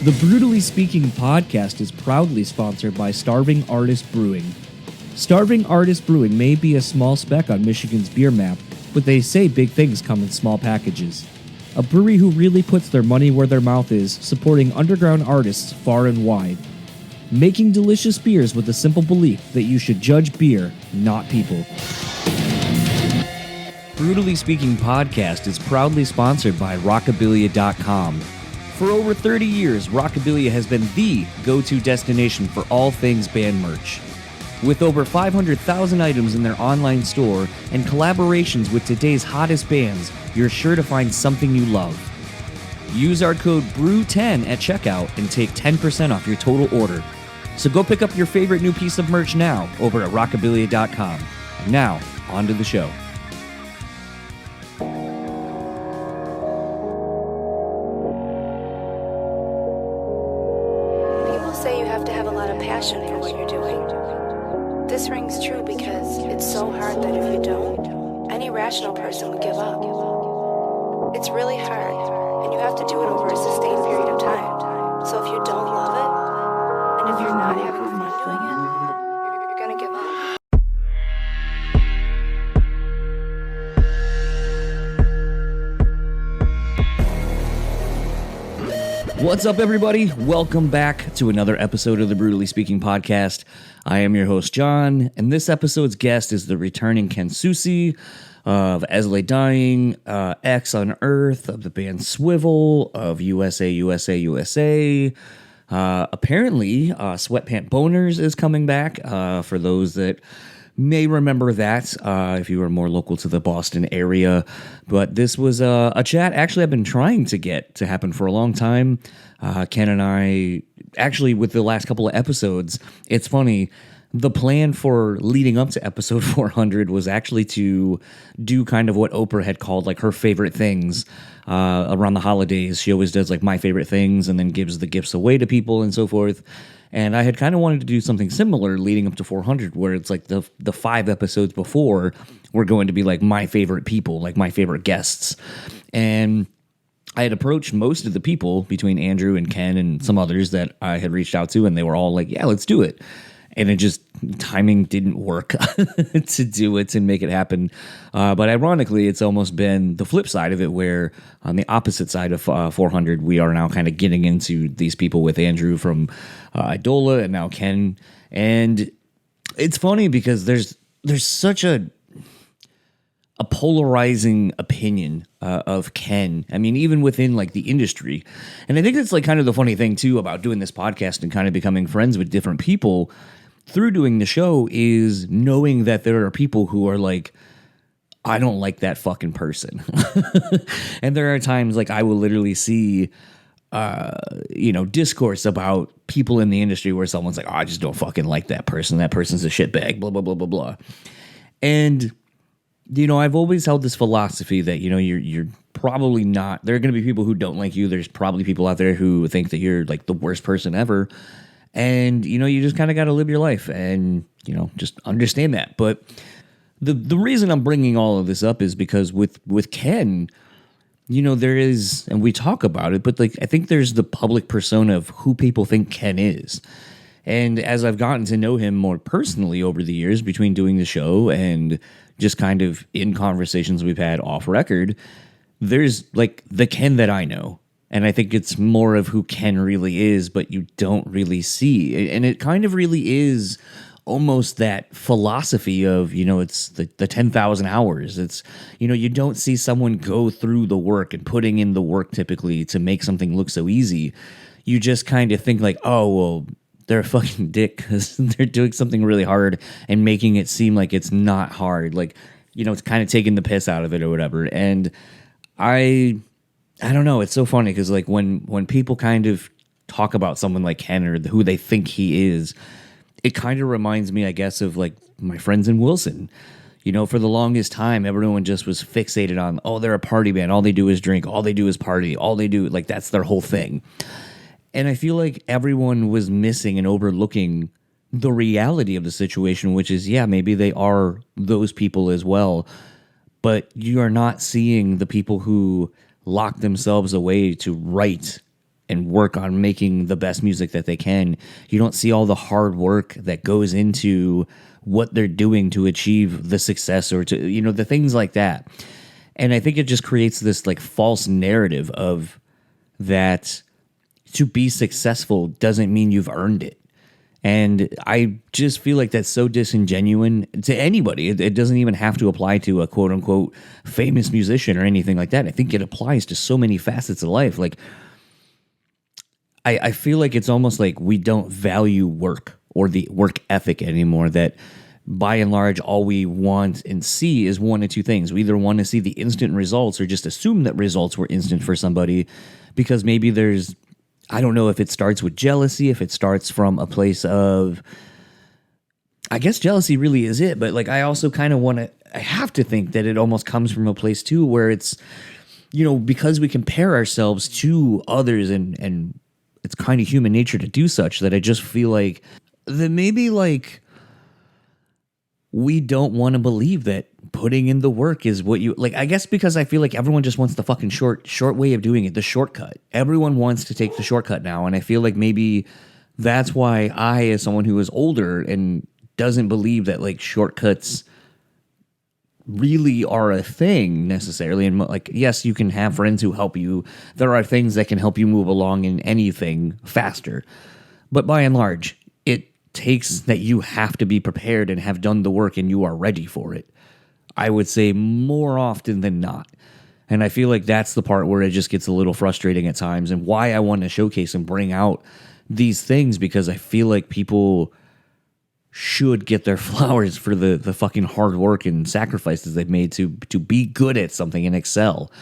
The Brewtally Speaking podcast is proudly sponsored by Starving Artist Brewing. Starving Artist Brewing may be a small speck on Michigan's beer map, but they say big things come in small packages. A brewery who really puts their money where their mouth is, supporting underground artists far and wide. Making delicious beers with the simple belief that you should judge beer, not people. Brewtally Speaking podcast is proudly sponsored by Rockabilia.com. For over 30 years, Rockabilia has been the go-to destination for all things band merch. With over 500,000 items in their online store and collaborations with today's hottest bands, you're sure to find something you love. Use our code BREW10 at checkout and take 10% off your total order. So go pick up your favorite new piece of merch now over at Rockabilia.com. And now, on to the show. Say you have to have a lot of passion for what you're doing. This rings true because it's so hard that if you don't, any rational person would give up. It's really hard, and you have to do it over a sustained period of time. So if you don't love it, and if you're not having fun doing it, you're gonna give up. What's up, everybody? Welcome back to another episode of the Brewtally Speaking podcast. I am your host, John, and this episode's guest is the returning Ken Susi of As Lay Dying, Unearth, of the band Swivel, of USA. Apparently, Sweatpant Boners is coming back, for those that may remember that if you were more local to the Boston area. But this was a chat actually I've been trying to get to happen for a long time. Ken and I, actually with the last couple of episodes, it's funny, the plan for leading up to episode 400 was actually to do kind of what Oprah had called like her favorite things around the holidays. She always does like my favorite things and then gives the gifts away to people and so forth. And I had kind of wanted to do something similar leading up to 400, where it's like the 5 episodes before were going to be like my favorite people, like my favorite guests. And I had approached most of the people between Andrew and Ken and some others that I had reached out to, and they were all like, yeah, let's do it. And it just, timing didn't work to do it and make it happen. But ironically, it's almost been the flip side of it, where on the opposite side of 400, we are now kind of getting into these people with Andrew from Idola and now Ken. And it's funny because there's such a polarizing opinion of Ken. I mean, even within like the industry. And I think that's like kind of the funny thing too about doing this podcast and kind of becoming friends with different people through doing the show, is knowing that there are people who are like, I don't like that fucking person. And there are times like I will literally see discourse about people in the industry where someone's like, oh, I just don't fucking like that person. That person's a shitbag, blah, blah, blah, blah, blah. And I've always held this philosophy that, you're probably not, there are going to be people who don't like you. There's probably people out there who think that you're like the worst person ever. And, you just kind of got to live your life and, just understand that. But the reason I'm bringing all of this up is because with Ken, there is, and we talk about it, but like, I think there's the public persona of who people think Ken is. And as I've gotten to know him more personally over the years between doing the show and just kind of in conversations we've had off record, there's like the Ken that I know. And I think it's more of who Ken really is, but you don't really see. And it kind of really is almost that philosophy of, it's the 10,000 hours. It's, you don't see someone go through the work and putting in the work typically to make something look so easy. You just kind of think like, oh, well, they're a fucking dick because they're doing something really hard and making it seem like it's not hard. Like, it's kind of taking the piss out of it or whatever. And I don't know. It's so funny because like when people kind of talk about someone like Ken or who they think he is, it kind of reminds me, I guess, of like my friends in Wilson. For the longest time, everyone just was fixated on, oh, they're a party band. All they do is drink. All they do is party. All they do, like, that's their whole thing. And I feel like everyone was missing and overlooking the reality of the situation, which is, yeah, maybe they are those people as well. But you are not seeing the people who lock themselves away to write and work on making the best music that they can. You don't see all the hard work that goes into what they're doing to achieve the success or to, you know, the things like that. And I think it just creates this like false narrative of that to be successful doesn't mean you've earned it. And I just feel like that's so disingenuous to anybody. It doesn't even have to apply to a quote unquote famous musician or anything like that. I think it applies to so many facets of life. Like, I feel like it's almost like we don't value work or the work ethic anymore, that by and large, all we want and see is one of two things. We either want to see the instant results or just assume that results were instant for somebody because maybe there's, I don't know if it starts with jealousy, if it starts from a place of, I guess jealousy really is it. But like, I also kind of I have to think that it almost comes from a place too, where it's, you know, because we compare ourselves to others and it's kind of human nature to do such, that I just feel like that maybe like we don't want to believe that putting in the work is what you like. I guess because I feel like everyone just wants the fucking short way of doing it, the shortcut. Everyone wants to take the shortcut now, and I feel like maybe that's why I, as someone who is older and doesn't believe that like shortcuts really are a thing necessarily, and like, yes, you can have friends who help you. There are things that can help you move along in anything faster, but by and large, it takes that you have to be prepared and have done the work and you are ready for it. I would say more often than not. And I feel like that's the part where it just gets a little frustrating at times, and why I want to showcase and bring out these things, because I feel like people should get their flowers for the fucking hard work and sacrifices they've made to be good at something and excel.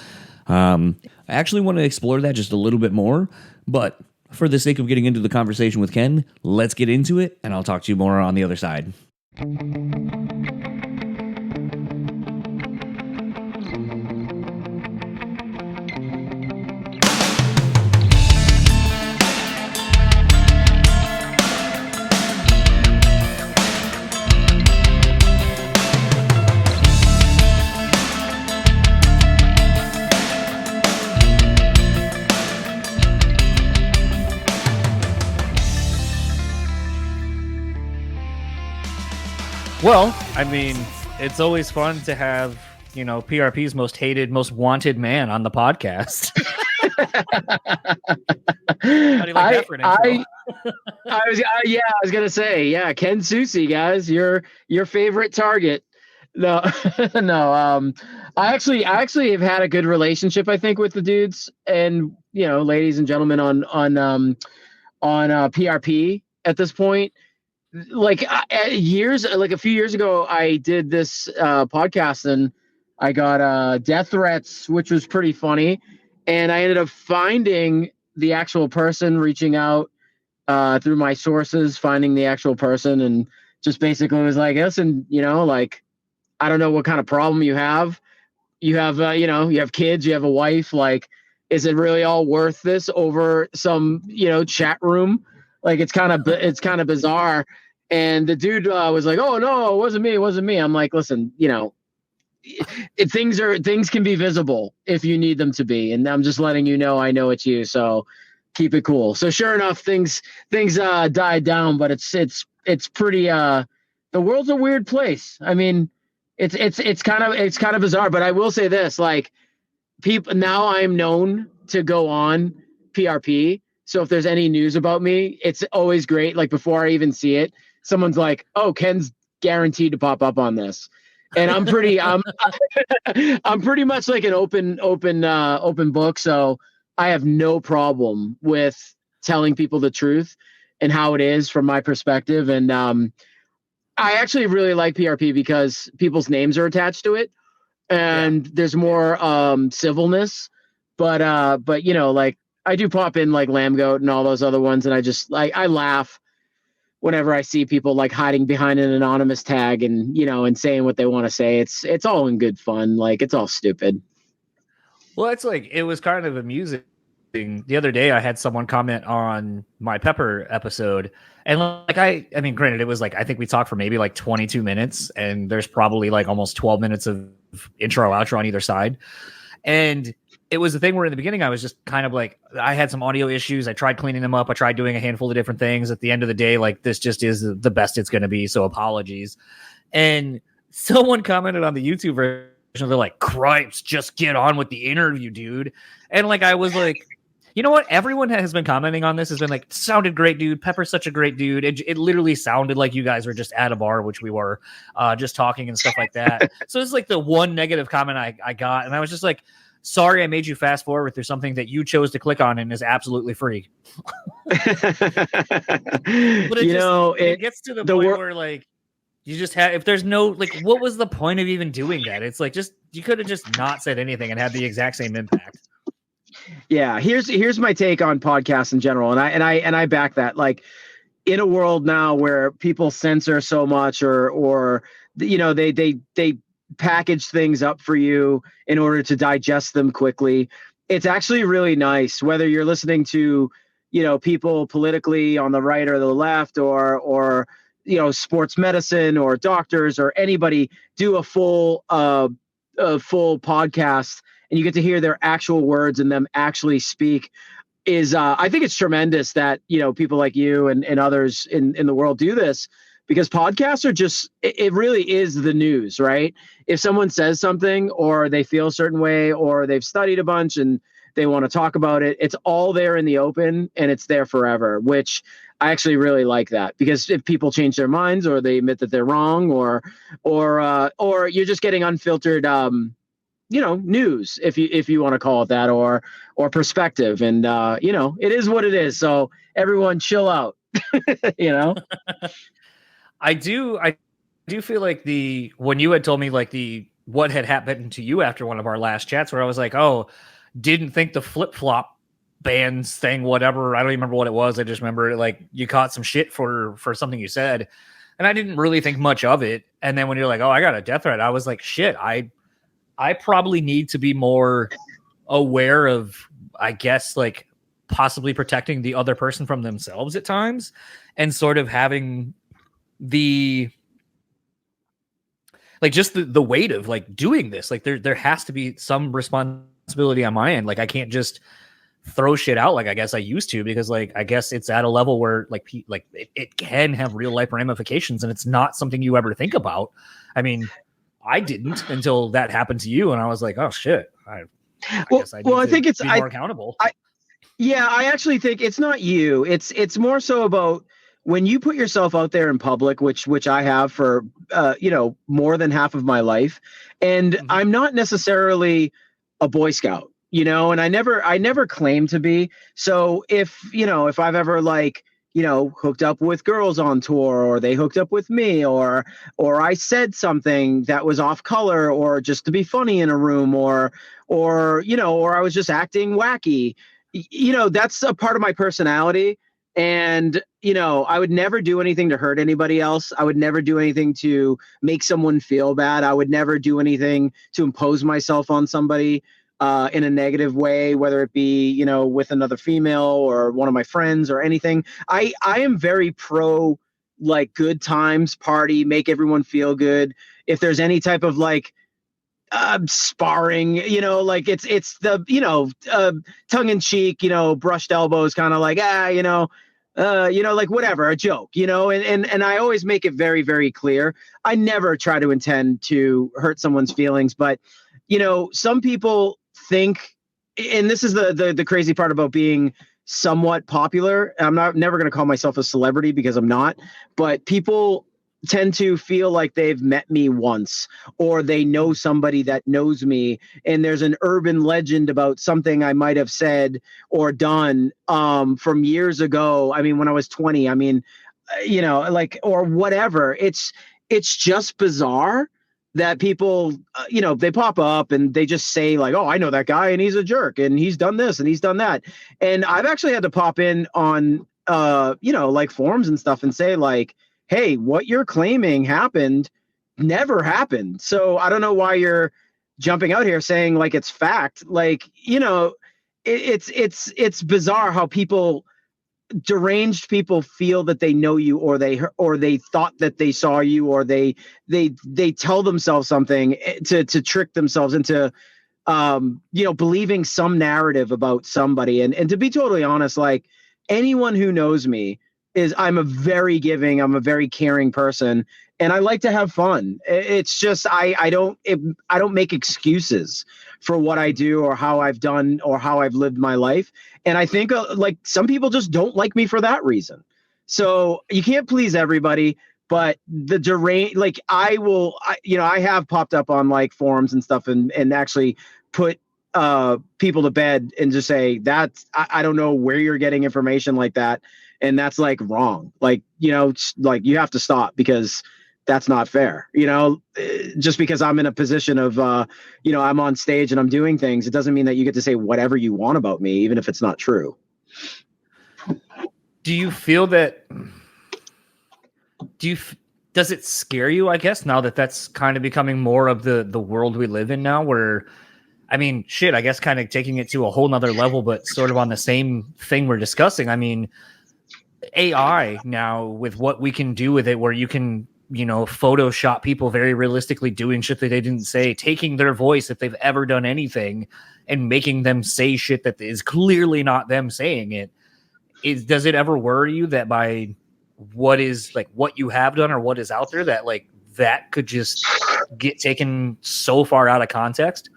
I actually want to explore that just a little bit more, but for the sake of getting into the conversation with Ken, let's get into it, and I'll talk to you more on the other side. Well, I mean, it's always fun to have, you know, PRP's most hated, most wanted man on the podcast. How do you like that for an intro? I was gonna say, yeah, Ken Susi, guys, your favorite target. No, no. I actually have had a good relationship, I think, with the dudes and, you know, ladies and gentlemen on PRP at this point. Like a few years ago, I did this podcast and I got death threats, which was pretty funny. And I ended up finding the actual person, reaching out through my sources, finding the actual person, and just basically was like, listen, you know, like, I don't know what kind of problem you have. You have, you know, you have kids, you have a wife. Like, is it really all worth this over some, you know, chat room? Like, it's kind of bizarre. And the dude was like, "Oh no, it wasn't me." I'm like, "Listen, you know, things can be visible if you need them to be, and I'm just letting you know I know it's you. So keep it cool." So sure enough, things died down, but it's pretty. The world's a weird place. I mean, it's kind of bizarre. But I will say this: like, people now, I'm known to go on PRP. So if there's any news about me, it's always great. Like, before I even see it, someone's like, "Oh, Ken's guaranteed to pop up on this," and I'm pretty much like an open book. So I have no problem with telling people the truth and how it is from my perspective. And I actually really like PRP because people's names are attached to it, and there's more civilness. But you know, like, I do pop in like Lamb Goat and all those other ones, and I just like, I laugh whenever I see people like hiding behind an anonymous tag and, you know, and saying what they want to say. It's all in good fun. Like, it's all stupid. Well, it's like, it was kind of amusing. The other day, I had someone comment on my Pepper episode, and like, I mean, granted, it was like, I think we talked for maybe like 22 minutes, and there's probably like almost 12 minutes of intro, outro on either side. And it was the thing where in the beginning I was just kind of like, I had some audio issues. I tried cleaning them up. I tried doing a handful of different things. At the end of the day, like, this just is the best it's going to be. So apologies. And someone commented on the YouTube version. They're like, "Cripes, just get on with the interview, dude." And like, I was like, you know what? Everyone has been commenting on this has been like, "Sounded great, dude. Pepper's such a great dude." It literally sounded like you guys were just at a bar, which we were, just talking and stuff like that. So it's like the one negative comment I got. And I was just like, sorry, I made you fast forward through something that you chose to click on and is absolutely free. But it gets to the point where like, you just have, if there's no, like, what was the point of even doing that? It's like, just, you could have just not said anything and had the exact same impact. Yeah. Here's my take on podcasts in general. And I back that. Like, in a world now where people censor so much or, you know, they package things up for you in order to digest them quickly. It's actually really nice, whether you're listening to, you know, people politically on the right or the left, or, you know, sports medicine or doctors or anybody do a full podcast, and you get to hear their actual words and them actually speak. Is I think it's tremendous that, you know, people like you and others in the world do this, because podcasts are just, it really is the news, right? If someone says something or they feel a certain way or they've studied a bunch and they want to talk about it, it's all there in the open and it's there forever, which I actually really like that, because if people change their minds or they admit that they're wrong or you're just getting unfiltered, you know, news, if you want to call it that, or perspective. And, you know, it is what it is. So everyone chill out, you know? I do feel like when you had told me like what had happened to you after one of our last chats, where I was like, oh, didn't think the flip-flop bands thing, whatever. I don't even remember what it was. I just remember like you caught some shit for something you said. And I didn't really think much of it. And then when you're like, oh, I got a death threat, I was like, shit, I probably need to be more aware of, I guess, like possibly protecting the other person from themselves at times, and sort of having the weight of like doing this. Like there has to be some responsibility on my end. Like I can't just throw shit out like I guess I used to, because like I guess it's at a level where it can have real life ramifications, and it's not something you ever think about. I mean, I didn't until that happened to you, and I was like, oh shit. I guess I need to be more accountable. I actually think it's not you. It's more so about when you put yourself out there in public, which I have for you know, more than half of my life, and I'm not necessarily a Boy Scout, you know, and I never claimed to be. So if I've ever like, you know, hooked up with girls on tour, or they hooked up with me, or I said something that was off color, or just to be funny in a room, or you know, or I was just acting wacky, you know, that's a part of my personality. And, you know, I would never do anything to hurt anybody else. I would never do anything to make someone feel bad. I would never do anything to impose myself on somebody in a negative way, whether it be, you know, with another female or one of my friends or anything. I am very pro, like, good times, party, make everyone feel good. If there's any type of like sparring, you know, like it's the, you know, tongue in cheek, you know, brushed elbows, kind of like, you know, like whatever, a joke, you know, and I always make it very, very clear. I never try to intend to hurt someone's feelings, but, you know, some people think, and this is the crazy part about being somewhat popular. I'm never going to call myself a celebrity, because I'm not, but people tend to feel like they've met me once, or they know somebody that knows me, and there's an urban legend about something I might have said or done from years ago. I mean, when I was 20, I mean, you know, like, or whatever. It's just bizarre that people, you know, they pop up and they just say like, oh, I know that guy and he's a jerk and he's done this and he's done that. And I've actually had to pop in on, you know, like forums and stuff and say like, hey, what you're claiming happened never happened. So I don't know why you're jumping out here saying like it's fact. Like, you know, it's bizarre how deranged people feel that they know you, or they thought that they saw you, or they tell themselves something to trick themselves into believing some narrative about somebody. And to be totally honest, like anyone who knows me I'm a very giving, I'm a very caring person, and I like to have fun. It's just, I don't make excuses for what I do or how I've done or how I've lived my life. And I think like some people just don't like me for that reason. So you can't please everybody. But I have popped up on like forums and stuff and actually put people to bed and just say that I don't know where you're getting information like that. And that's like wrong. Like, like you have to stop because that's not fair. Just because I'm in a position of, I'm on stage and I'm doing things, it doesn't mean that you get to say whatever you want about me, even if it's not true. Do you feel that? Does it scare you, I guess, now that that's kind of becoming more of the world we live in now, where, I mean, shit, I guess kind of taking it to a whole nother level, but sort of on the same thing we're discussing. I mean, AI now with what we can do with it, where you can, Photoshop people very realistically doing shit that they didn't say, taking their voice if they've ever done anything and making them say shit that is clearly not them saying it. Does it ever worry you that by what is like what you have done or what is out there that like that could just get taken so far out of context?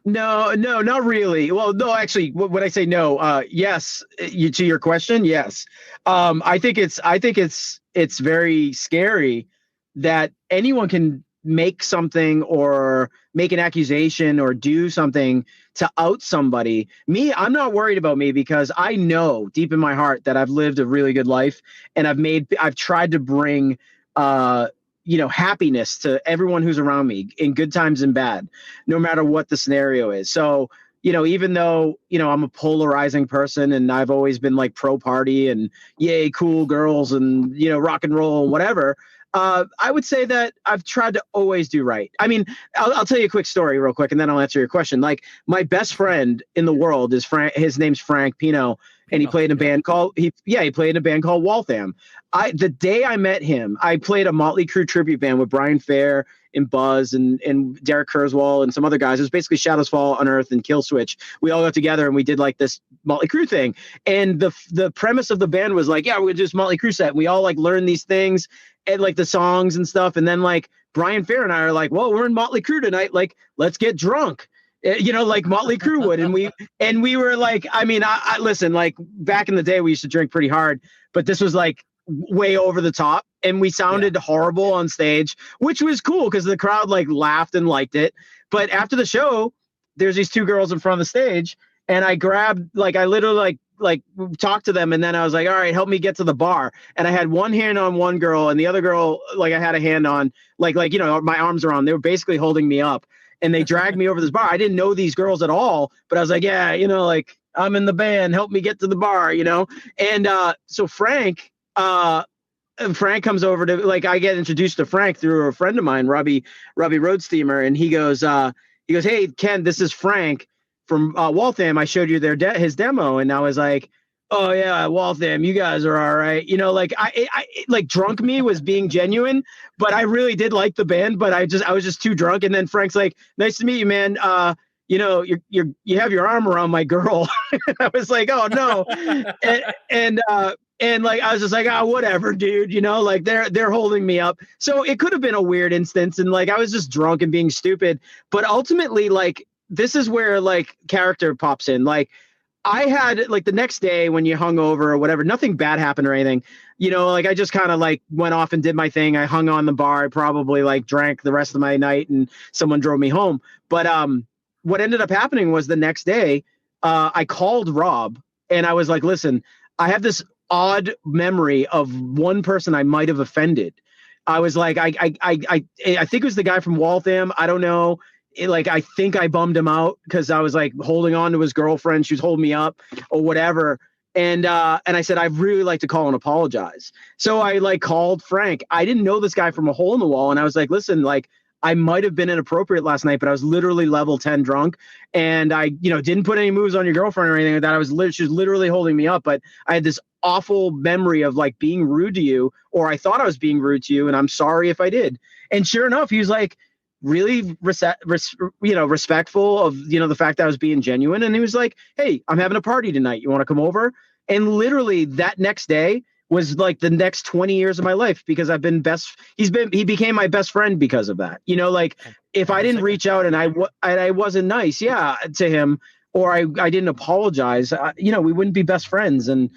No, not really. Well, no, actually, when I say no, yes, to your question, yes. I think it's very scary that anyone can make something or make an accusation or do something to out somebody. I'm not worried about me because I know deep in my heart that I've lived a really good life and I've tried to bring, happiness to everyone who's around me in good times and bad, no matter what the scenario is. So, even though, I'm a polarizing person and I've always been like pro party and yay, cool girls and, rock and roll and whatever, I would say that I've tried to always do right. I mean, I'll tell you a quick story real quick and then I'll answer your question. Like my best friend in the world is Frank. His name's Frank Pino. And he played in a band called he played in a band called Waltham. The day I met him, I played a Motley Crue tribute band with Brian Fair and Buzz and Derek Kurzweil and some other guys. It was basically Shadows Fall, Unearth, and Killswitch. We all got together and we did like this Motley Crue thing. And the premise of the band was like, yeah, we're gonna do this Motley Crue set. We all like learn these things and like the songs and stuff. And then like Brian Fair and I are like, well, we're in Motley Crue tonight. Like, let's get drunk. Like Motley Crue would. And we were like, I mean, I listen, like back in the day, we used to drink pretty hard, but this was like way over the top. And we sounded horrible on stage, which was cool because the crowd like laughed and liked it. But after the show, there's these two girls in front of the stage and I grabbed, like, I literally like talked to them. And then I was like, all right, help me get to the bar. And I had one hand on one girl and the other girl, like I had a hand on, like, my arms are on, they were basically holding me up. And they dragged me over this bar. I didn't know these girls at all, but I was like, yeah, like I'm in the band, help me get to the bar, And so Frank comes over to, like, I get introduced to Frank through a friend of mine, Robbie Roadsteamer. And he goes, hey, Ken, this is Frank from Waltham. I showed you his demo. And I was like, oh yeah, Waltham, you guys are all right. Like I like drunk me was being genuine, but I really did like the band, but I was just too drunk. And then Frank's like, nice to meet you, man. You have your arm around my girl. I was like, oh no. and like, I was just like, oh, whatever, dude, like they're holding me up. So it could have been a weird instance. And like, I was just drunk and being stupid, but ultimately, like, this is where like character pops in. Like, I had like the next day when you hung over or whatever, nothing bad happened or anything, like I just kind of like went off and did my thing. I hung on the bar. I probably like drank the rest of my night and someone drove me home. But what ended up happening was the next day I called Rob and I was like, listen, I have this odd memory of one person I might have offended. I was like, I think it was the guy from Waltham. I don't know. I think I bummed him out because I was like holding on to his girlfriend. She was holding me up or whatever. And I said, I'd really like to call and apologize. So I like called Frank. I didn't know this guy from a hole in the wall. And I was like, listen, like I might've been inappropriate last night, but I was literally level 10 drunk. And I, didn't put any moves on your girlfriend or anything like that. She was literally holding me up, but I had this awful memory of like being rude to you, or I thought I was being rude to you. And I'm sorry if I did. And sure enough, he was like, really respectful of, the fact that I was being genuine. And he was like, "Hey, I'm having a party tonight. You want to come over?" And literally that next day was like the next 20 years of my life, because he became my best friend because of that. Like, if I didn't reach out and I wasn't nice, to him, or I didn't apologize, we wouldn't be best friends. And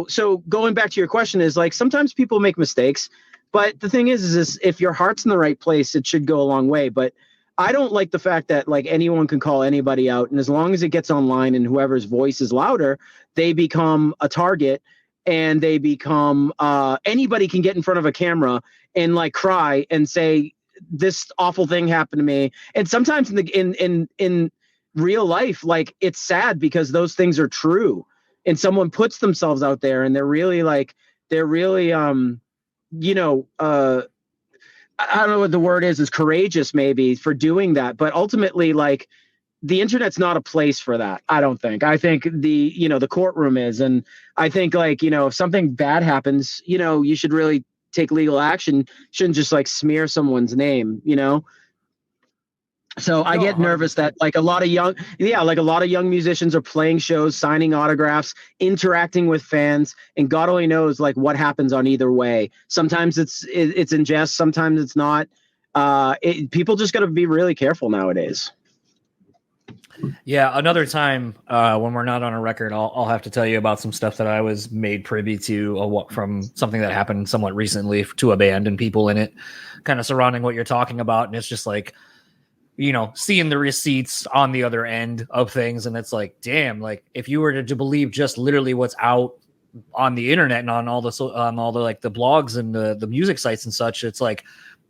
so going back to your question is, like, sometimes people make mistakes, but the thing is if your heart's in the right place, it should go a long way. But I don't like the fact that, like, anyone can call anybody out, and as long as it gets online and whoever's voice is louder, they become a target, and they become anybody can get in front of a camera and, like, cry and say, "This awful thing happened to me." And sometimes in real life, like, it's sad because those things are true, and someone puts themselves out there, and they're really I don't know what the word is courageous maybe for doing that. But ultimately, like, the internet's not a place for that. I don't think. I think the courtroom is. And I think, like, if something bad happens, you should really take legal action. Shouldn't just, like, smear someone's name, So I get nervous that, like, a lot of young musicians are playing shows, signing autographs, interacting with fans, and God only knows, like, what happens on either way. Sometimes it's in jest, sometimes it's not. People just got to be really careful nowadays. Yeah, another time when we're not on a record, I'll have to tell you about some stuff that I was made privy to from something that happened somewhat recently to a band and people in it, kind of surrounding what you're talking about. And it's just like, seeing the receipts on the other end of things. And it's like, damn, like, if you were to believe just literally what's out on the internet and on all the like the blogs and the music sites and such, it's like,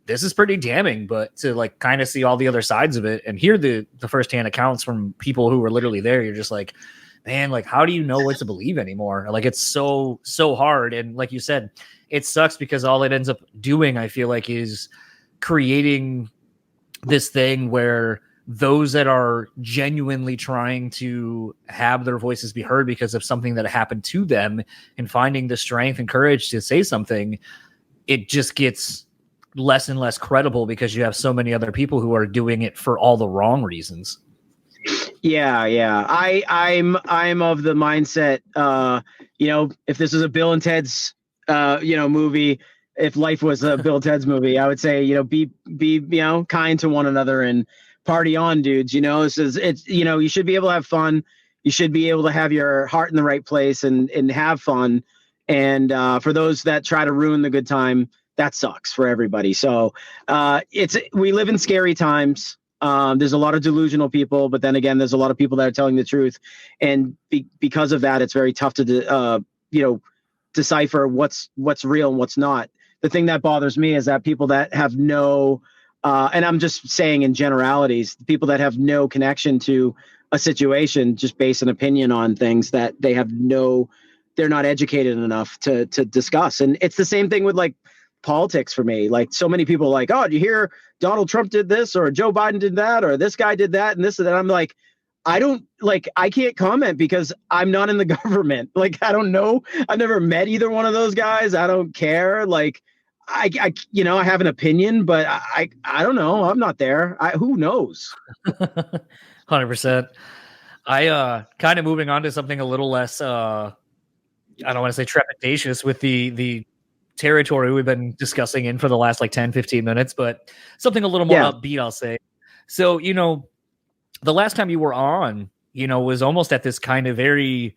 this is pretty damning. But to, like, kind of see all the other sides of it and hear the firsthand accounts from people who were literally there, you're just like, man, like, how do you know what to believe anymore? Like, it's so hard. And like you said, it sucks because all it ends up doing, I feel like, is creating this thing where those that are genuinely trying to have their voices be heard because of something that happened to them and finding the strength and courage to say something, it just gets less and less credible because you have so many other people who are doing it for all the wrong reasons. Yeah. I'm of the mindset, if this is a Bill and Ted's, movie, if life was a Bill and Ted's movie, I would say, be kind to one another and party on, dudes. It's you should be able to have fun. You should be able to have your heart in the right place and have fun. And for those that try to ruin the good time, that sucks for everybody. So we live in scary times. There's a lot of delusional people, but then again, there's a lot of people that are telling the truth. And because of that, it's very tough to, decipher what's real and what's not. The thing that bothers me is that people that have no, and I'm just saying in generalities, people that have no connection to a situation just base an opinion on things that they're not educated enough to discuss. And it's the same thing with, like, politics for me. Like, so many people are like, "Oh, did you hear Donald Trump did this, or Joe Biden did that, or this guy did that, and this and that?" I'm like, I can't comment because I'm not in the government. Like, I don't know. I've never met either one of those guys. I don't care. Like, I have an opinion, but I don't know. I'm not there. Who knows? 100%. I kind of moving on to something a little less, I don't want to say trepidatious with the territory we've been discussing in for the last, like, 10, 15 minutes, but something a little more upbeat, I'll say. So, the last time you were on, was almost at this kind of very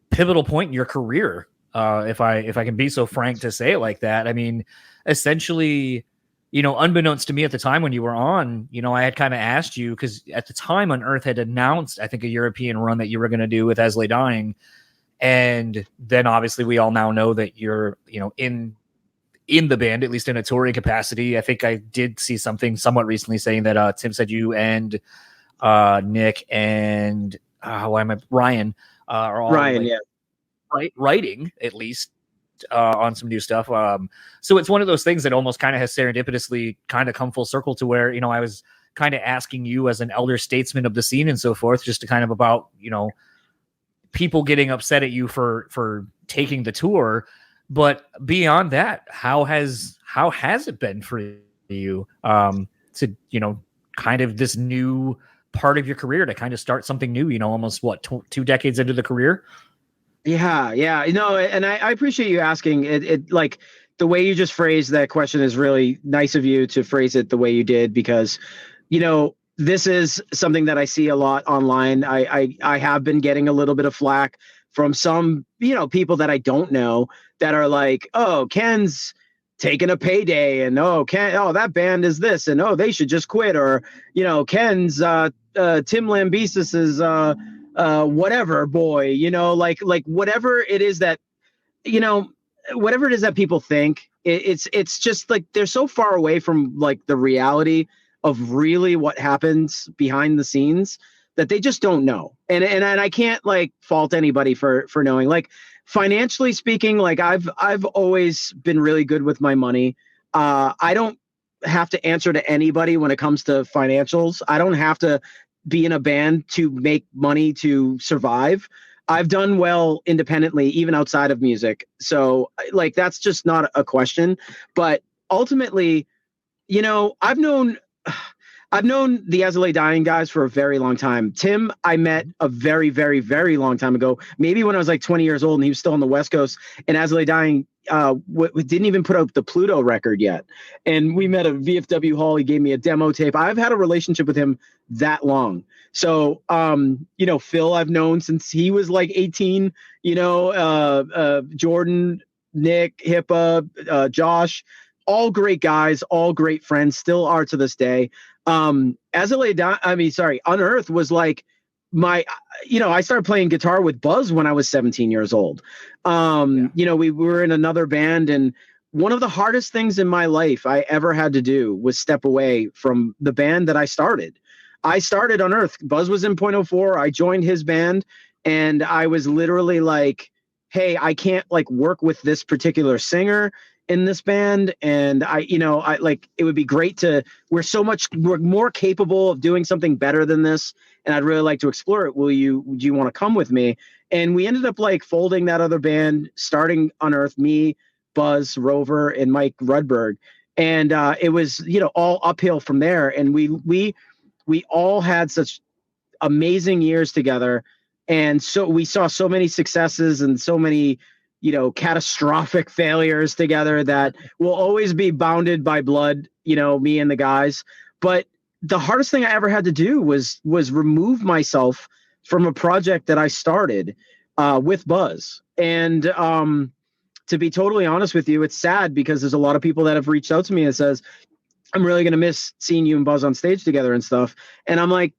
pivotal point in your career. If I can be so frank to say it like that. I mean, essentially, unbeknownst to me at the time when you were on, I had kind of asked you, because at the time Unearth had announced, I think, a European run that you were going to do with As Lay Dying. And then obviously we all now know that you're, in the band, at least in a touring capacity. I think I did see something somewhat recently saying that Tim said you and Nick and Ryan are all writing at least on some new stuff. So it's one of those things that almost kind of has serendipitously kind of come full circle to where, I was kind of asking you as an elder statesman of the scene and so forth, just to kind of about, people getting upset at you for taking the tour. But beyond that, how has it been for you? to, kind of this new part of your career to kind of start something new, almost what, 2 decades into the career? Yeah. And I appreciate you asking it. Like the way you just phrased that question is really nice of you to phrase it the way you did, because, this is something that I see a lot online. I have been getting a little bit of flack from some, people that I don't know that are like, oh, Ken's taking a payday, and that band is this, and they should just quit, or Ken's Tim Lambesis is whatever boy, like whatever it is that whatever it is that people think, it's just like they're so far away from like the reality of really what happens behind the scenes that they just don't know. And I can't like fault anybody for knowing. Like financially speaking, like I've always been really good with my money. I don't have to answer to anybody when it comes to financials. I don't have to be in a band to make money to survive. I've done well independently, even outside of music. So like, that's just not a question. But ultimately, I've known the As I Lay Dying guys for a very long time. Tim, I met a very, very, very long time ago, maybe when I was like 20 years old and he was still on the West Coast, and As I Lay Dying didn't even put out the Pluto record yet. And we met at VFW Hall. He gave me a demo tape. I've had a relationship with him that long. So, Phil, I've known since he was like 18, Jordan, Nick, Hippa, Josh, all great guys, all great friends, still are to this day. As I Lay Down, Unearth was like I started playing guitar with Buzz when I was 17 years old. We were in another band, and one of the hardest things in my life I ever had to do was step away from the band that I started. I started Unearth. Buzz was in .04. I joined his band, and I was literally like, hey, I can't like work with this particular singer in this band. And I like, it would be great we're more capable of doing something better than this. And I'd really like to explore it. Do you want to come with me? And we ended up like folding that other band, starting Unearth, me, Buzz, Rover, and Mike Rudberg. And it was, all uphill from there. And we all had such amazing years together. And so we saw so many successes and so many, catastrophic failures together that will always be bounded by blood, me and the guys. But the hardest thing I ever had to do was remove myself from a project that I started with Buzz. And to be totally honest with you, it's sad because there's a lot of people that have reached out to me and says, I'm really going to miss seeing you and Buzz on stage together and stuff. And I'm like,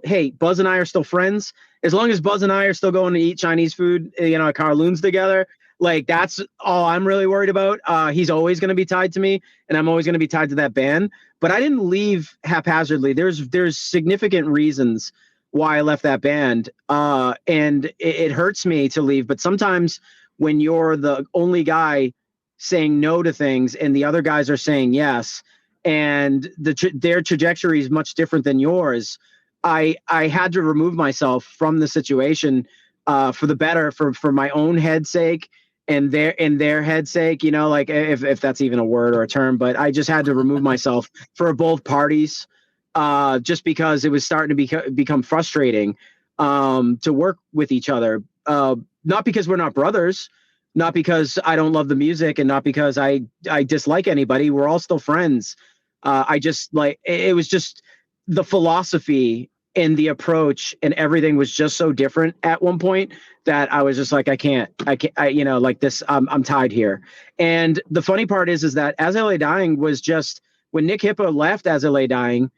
hey, Buzz and I are still friends. As long as Buzz and I are still going to eat Chinese food, at Kowloon's together, like that's all I'm really worried about. He's always going to be tied to me, and I'm always going to be tied to that band. But I didn't leave haphazardly. There's significant reasons why I left that band. And it hurts me to leave. But sometimes when you're the only guy saying no to things and the other guys are saying yes, and their trajectory is much different than yours, I had to remove myself from the situation for the better, for my own head's sake and their head's sake, like if that's even a word or a term. But I just had to remove myself for both parties, just because it was starting to become frustrating to work with each other. Not because we're not brothers, not because I don't love the music, and not because I dislike anybody. We're all still friends. I just like, it was just the philosophy and the approach and everything was just so different at one point that I was just like, I can't, like this, I'm tied here. And the funny part is that As I Lay Dying was just, when Nick Hippa left As I Lay Dying,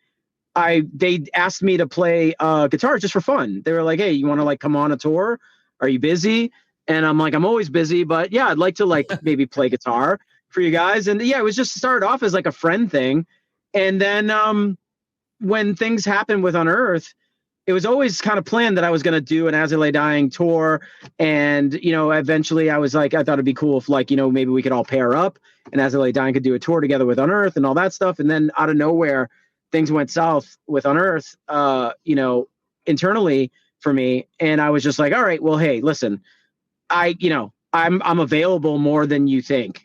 they asked me to play guitar just for fun. They were like, hey, you want to like come on a tour? Are you busy? And I'm like, I'm always busy, but yeah, I'd like to like maybe play guitar for you guys. And yeah, it was just started off as like a friend thing. And then when things happened with Unearth, it was always kind of planned that I was going to do an As I Lay Dying tour. And, eventually I was like, I thought it'd be cool if like, maybe we could all pair up and As I Lay Dying could do a tour together with Unearth and all that stuff. And then out of nowhere, things went south with Unearth, internally for me. And I was just like, all right, well, hey, listen, I'm available more than you think.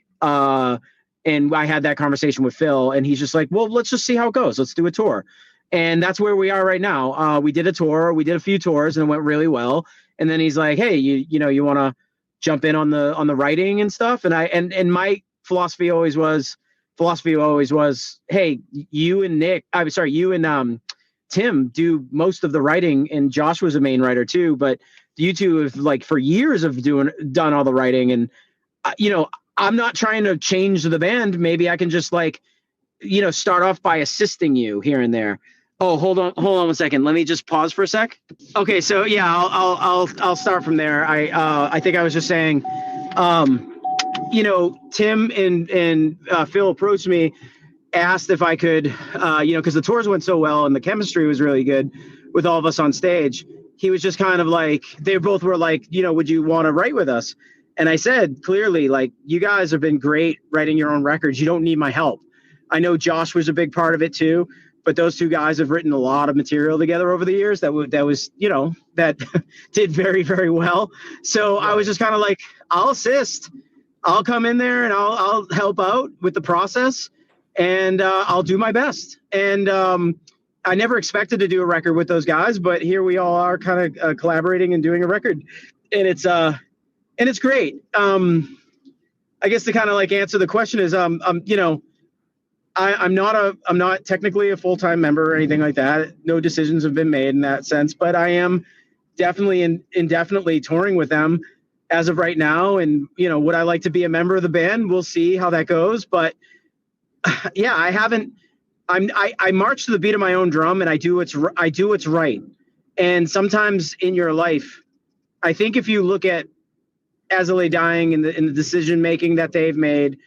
And I had that conversation with Phil, and he's just like, well, let's just see how it goes. Let's do a tour. And that's where we are right now. We did a tour. We did a few tours, and it went really well. And then he's like, hey, you want to jump in on the writing and stuff? And my philosophy always was, hey, you and Tim do most of the writing, and Josh was a main writer too. But you two have like for years have done all the writing, and I'm not trying to change the band. Maybe I can just start off by assisting you here and there. Oh, hold on 1 second. Let me just pause for a sec. Okay, so yeah, I'll start from there. I think I was just saying, Tim and Phil approached me, asked if I could, because the tours went so well and the chemistry was really good with all of us on stage. He was just kind of like, they both were like, would you want to write with us? And I said clearly, like, you guys have been great writing your own records. You don't need my help. I know Josh was a big part of it too, but those two guys have written a lot of material together over the years that did very, very well. So I was just kind of like, I'll assist. I'll come in there and I'll help out with the process, and I'll do my best. And I never expected to do a record with those guys, but here we all are kind of collaborating and doing a record, and it's great. I guess to kind of like answer the question is, I'm not technically a full-time member or anything like that. No decisions have been made in that sense, but I am definitely indefinitely touring with them as of right now. And, would I like to be a member of the band? We'll see how that goes. But yeah, I march to the beat of my own drum, and I do what's right. And sometimes in your life, I think if you look at As I Lay Dying and the decision-making that they've made,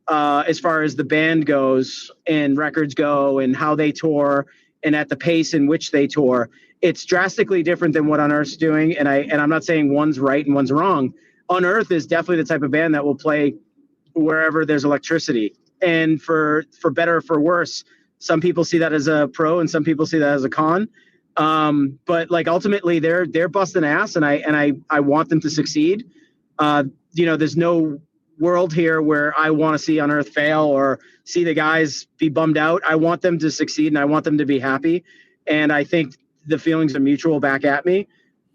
as far as the band goes and records go and how they tour and at the pace in which they tour, it's drastically different than what Unearth's doing. And I'm not saying one's right and one's wrong. Unearth is definitely the type of band that will play wherever there's electricity. And for better or for worse, some people see that as a pro and some people see that as a con. But like ultimately they're busting ass, and I want them to succeed. There's no world here where I want to see Unearth fail or see the guys be bummed out. I want them to succeed, and I want them to be happy. And I think the feelings are mutual back at me.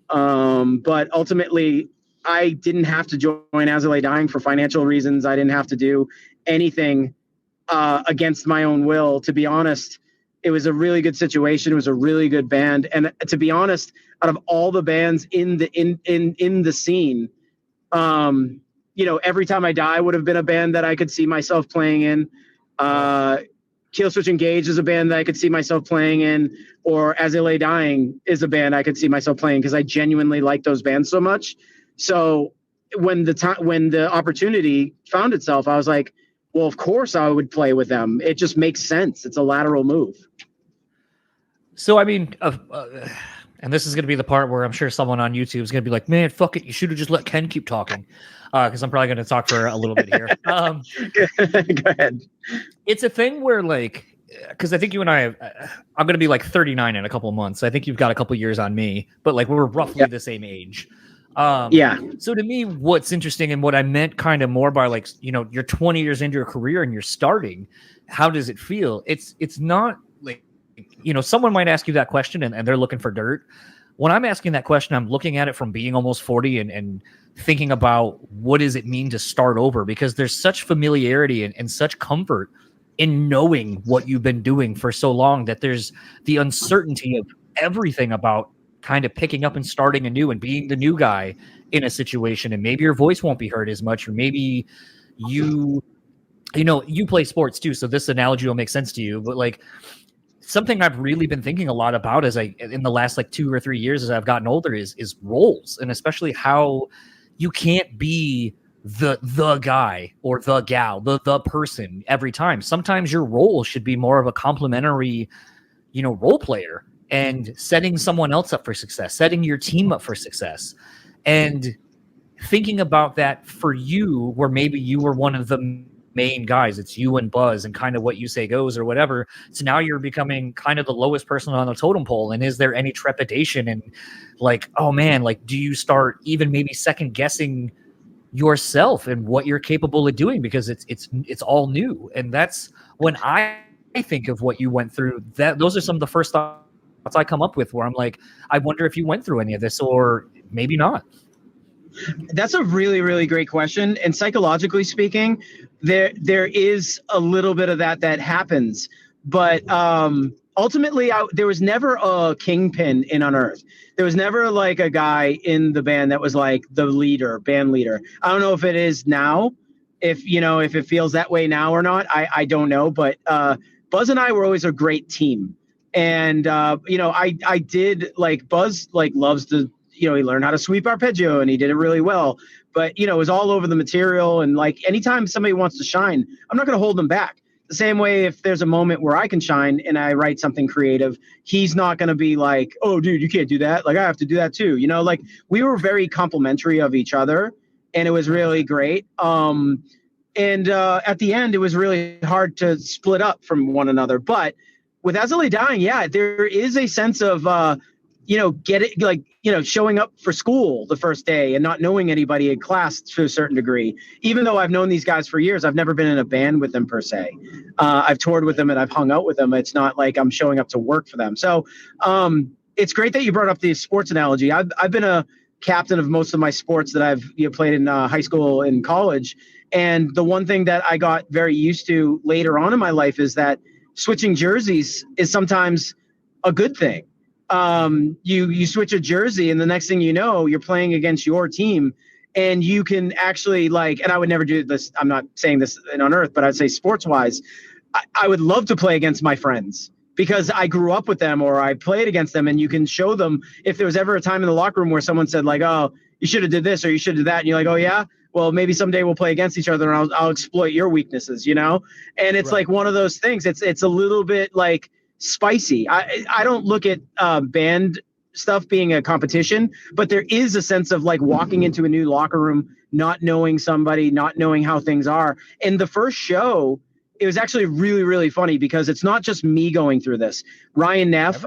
But ultimately, I didn't have to join As I Lay Dying for financial reasons. I didn't have to do anything against my own will. To be honest, it was a really good situation. It was a really good band. And to be honest, out of all the bands in the scene, Every Time I Die would have been a band that I could see myself playing in. Killswitch Engage is a band that I could see myself playing in, or As I Lay Dying is a band I could see myself playing because I genuinely like those bands so much. So when the opportunity found itself, I was like, well, of course I would play with them. It just makes sense. It's a lateral move. So, I mean, and this is going to be the part where I'm sure someone on YouTube is going to be like, man, fuck it. You should have just let Ken keep talking. Because I'm probably going to talk for a little bit here. Go ahead. It's a thing where, like, because I think you and I'm going to be like 39 in a couple of months. I think you've got a couple of years on me, but like we're roughly the same age. Yeah. So to me, what's interesting and what I meant kind of more by like, you're 20 years into your career and you're starting, how does it feel? It's not like, someone might ask you that question and they're looking for dirt. When I'm asking that question, I'm looking at it from being almost 40 and thinking about what does it mean to start over, because there's such familiarity and such comfort in knowing what you've been doing for so long that there's the uncertainty of everything about kind of picking up and starting anew and being the new guy in a situation. And maybe your voice won't be heard as much, or maybe you play sports too. So this analogy will make sense to you, but like something I've really been thinking a lot about in the last like 2 or 3 years as I've gotten older is roles, and especially how you can't be the guy or the gal, the person every time. Sometimes your role should be more of a complementary, role player, and setting someone else up for success, setting your team up for success. And thinking about that for you, where maybe you were one of the main guys, it's you and Buzz and kind of what you say goes or whatever. So now you're becoming kind of the lowest person on the totem pole. And is there any trepidation and like, oh man, like, do you start even maybe second guessing yourself and what you're capable of doing, because it's all new. And that's when I think of what you went through, that those are some of the first thoughts I come up with, where I'm like, I wonder if you went through any of this, or maybe not. That's a really, really great question. And psychologically speaking, there is a little bit of that happens. But ultimately, there was never a kingpin in Unearth. There was never like a guy in the band that was like the leader, band leader. I don't know if it is now, if it feels that way now or not. I don't know. But Buzz and I were always a great team. And I did, like, Buzz like loves to, he learned how to sweep arpeggio and he did it really well, but it was all over the material. And like, anytime somebody wants to shine, I'm not going to hold them back. The same way, if there's a moment where I can shine and I write something creative, he's not going to be like, oh dude, you can't do that. Like, I have to do that too. Like, we were very complimentary of each other, and it was really great. And at the end, it was really hard to split up from one another. But with As I Lay Dying, yeah, there is a sense of, showing up for school the first day and not knowing anybody in class to a certain degree. Even though I've known these guys for years, I've never been in a band with them per se. I've toured with them and I've hung out with them. It's not like I'm showing up to work for them. So it's great that you brought up the sports analogy. I've been a captain of most of my sports that I've played in high school and college. And the one thing that I got very used to later on in my life is that switching jerseys is sometimes a good thing. You switch a jersey and the next thing you know, you're playing against your team, and you can actually, like, and I would never do this. I'm not saying this in Unearth, but I'd say sports wise, I would love to play against my friends because I grew up with them or I played against them, and you can show them if there was ever a time in the locker room where someone said like, oh, you should have did this or you should have did that. And you're like, oh yeah, well, maybe someday we'll play against each other and I'll exploit your weaknesses, And it's right. Like one of those things. It's a little bit like spicy. I don't look at band stuff being a competition, but there is a sense of like walking into a new locker room, not knowing somebody, not knowing how things are. And the first show, it was actually really, really funny because it's not just me going through this. Ryan Neff,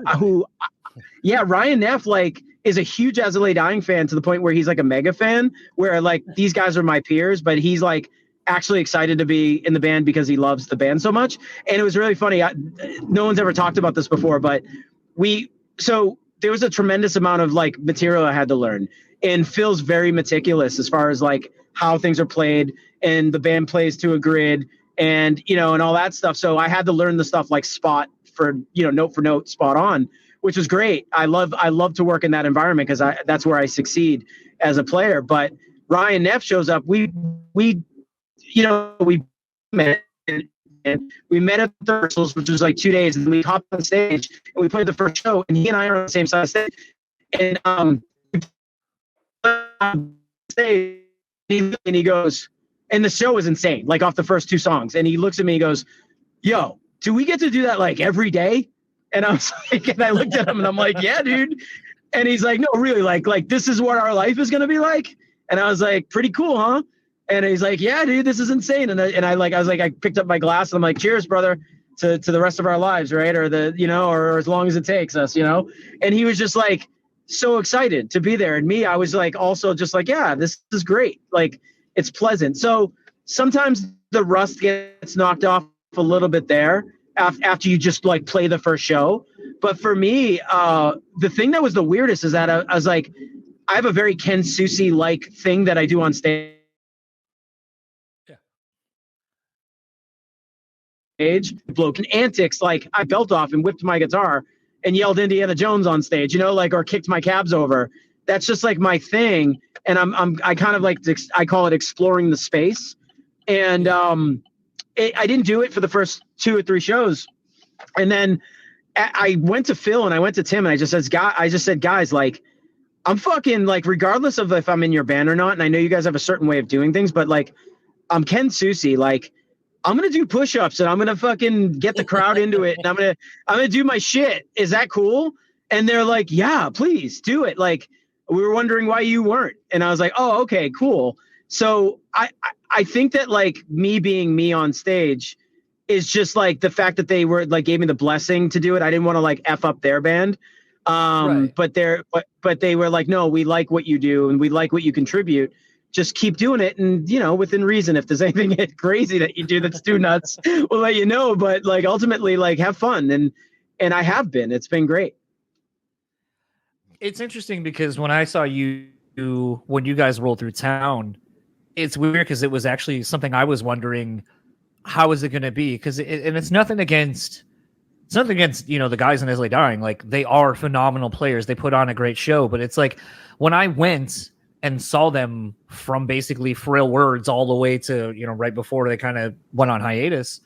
Ryan Neff, like, is a huge As I Lay Dying fan to the point where he's like a mega fan, where like these guys are my peers, but he's like actually excited to be in the band because he loves the band so much. And it was really funny. No one's ever talked about this before, but there was a tremendous amount of like material I had to learn, and Phil's very meticulous as far as like how things are played, and the band plays to a grid and, and all that stuff. So I had to learn the stuff like spot for, note for note, spot on, which was great. I love to work in that environment because that's where I succeed as a player. But Ryan Neff shows up. We met at the rehearsals, which was like 2 days, and we hopped on stage and we played the first show, and he and I are on the same side of the stage. And he goes, and the show was insane, like off the first two songs. And he looks at me, he goes, yo, do we get to do that like every day? And I was like, and I looked at him and I'm like, yeah, dude. And he's like, no, really, like this is what our life is going to be like. And I was like, pretty cool, huh? And he's like, yeah, dude, this is insane. And I picked up my glass and I'm like, cheers, brother, to the rest of our lives, right? Or or as long as it takes us, And he was just like so excited to be there. And me, I was like, also just like, yeah, this is great. Like, it's pleasant. So sometimes the rust gets knocked off a little bit there after you just like play the first show. But for me, the thing that was the weirdest is that I was like, I have a very Ken Susi like thing that I do on stage. Bloke antics, like I belt off and whipped my guitar and yelled Indiana Jones on stage, or kicked my cabs over. That's just like my thing. And I kind of like, I call it exploring the space. And I didn't do it for the first 2 or 3 shows. And then I went to Phil and I went to Tim and I just said, guys, like, I'm fucking like, regardless of if I'm in your band or not, and I know you guys have a certain way of doing things, but like, I'm Ken Susi, like, I'm going to do push-ups and I'm going to fucking get the crowd into it. And I'm going to do my shit. Is that cool? And they're like, yeah, please do it. Like, we were wondering why you weren't. And I was like, oh, okay, cool. So I think that like me being me on stage is just like the fact that they were like, gave me the blessing to do it. I didn't want to like F up their band. Right. But they were like, no, we like what you do and we like what you contribute just keep doing it. And, within reason, if there's anything crazy that you do that's too nuts, we'll let you know. But like, ultimately, like, have fun. And I have been, it's been great. It's interesting because when I saw you, when you guys rolled through town, it's weird because it was actually something I was wondering, how is it going to be? Because it's nothing against, the guys in Isle Dying. Like, they are phenomenal players. They put on a great show. But it's like, when I went and saw them from basically Frail Words all the way to, right before they kind of went on hiatus,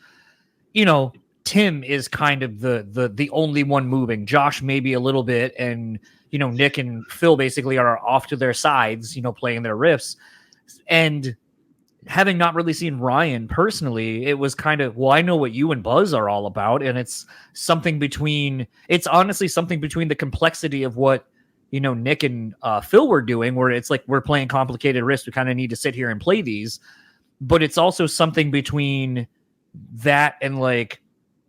Tim is kind of the only one moving. Josh maybe a little bit, and Nick and Phil basically are off to their sides, playing their riffs. And having not really seen Ryan personally, it was kind of, well, I know what you and Buzz are all about, and it's honestly something between the complexity of what Nick and Phil were doing, where it's like we're playing complicated riffs. We kind of need to sit here and play these, but it's also something between that and like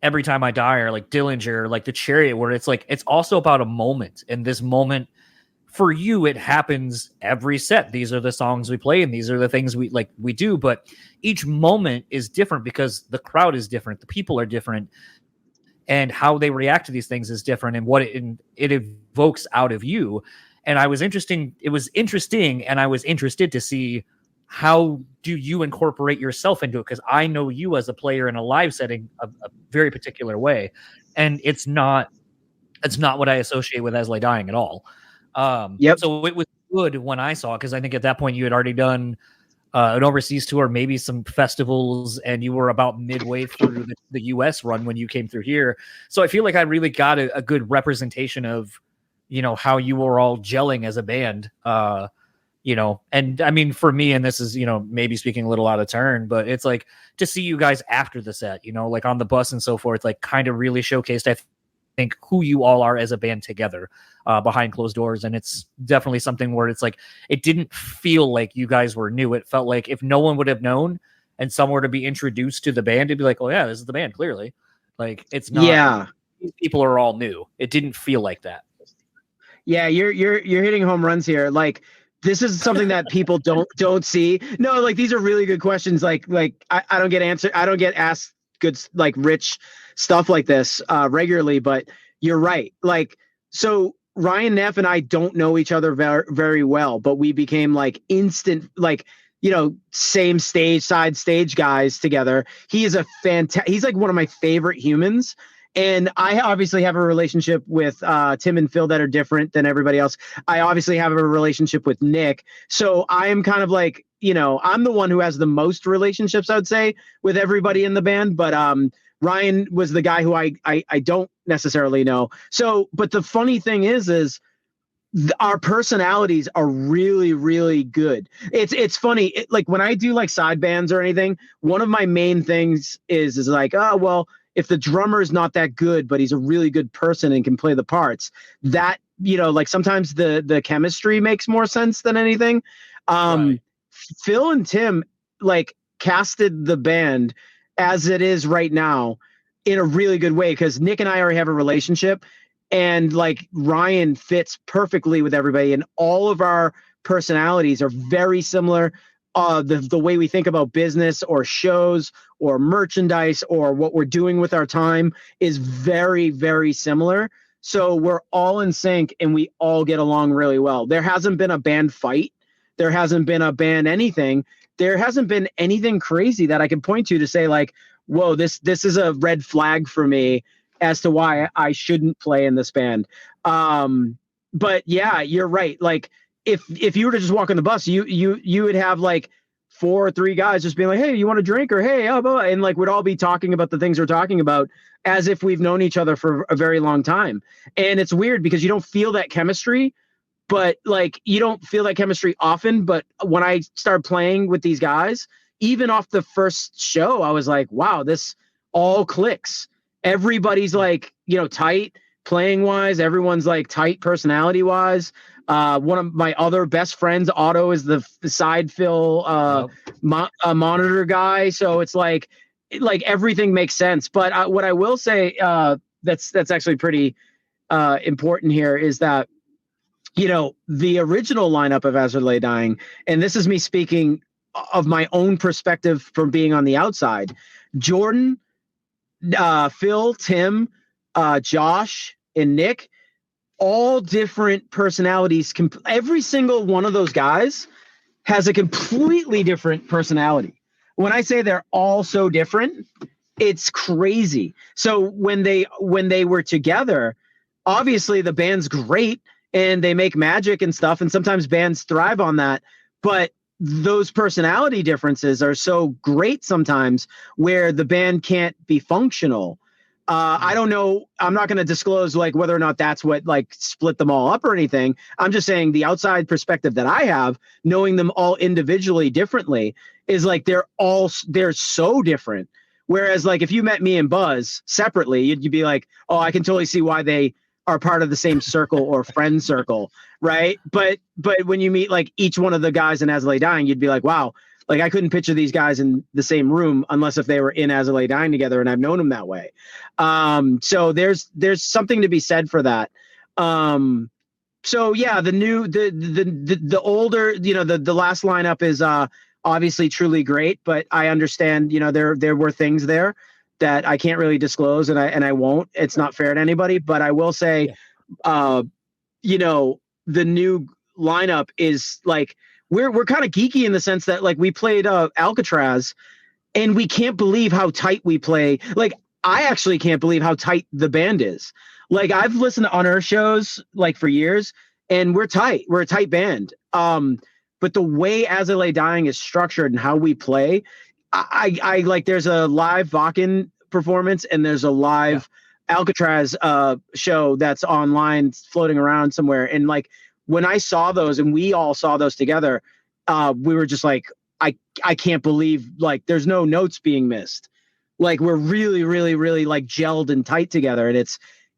Every Time I Die, or like Dillinger, like The Chariot, where it's like, it's also about a moment. And this moment for you, it happens every set. These are the songs we play, and these are the things we do. But each moment is different because the crowd is different. The people are different, and how they react to these things is different, and what it evokes out of you. And it was interesting. And I was interested to see, how do you incorporate yourself into it? Because I know you as a player in a live setting a very particular way, and it's not what I associate with As Lay Dying at all. Yep. So it was good when I saw it, because I think at that point you had already done an overseas tour, maybe some festivals, and you were about midway through the US run when you came through here. So I feel like I really got a good representation of, how you were all gelling as a band. And I mean, for me, and this is, maybe speaking a little out of turn, but it's like to see you guys after the set, like on the bus and so forth, like kind of really showcased, I think, who you all are as a band together behind closed doors. And it's definitely something where it's like, it didn't feel like you guys were new. It felt like if no one would have known and someone were to be introduced to the band, it'd be like, oh yeah, this is the band, clearly. Like, it's not, Yeah. These people are all new. It didn't feel like that. Yeah. You're hitting home runs here. Like, this is something that people don't see. No, like, these are really good questions. Like I don't get asked good, like, rich stuff like this regularly, but you're right. Like, so Ryan Neff and I don't know each other very, very well, but we became like instant, like, same side stage guys together. He is he's like one of my favorite humans. And I obviously have a relationship with Tim and Phil that are different than everybody else. I obviously have a relationship with Nick. So I am kind of like, I'm the one who has the most relationships, I would say, with everybody in the band. But Ryan was the guy who I don't necessarily know. So, but the funny thing is our personalities are really, really good. It's funny. Like, when I do like side bands or anything, one of my main things is like, oh, well, if the drummer is not that good, but he's a really good person and can play the parts, that, like, sometimes the chemistry makes more sense than anything. Right. Phil and Tim, like, casted the band as it is right now in a really good way, because Nick and I already have a relationship, and like, Ryan fits perfectly with everybody, and all of our personalities are very similar. The way we think about business or shows or merchandise or what we're doing with our time is very, very similar. So we're all in sync and we all get along really well. There hasn't been a band fight. There hasn't been a band anything. There hasn't been anything crazy that I can point to say like, whoa, this is a red flag for me as to why I shouldn't play in this band. But yeah, you're right. Like, if you were to just walk on the bus, you would have like 4 or 3 guys just being like, hey, you want a drink? Or hey, and like, we'd all be talking about the things we're talking about as if we've known each other for a very long time. And it's weird because you don't feel that chemistry, but like, you don't feel that chemistry often. But when I started playing with these guys, even off the first show, I was like, wow, this all clicks. Everybody's like, tight playing wise. Everyone's like tight personality wise. One of my other best friends, Otto, is the side fill monitor guy. So it's like everything makes sense. But what I will say that's actually pretty important here is that, the original lineup of As I Lay Dying, and this is me speaking of my own perspective from being on the outside. Jordan, Phil, Tim, Josh, and Nick, all different personalities. Every single one of those guys has a completely different personality. When I say they're all so different, it's crazy. So when they were together, obviously the band's great and they make magic and stuff, and sometimes bands thrive on that, but those personality differences are so great sometimes where the band can't be functional. I don't know. I'm not going to disclose like whether or not that's what like split them all up or anything. I'm just saying the outside perspective that I have, knowing them all individually differently, is like they're so different. Whereas like if you met me and Buzz separately, you'd be like, oh, I can totally see why they are part of the same circle or friend circle, right? But when you meet like each one of the guys in As I Lay Dying, you'd be like, wow, like I couldn't picture these guys in the same room unless if they were in As I Lay Dying together, and I've known them that way. So there's something to be said for that. So yeah, the older, the last lineup is obviously truly great, but I understand, there were things there that I can't really disclose, and I won't. It's not fair to anybody, but I will say, the new lineup is like we're kind of geeky in the sense that like we played Alcatraz, and we can't believe how tight we play. Like I actually can't believe how tight the band is. Like I've listened to Unearth shows like for years, and we're tight. We're a tight band. But the way As I Lay Dying is structured and how we play, I like there's a live Vakken performance and there's a live Alcatraz show that's online floating around somewhere. And like when I saw those and we all saw those together, we were just like, I can't believe like there's no notes being missed. Like we're really, really, really like gelled and tight together. And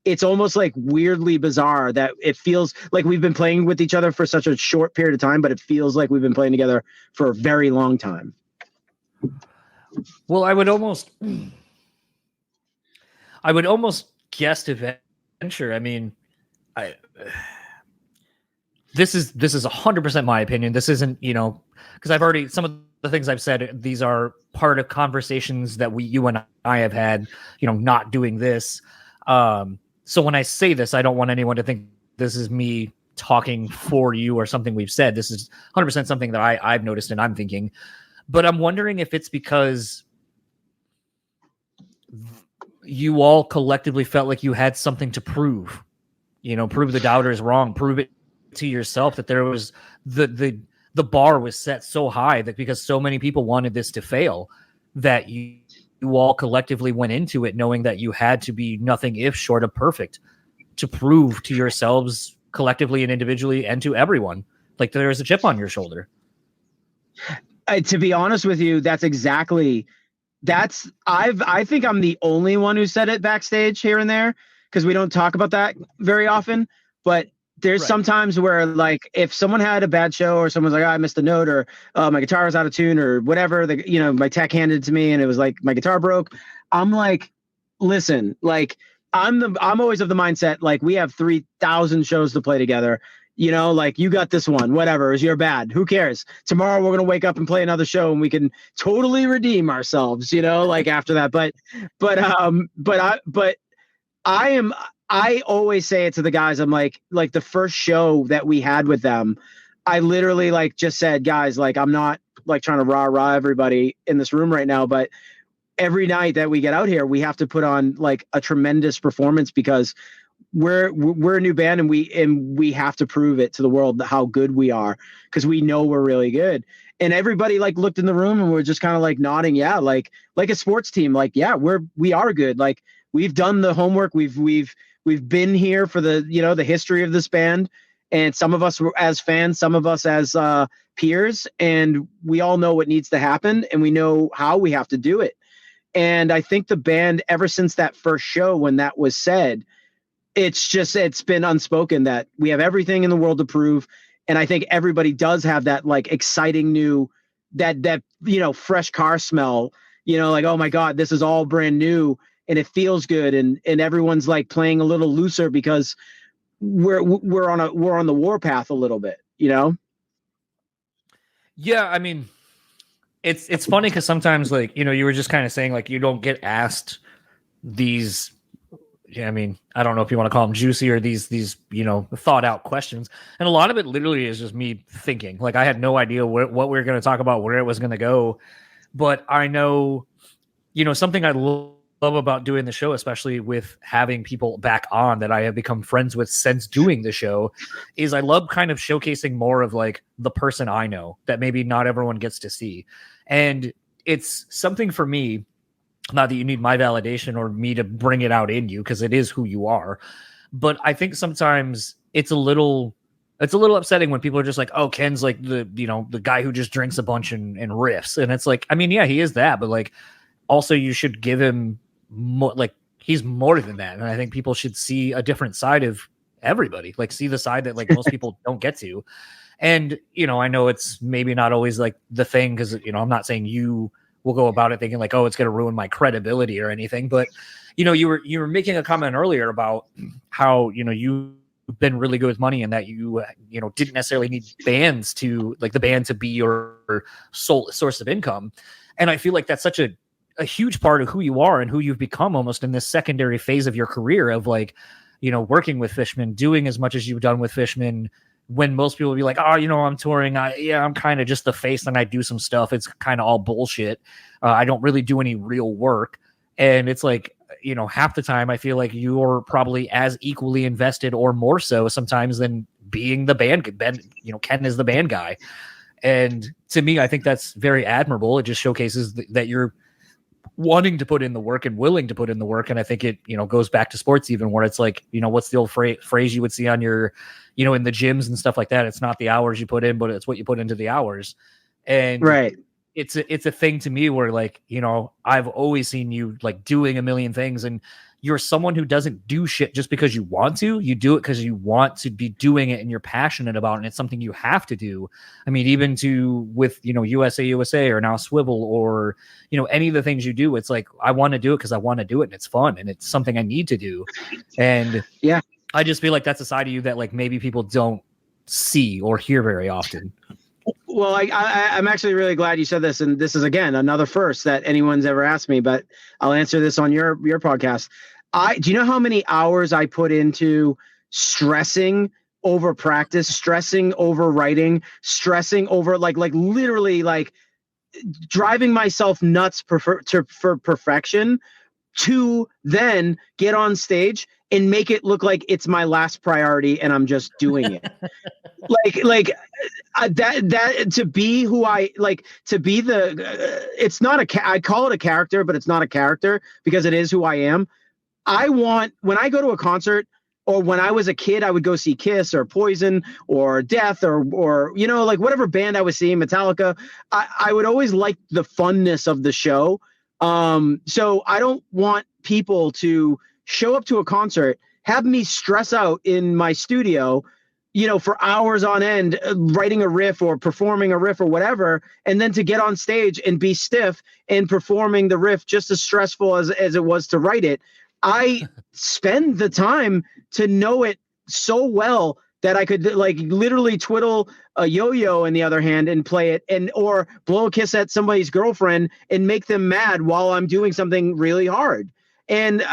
it's almost like weirdly bizarre that it feels like we've been playing with each other for such a short period of time, but it feels like we've been playing together for a very long time. Well, I would almost guess to venture. I mean, this is 100% my opinion. This isn't, because I've already, some of the things I've said, these are part of conversations that you and I have had, not doing this. So when I say this, I don't want anyone to think this is me talking for you or something we've said. This is 100% something that I've noticed and I'm thinking. But I'm wondering if it's because you all collectively felt like you had something to prove, prove the doubters wrong, prove it to yourself that there was the bar was set so high that because so many people wanted this to fail, that you all collectively went into it knowing that you had to be nothing if short of perfect to prove to yourselves collectively and individually and to everyone like there's a chip on your shoulder. To be honest with you, I think I'm the only one who said it backstage here and there because we don't talk about that very often. But there's sometimes where like if someone had a bad show or someone's like, oh, I missed a note or my guitar was out of tune or whatever, my tech handed it to me and it was like my guitar broke. I'm like, listen, like I'm always of the mindset like we have 3,000 shows to play together. Like you got this one, whatever, is your bad. Who cares? Tomorrow we're going to wake up and play another show and we can totally redeem ourselves, like after that. I always say it to the guys. I'm like the first show that we had with them, I literally like just said, guys, like, I'm not like trying to rah everybody in this room right now, but every night that we get out here, we have to put on like a tremendous performance because we're a new band and we have to prove it to the world how good we are because we know we're really good. And everybody like looked in the room and we're just kind of like nodding. Yeah. Like a sports team. Like, yeah, we are good. Like we've done the homework. We've been here for the, the history of this band, and some of us as fans, some of us as peers, and we all know what needs to happen and we know how we have to do it. And I think the band, ever since that first show, when that was said, it's been unspoken that we have everything in the world to prove. And I think everybody does have that like exciting new, that fresh car smell, like, oh my God, this is all brand new and it feels good. And everyone's like playing a little looser because we're on the warpath a little bit, you know? Yeah, I mean, it's funny because sometimes, like, you know, you were just kind of saying, like, you don't get asked these, yeah, I mean, I don't know if you want to call them juicy or these, you know, thought out questions. And a lot of it literally is just me thinking. Like, I had no idea what we were going to talk about, where it was going to go. But I know, you know, something I love about doing the show, especially with having people back on that I have become friends with since doing the show, is I love kind of showcasing more of like the person I know that maybe not everyone gets to see. And it's something for me, not that you need my validation or me to bring it out in you, because it is who you are. But I think sometimes it's a little upsetting when people are just like, oh, Ken's like the guy who just drinks a bunch and riffs. And it's like, I mean, yeah, he is that, but like, also you should give him more, like, he's more than that. And I think people should see a different side of everybody, like see the side that like most people don't get to. And, you know, I know it's maybe not always like the thing, because, you know, I'm not saying you will go about it thinking like, oh, it's going to ruin my credibility or anything. But, you know, you were making a comment earlier about how, you know, you've been really good with money and that you know, didn't necessarily need bands to, like, the band to be your sole source of income. And I feel like that's such a huge part of who you are and who you've become almost in this secondary phase of your career of, like, you know, working with Fishman, doing as much as you've done with Fishman, when most people will be like, oh, you know, I'm touring. I'm kind of just the face and I do some stuff. It's kind of all bullshit. I don't really do any real work. And it's like, you know, half the time I feel like you're probably as equally invested or more so sometimes than being the band. You know, Ken is the band guy. And to me, I think that's very admirable. It just showcases that you're wanting to put in the work and willing to put in the work. And I think it, you know, goes back to sports even, where it's like, you know, what's the old phrase you would see on your, you know, in the gyms and stuff like that. It's not the hours you put in, but it's what you put into the hours. And Right. It's a thing to me where, like, you know, I've always seen you like doing a million things, and you're someone who doesn't do shit just because you want to. You do it because you want to be doing it and you're passionate about it, and it's something you have to do. I mean, even with, you know, USA or now Swivel, or, you know, any of the things you do, it's like, I want to do it because I want to do it and it's fun and it's something I need to do. And yeah, I just feel like that's a side of you that, like, maybe people don't see or hear very often. Well, I'm actually really glad you said this, and this is, again, another first that anyone's ever asked me, but I'll answer this on your podcast. Do you know how many hours I put into stressing over practice, stressing over writing, stressing over like literally like driving myself nuts for perfection, to then get on stage and make it look like it's my last priority and I'm just doing it. That to be who I like, to be the it's not I call it a character, but it's not a character because it is who I am. When I go to a concert, or when I was a kid, I would go see Kiss or Poison or Death or you know, like whatever band I was seeing, Metallica. I would always like the funness of the show. So I don't want people to show up to a concert, have me stress out in my studio, you know, for hours on end, writing a riff or performing a riff or whatever, and then to get on stage and be stiff and performing the riff just as stressful as it was to write it. I spend the time to know it so well that I could like literally twiddle a yo-yo in the other hand and play it, or blow a kiss at somebody's girlfriend and make them mad while I'm doing something really hard. And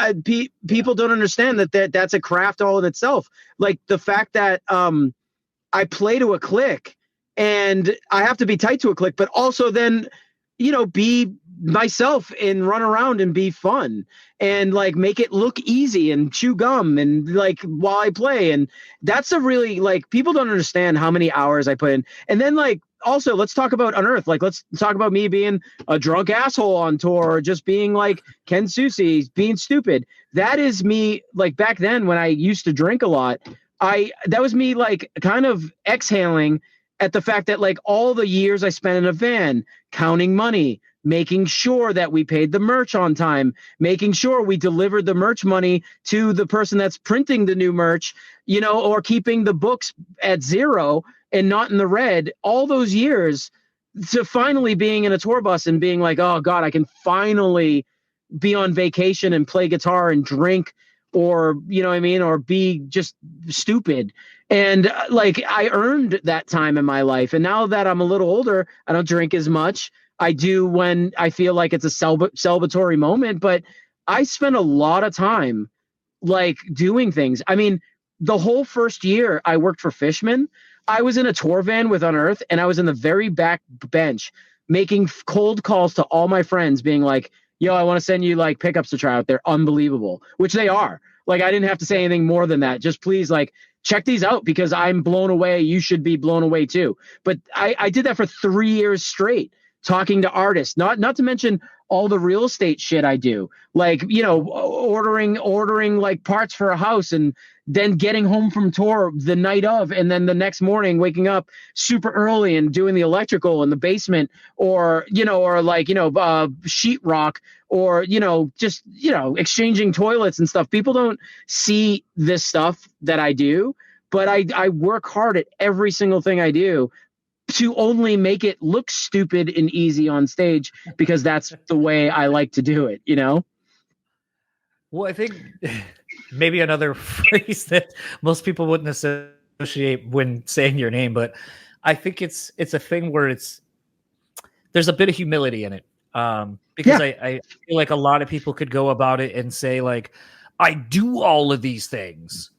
people don't understand that's a craft all in itself. Like the fact that I play to a click and I have to be tight to a click, but also then, you know, be myself and run around and be fun and like make it look easy and chew gum and like while I play. And that's a really, like, people don't understand how many hours I put in. And then like, also let's talk about Unearth. Like, let's talk about me being a drunk asshole on tour, or just being like Ken Susi, being stupid. That is me. Like back then when I used to drink a lot, that was me like kind of exhaling at the fact that like all the years I spent in a van counting money, making sure that we paid the merch on time, making sure we delivered the merch money to the person that's printing the new merch, you know, or keeping the books at zero and not in the red, all those years, to finally being in a tour bus and being like, oh God, I can finally be on vacation and play guitar and drink or, you know what I mean, or be just stupid. And like, I earned that time in my life. And now that I'm a little older, I don't drink as much. I do when I feel like it's a celebratory moment, but I spent a lot of time like doing things. I mean, the whole first year I worked for Fishman, I was in a tour van with Unearth, and I was in the very back bench making cold calls to all my friends being like, yo, I want to send you like pickups to try out. They're unbelievable, which they are. Like, I didn't have to say anything more than that. Just please, like, check these out because I'm blown away. You should be blown away too. But I did that for 3 years straight, talking to artists, not to mention all the real estate shit I do, like, you know, ordering like parts for a house, and then getting home from tour the night of, and then the next morning waking up super early and doing the electrical in the basement, or, you know, or like, you know, sheetrock, or, you know, just, you know, exchanging toilets and stuff. People don't see this stuff that I do, but I work hard at every single thing I do to only make it look stupid and easy on stage, because that's the way I like to do it, you know? Well, I think maybe another phrase that most people wouldn't associate when saying your name, but I think it's a thing where there's a bit of humility in it. Because I feel like a lot of people could go about it and say like, I do all of these things.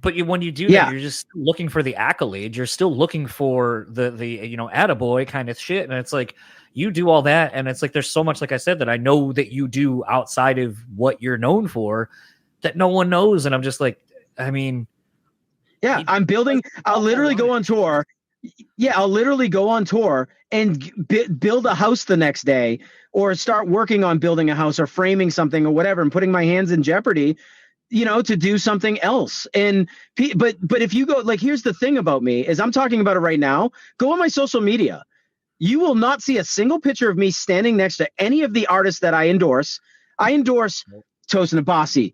But when you do that, you're just looking for the accolade. You're still looking for the you know, attaboy kind of shit. And it's like, you do all that, and it's like there's so much, like I said, that I know that you do outside of what you're known for that no one knows. And I'm just like, I mean, I'm building. I'll literally go on tour. Yeah, I'll literally go on tour and build a house the next day, or start working on building a house or framing something or whatever, and putting my hands in jeopardy, you know, to do something else. And but if you go, like, here's the thing about me is I'm talking about it right now. Go on my social media. You will not see a single picture of me standing next to any of the artists that I endorse. I endorse Tosin Abasi,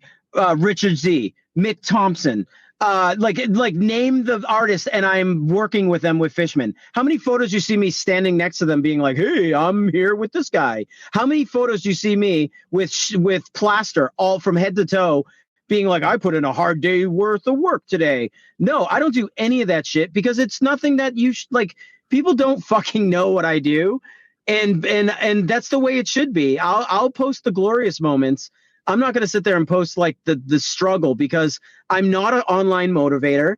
Richard Z, Mick Thompson, like name the artist, and I'm working with them with Fishman. How many photos you see me standing next to them being like, hey, I'm here with this guy? How many photos do you see me with plaster all from head to toe being like, I put in a hard day worth of work today? No, I don't do any of that shit, because it's nothing that you like. People don't fucking know what I do. And that's the way it should be. I'll post the glorious moments. I'm not going to sit there and post like the struggle, because I'm not an online motivator.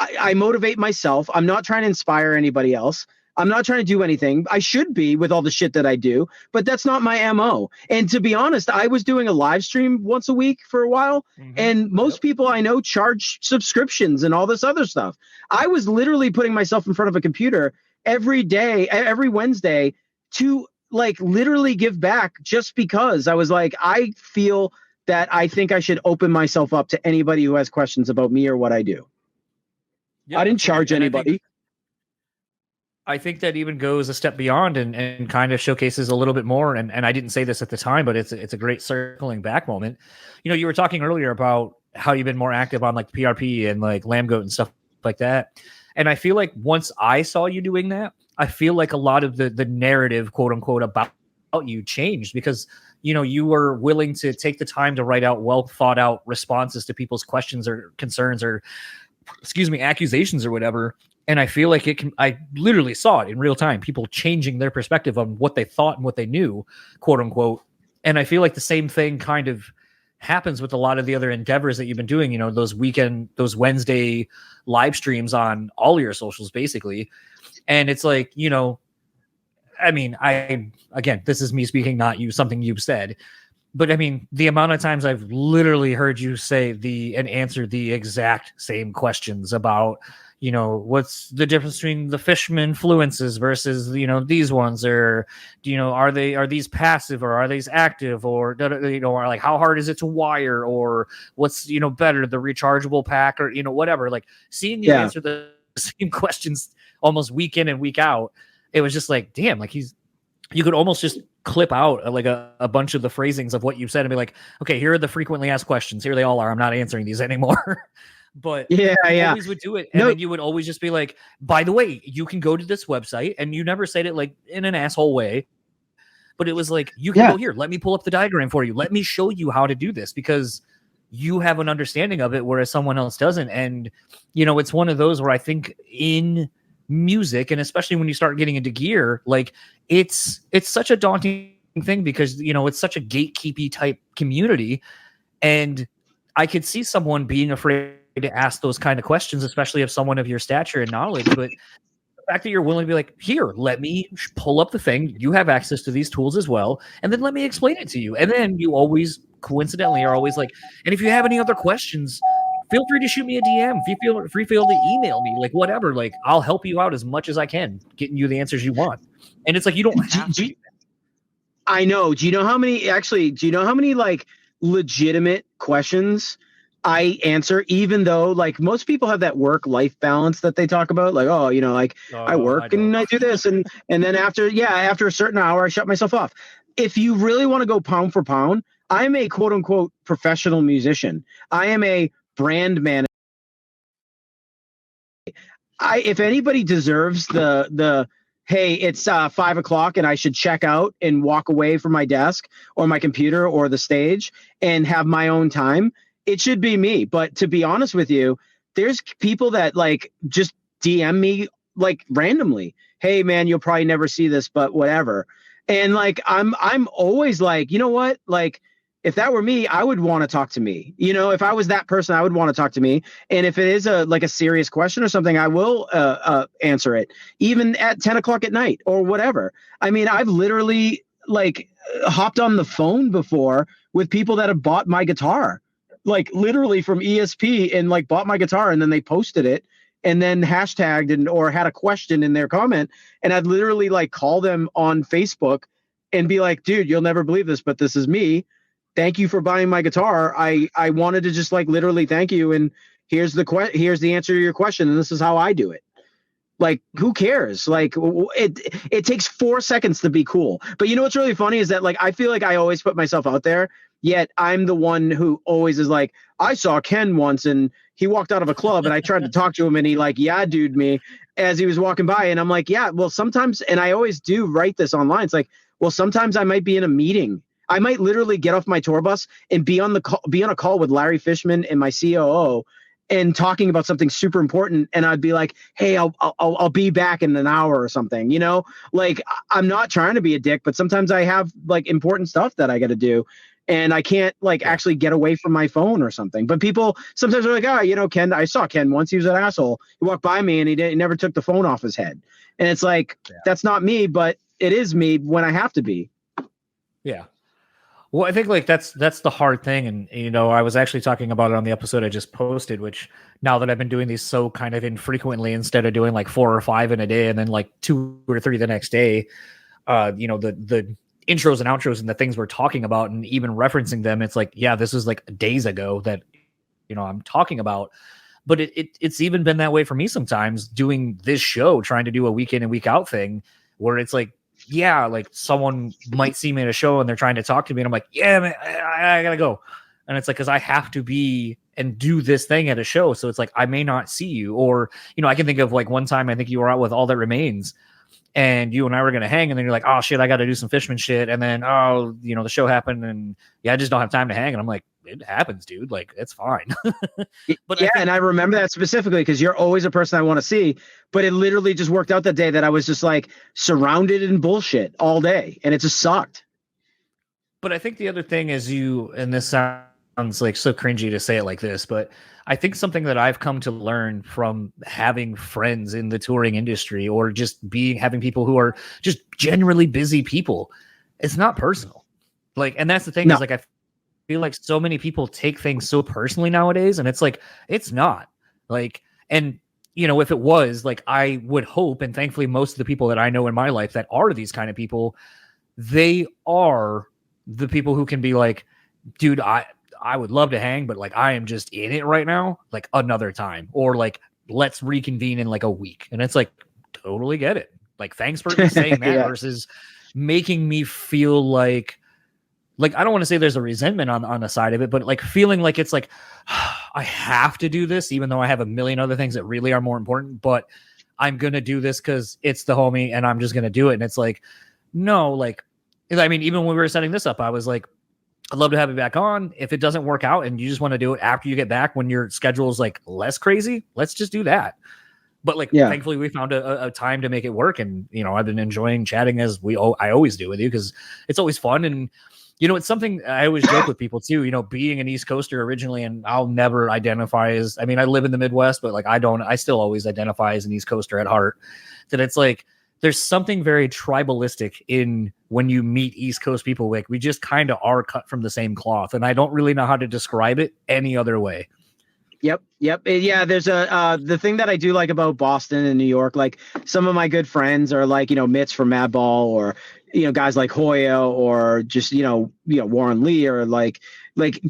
I motivate myself. I'm not trying to inspire anybody else. I'm not trying to do anything. I should be with all the shit that I do, but that's not my MO. And to be honest, I was doing a live stream once a week for a while, and most people I know charge subscriptions and all this other stuff. I was literally putting myself in front of a computer every day, every Wednesday, to like literally give back, just because I was like, I feel that I think I should open myself up to anybody who has questions about me or what I do. Yeah, I didn't charge anybody. I think that even goes a step beyond and kind of showcases a little bit more. And I didn't say this at the time, but it's a great circling back moment. You know, you were talking earlier about how you've been more active on like PRP and like Lambgoat and stuff like that. And I feel like once I saw you doing that, I feel like a lot of the narrative, quote unquote, about you changed, because, you know, you were willing to take the time to write out well thought out responses to people's questions or concerns or, accusations or whatever. And I feel like I literally saw it in real time, people changing their perspective on what they thought and what they knew, quote unquote. And I feel like the same thing kind of happens with a lot of the other endeavors that you've been doing, you know, those Wednesday live streams on all your socials, basically. And it's like, you know, I mean, again, this is me speaking, not you, something you've said, but I mean, the amount of times I've literally heard you say and answer the exact same questions about, you know, what's the difference between the Fishman fluences versus, you know, these ones, or, you know, are these passive or are these active, or, you know, or like how hard is it to wire, or what's, you know, better, the rechargeable pack, or, you know, whatever. Like seeing you answer the same questions almost week in and week out, it was just like, damn, like you could almost just clip out like a bunch of the phrasings of what you said and be like, okay, here are the frequently asked questions. Here they all are. I'm not answering these anymore. But you always would do it. And then you would always just be like, by the way, you can go to this website, and you never said it like in an asshole way, but it was like, you can go here. Let me pull up the diagram for you. Let me show you how to do this, because you have an understanding of it, whereas someone else doesn't. And, you know, it's one of those where I think in music, and especially when you start getting into gear, like it's such a daunting thing because, you know, it's such a gatekeepy type community. And I could see someone being afraid to ask those kind of questions, especially if someone of your stature and knowledge. But the fact that you're willing to be like, here, let me pull up the thing. You have access to these tools as well. And then let me explain it to you. And then you always coincidentally are always like, and if you have any other questions, feel free to shoot me a DM. If you feel to email me, like whatever, like I'll help you out as much as I can, getting you the answers you want. And it's like, you don't have to. I know. Do you know how many like legitimate questions I answer, even though like most people have that work-life balance that they talk about, like, oh, you know, like I work and I do this, and then after a certain hour, I shut myself off. If you really want to go pound for pound, I'm a quote unquote professional musician. I am a brand manager. If anybody deserves the hey, it's 5 o'clock and I should check out and walk away from my desk or my computer or the stage and have my own time, it should be me. But to be honest with you, there's people that like just DM me like randomly. Hey man, you'll probably never see this, but whatever. And like I'm always like, you know what? Like if that were me, I would want to talk to me. You know, if I was that person, I would want to talk to me. And if it is a serious question or something, I will answer it, even at 10 o'clock at night or whatever. I mean, I've literally like hopped on the phone before with people that have bought my guitar, like literally from ESP, and like bought my guitar, and then they posted it and then hashtagged or had a question in their comment. And I'd literally like call them on Facebook and be like, dude, you'll never believe this, but this is me. Thank you for buying my guitar. I wanted to just like literally thank you. And here's the answer to your question. And this is how I do it. Like, who cares? Like it takes 4 seconds to be cool. But you know, what's really funny is that like, I feel like I always put myself out there, yet I'm the one who always is like, I saw Ken once and he walked out of a club and I tried to talk to him and he like, yeah, dude, me as he was walking by. And I'm like, yeah, well, sometimes, and I always do write this online. It's like, well, sometimes I might be in a meeting. I might literally get off my tour bus and be on a call with Larry Fishman and my COO and talking about something super important. And I'd be like, hey, I'll be back in an hour or something, you know, like I'm not trying to be a dick, but sometimes I have like important stuff that I got to do and I can't like actually get away from my phone or something. But people sometimes are like, oh, you know, Ken, I saw Ken once. He was an asshole. He walked by me and he never took the phone off his head. And it's like, that's not me, but it is me when I have to be. Yeah. Well, I think like that's the hard thing. And, you know, I was actually talking about it on the episode I just posted, which now that I've been doing these so kind of infrequently, instead of doing like 4 or 5 in a day and then like 2 or 3 the next day, you know, the intros and outros and the things we're talking about and even referencing them, it's like, yeah, this is like days ago that, you know, I'm talking about. But it's even been that way for me sometimes doing this show, trying to do a week in and week out thing where it's like, yeah, like someone might see me at a show and they're trying to talk to me and I'm like, yeah, man, I gotta go. And it's like, cause I have to be and do this thing at a show. So it's like, I may not see you. Or, you know, I can think of like one time, I think you were out with All That Remains and you and I were going to hang and then you're like, oh shit, I got to do some Fishman shit. And then, oh, you know, the show happened and yeah, I just don't have time to hang. And I'm like, it happens, dude. Like, it's fine. But yeah, and I remember that specifically because you're always a person I want to see. But it literally just worked out that day that I was just like surrounded in bullshit all day, and it just sucked. But I think the other thing is and this sounds like so cringy to say it like this, but I think something that I've come to learn from having friends in the touring industry or just having people who are just generally busy people, it's not personal. Like, and that's the thing is like, I feel like so many people take things so personally nowadays, and it's like, it's not like, and you know, if it was like, I would hope, and thankfully most of the people that I know in my life that are these kind of people, they are the people who can be like, dude, I would love to hang, but like, I am just in it right now, like another time, or like, let's reconvene in like a week. And it's like, totally get it. Like, thanks for saying that versus making me feel like I don't want to say there's a resentment on the side of it, but like feeling like it's like, I have to do this, even though I have a million other things that really are more important, but I'm going to do this because it's the homie and I'm just going to do it. And it's like, no, like, I mean, even when we were setting this up, I was like, I'd love to have you back on. If it doesn't work out and you just want to do it after you get back when your schedule is like less crazy, let's just do that. But like, thankfully we found a time to make it work. And, you know, I've been enjoying chatting as I always do with you, because it's always fun. And, you know, it's something I always joke with people too, you know, being an East Coaster originally, and I'll never identify as, I mean, I live in the Midwest, but like, I still always identify as an East Coaster at heart. That it's like, there's something very tribalistic in when you meet East Coast people. Like, we just kind of are cut from the same cloth, and I don't really know how to describe it any other way. Yep. Yeah, there's the thing that I do like about Boston and New York, like some of my good friends are like, you know, Mitch from Madball, or, you know, guys like Hoya, or just, you know, Warren Lee, or like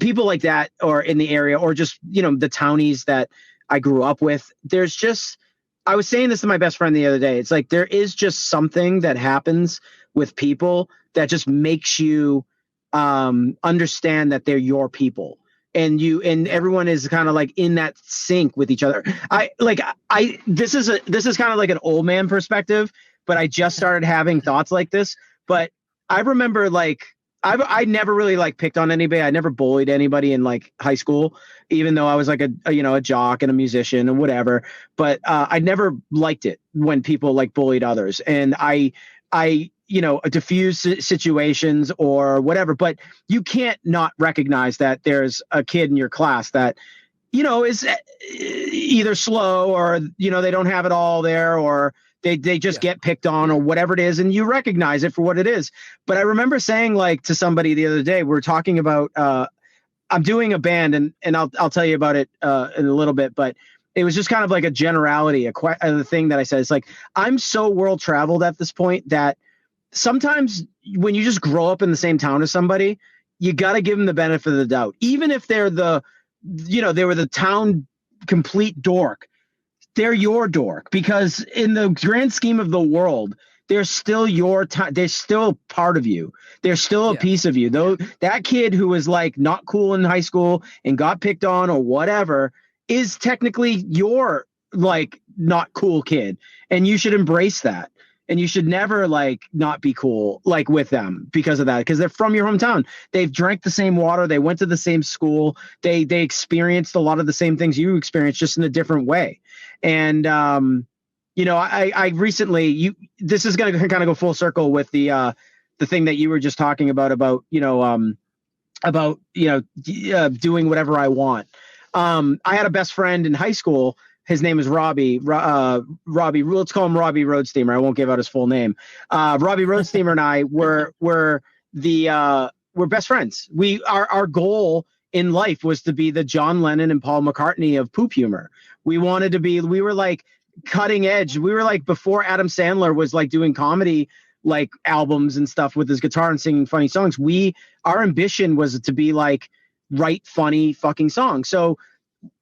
people like that, or in the area, or just, you know, the townies that I grew up with. There's just, I was saying this to my best friend the other day. It's like, there is just something that happens with people that just makes you understand that they're your people. And everyone is kind of like in that sync with each other. This is kind of like an old man perspective, but I just started having thoughts like this. But I remember, like, I never really like picked on anybody. I never bullied anybody in like high school, even though I was like a jock and a musician and whatever. But I never liked it when people like bullied others, and I you know, diffuse situations or whatever. But you can't not recognize that there's a kid in your class that, you know, is either slow, or, you know, they don't have it all there, or they just get picked on, or whatever it is. And you recognize it for what it is. But I remember saying, like, to somebody the other day, we're talking about, I'm doing a band, and I'll tell you about it in a little bit, but it was just kind of like a generality, the thing that I said. It's like, I'm so world traveled at this point that sometimes when you just grow up in the same town as somebody, you got to give them the benefit of the doubt. Even if they're they were the town complete dork, they're your dork, because in the grand scheme of the world, they're still they're still part of you. They're still a piece of you. Though that kid who was like not cool in high school and got picked on or whatever is technically your like not cool kid, and you should embrace that. And you should never like not be cool like with them because of that, because they're from your hometown. They've drank the same water. They went to the same school. They experienced a lot of the same things you experienced, just in a different way. And you know, I recently, this is going to kind of go full circle with the thing that you were just talking about doing whatever I want. I had a best friend in high school. His name is Robbie. Robbie, let's call him Robbie Roadsteamer. I won't give out his full name. Robbie Roadsteamer and I were best friends. Our goal in life was to be the John Lennon and Paul McCartney of poop humor. We were like cutting edge. We were like before Adam Sandler was like doing comedy like albums and stuff with his guitar and singing funny songs. Our ambition was to be like write funny fucking songs. So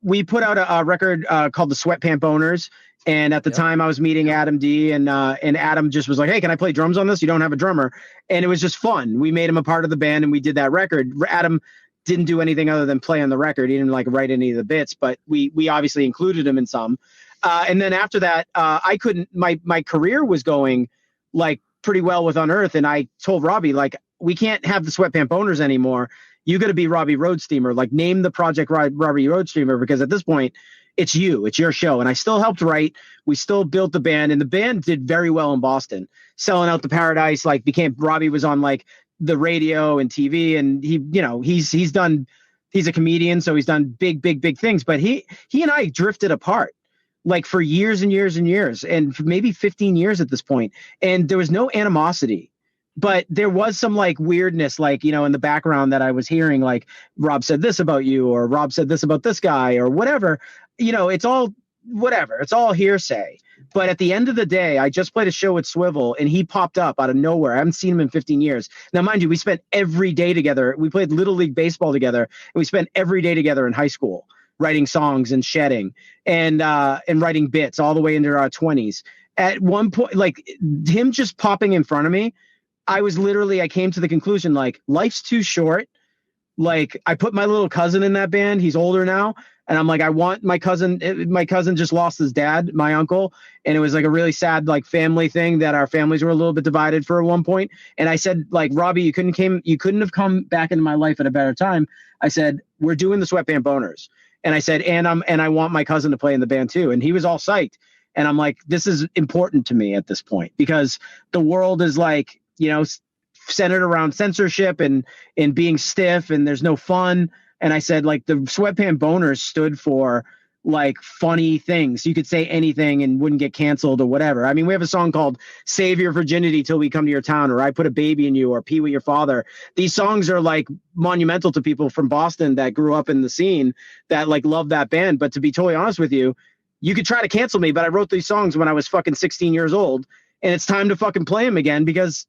we put out a record called the Sweatpant Boners. And at the time I was meeting Adam D, and Adam just was like, hey, can I play drums on this? You don't have a drummer. And it was just fun. We made him a part of the band, and we did that record. Adam didn't do anything other than play on the record. He didn't like write any of the bits, but we obviously included him in some. And then after that, I couldn't, my career was going like pretty well with Unearth. And I told Robbie, like, we can't have the Sweatpant Boners anymore. You got to be Robbie Roadsteamer. Like, name the project Robbie Roadsteamer, because at this point, it's your show. And I still helped write. We still built the band, and the band did very well in Boston, selling out the Paradise. Like, Robbie was on like the radio and TV, and he's a comedian, so he's done big things. But he and I drifted apart like for years and years and years, and for maybe 15 years at this point. And there was no animosity. But there was some like weirdness, like, you know, in the background that I was hearing, like, Rob said this about you, or Rob said this about this guy, or whatever. You know, it's all whatever. It's all hearsay. But at the end of the day, I just played a show with Swivel, and he popped up out of nowhere. I haven't seen him in 15 years. Now, mind you, we spent every day together. We played Little League Baseball together, and we spent every day together in high school, writing songs and shedding and writing bits all the way into our 20s. At one point, like, him just popping in front of me, I came to the conclusion, like, life's too short. Like, I put my little cousin in that band. He's older now. And I'm like, I want my cousin. My cousin just lost his dad, my uncle, and it was like a really sad like family thing that our families were a little bit divided for at one point. And I said, like, Robbie, you couldn't have come back into my life at a better time. I said, we're doing the Sweatband Boners, and I said, and I want my cousin to play in the band too. And he was all psyched. And I'm like, this is important to me at this point because the world is like, centered around censorship and being stiff, and there's no fun. And I said, like, the Sweatband Boners stood for like funny things. You could say anything and wouldn't get canceled or whatever. I mean, we have a song called Save Your Virginity Till We Come to Your Town, or I Put a Baby in You, or Pee with Your Father. These songs are like monumental to people from Boston that grew up in the scene that like love that band. But to be totally honest with you, you could try to cancel me, but I wrote these songs when I was fucking 16 years old. And it's time to fucking play them again because,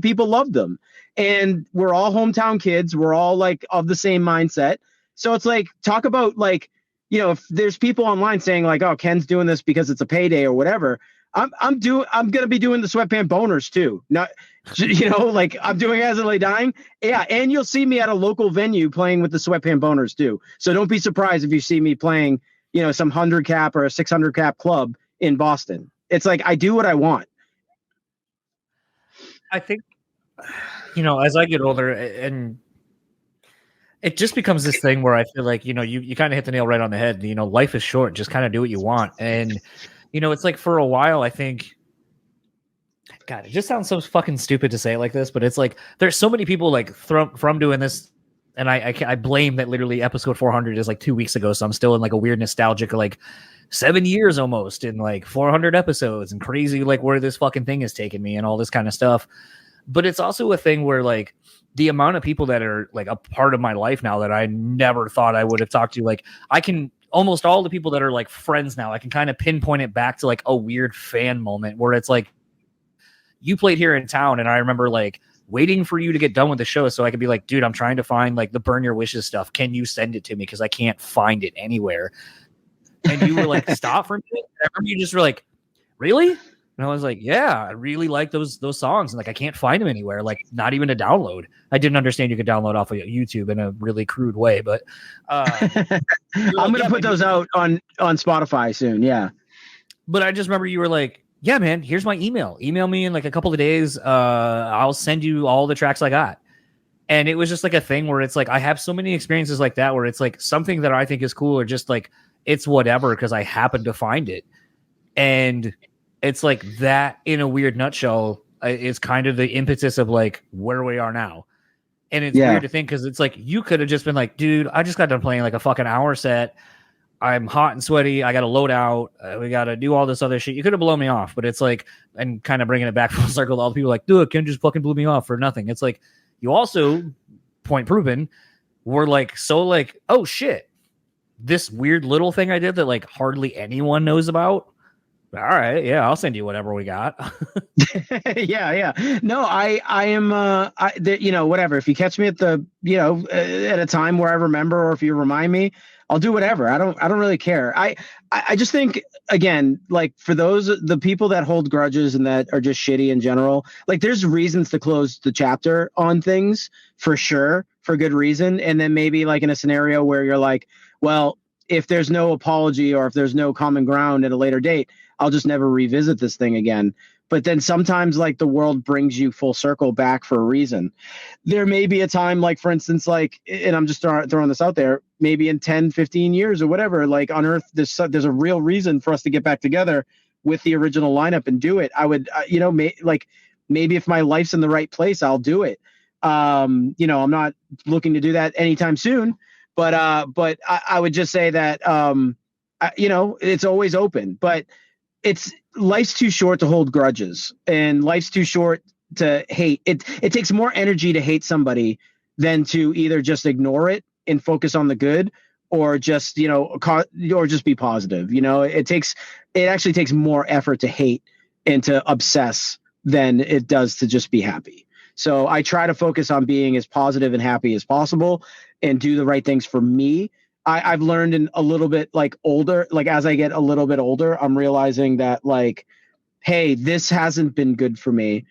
people love them. And we're all hometown kids. We're all like of the same mindset. So it's like, talk about like, if there's people online saying like, oh, Ken's doing this because it's a payday or whatever. I'm going to be doing the Sweatband Boners too. Not, like I'm doing As I Lay Dying. Yeah. And you'll see me at a local venue playing with the Sweatband Boners too. So don't be surprised if you see me playing, some 100 cap or a 600 cap club in Boston. It's like, I do what I want. I think, as I get older, and it just becomes this thing where I feel like, you kind of hit the nail right on the head. Life is short. Just kind of do what you want. And, it's like for a while, I think, God, it just sounds so fucking stupid to say it like this, but it's like there's so many people like from doing this. And I blame that literally episode 400 is like 2 weeks ago. So I'm still in like a weird nostalgic, like 7 years almost in like 400 episodes and crazy, like where this fucking thing has taken me and all this kind of stuff. But it's also a thing where like the amount of people that are like a part of my life now that I never thought I would have talked to, like I can almost all the people that are like friends now, I can kind of pinpoint it back to like a weird fan moment where it's like you played here in town. And I remember like waiting for you to get done with the show so I could be like, dude, I'm trying to find like the Burn Your Wishes stuff. Can you send it to me? Because I can't find it anywhere. And you were like, stop for a minute. I remember you just were like, really? And I was like, yeah, I really like those songs. And like, I can't find them anywhere. Like not even a download. I didn't understand you could download off of YouTube in a really crude way, but I'm going to put those out on Spotify soon. Yeah. But I just remember you were like, yeah, man, here's my email. Email me in like a couple of days. I'll send you all the tracks I got. And it was just like a thing where it's like, I have so many experiences like that, where it's like something that I think is cool or just like, it's whatever, because I happen to find it. And it's like that in a weird nutshell is kind of the impetus of like where we are now. And it's weird to think, because it's like, you could have just been like, dude, I just got done playing like a fucking hour set. I'm hot and sweaty. I got to load out. We got to do all this other shit. You could have blown me off, but it's like, and kind of bringing it back full circle to all the people like, dude, Ken just fucking blew me off for nothing. It's like, you also, point proven, were like, so like, oh shit, this weird little thing I did that like hardly anyone knows about. All right. Yeah. I'll send you whatever we got. Yeah. No, I am, whatever. If you catch me at the, at a time where I remember, or if you remind me, I'll do whatever. I don't really care. I just think, again, like for the people that hold grudges and that are just shitty in general, like there's reasons to close the chapter on things for sure, for good reason. And then maybe like in a scenario where you're like, well, if there's no apology or if there's no common ground at a later date, I'll just never revisit this thing again. But then sometimes like the world brings you full circle back for a reason. There may be a time, like for instance, like, and I'm just throwing this out there, maybe in 10, 15 years or whatever, like Unearth, there's a real reason for us to get back together with the original lineup and do it. I would, maybe if my life's in the right place, I'll do it. I'm not looking to do that anytime soon, but I would just say that, it's always open, but life's too short to hold grudges, and life's too short to hate. It takes more energy to hate somebody than to either just ignore it and focus on the good, or just, or just be positive. It actually takes more effort to hate and to obsess than it does to just be happy. So I try to focus on being as positive and happy as possible and do the right things for me. I've learned in a little bit like older, like as I get a little bit older, I'm realizing that like, hey, this hasn't been good for me.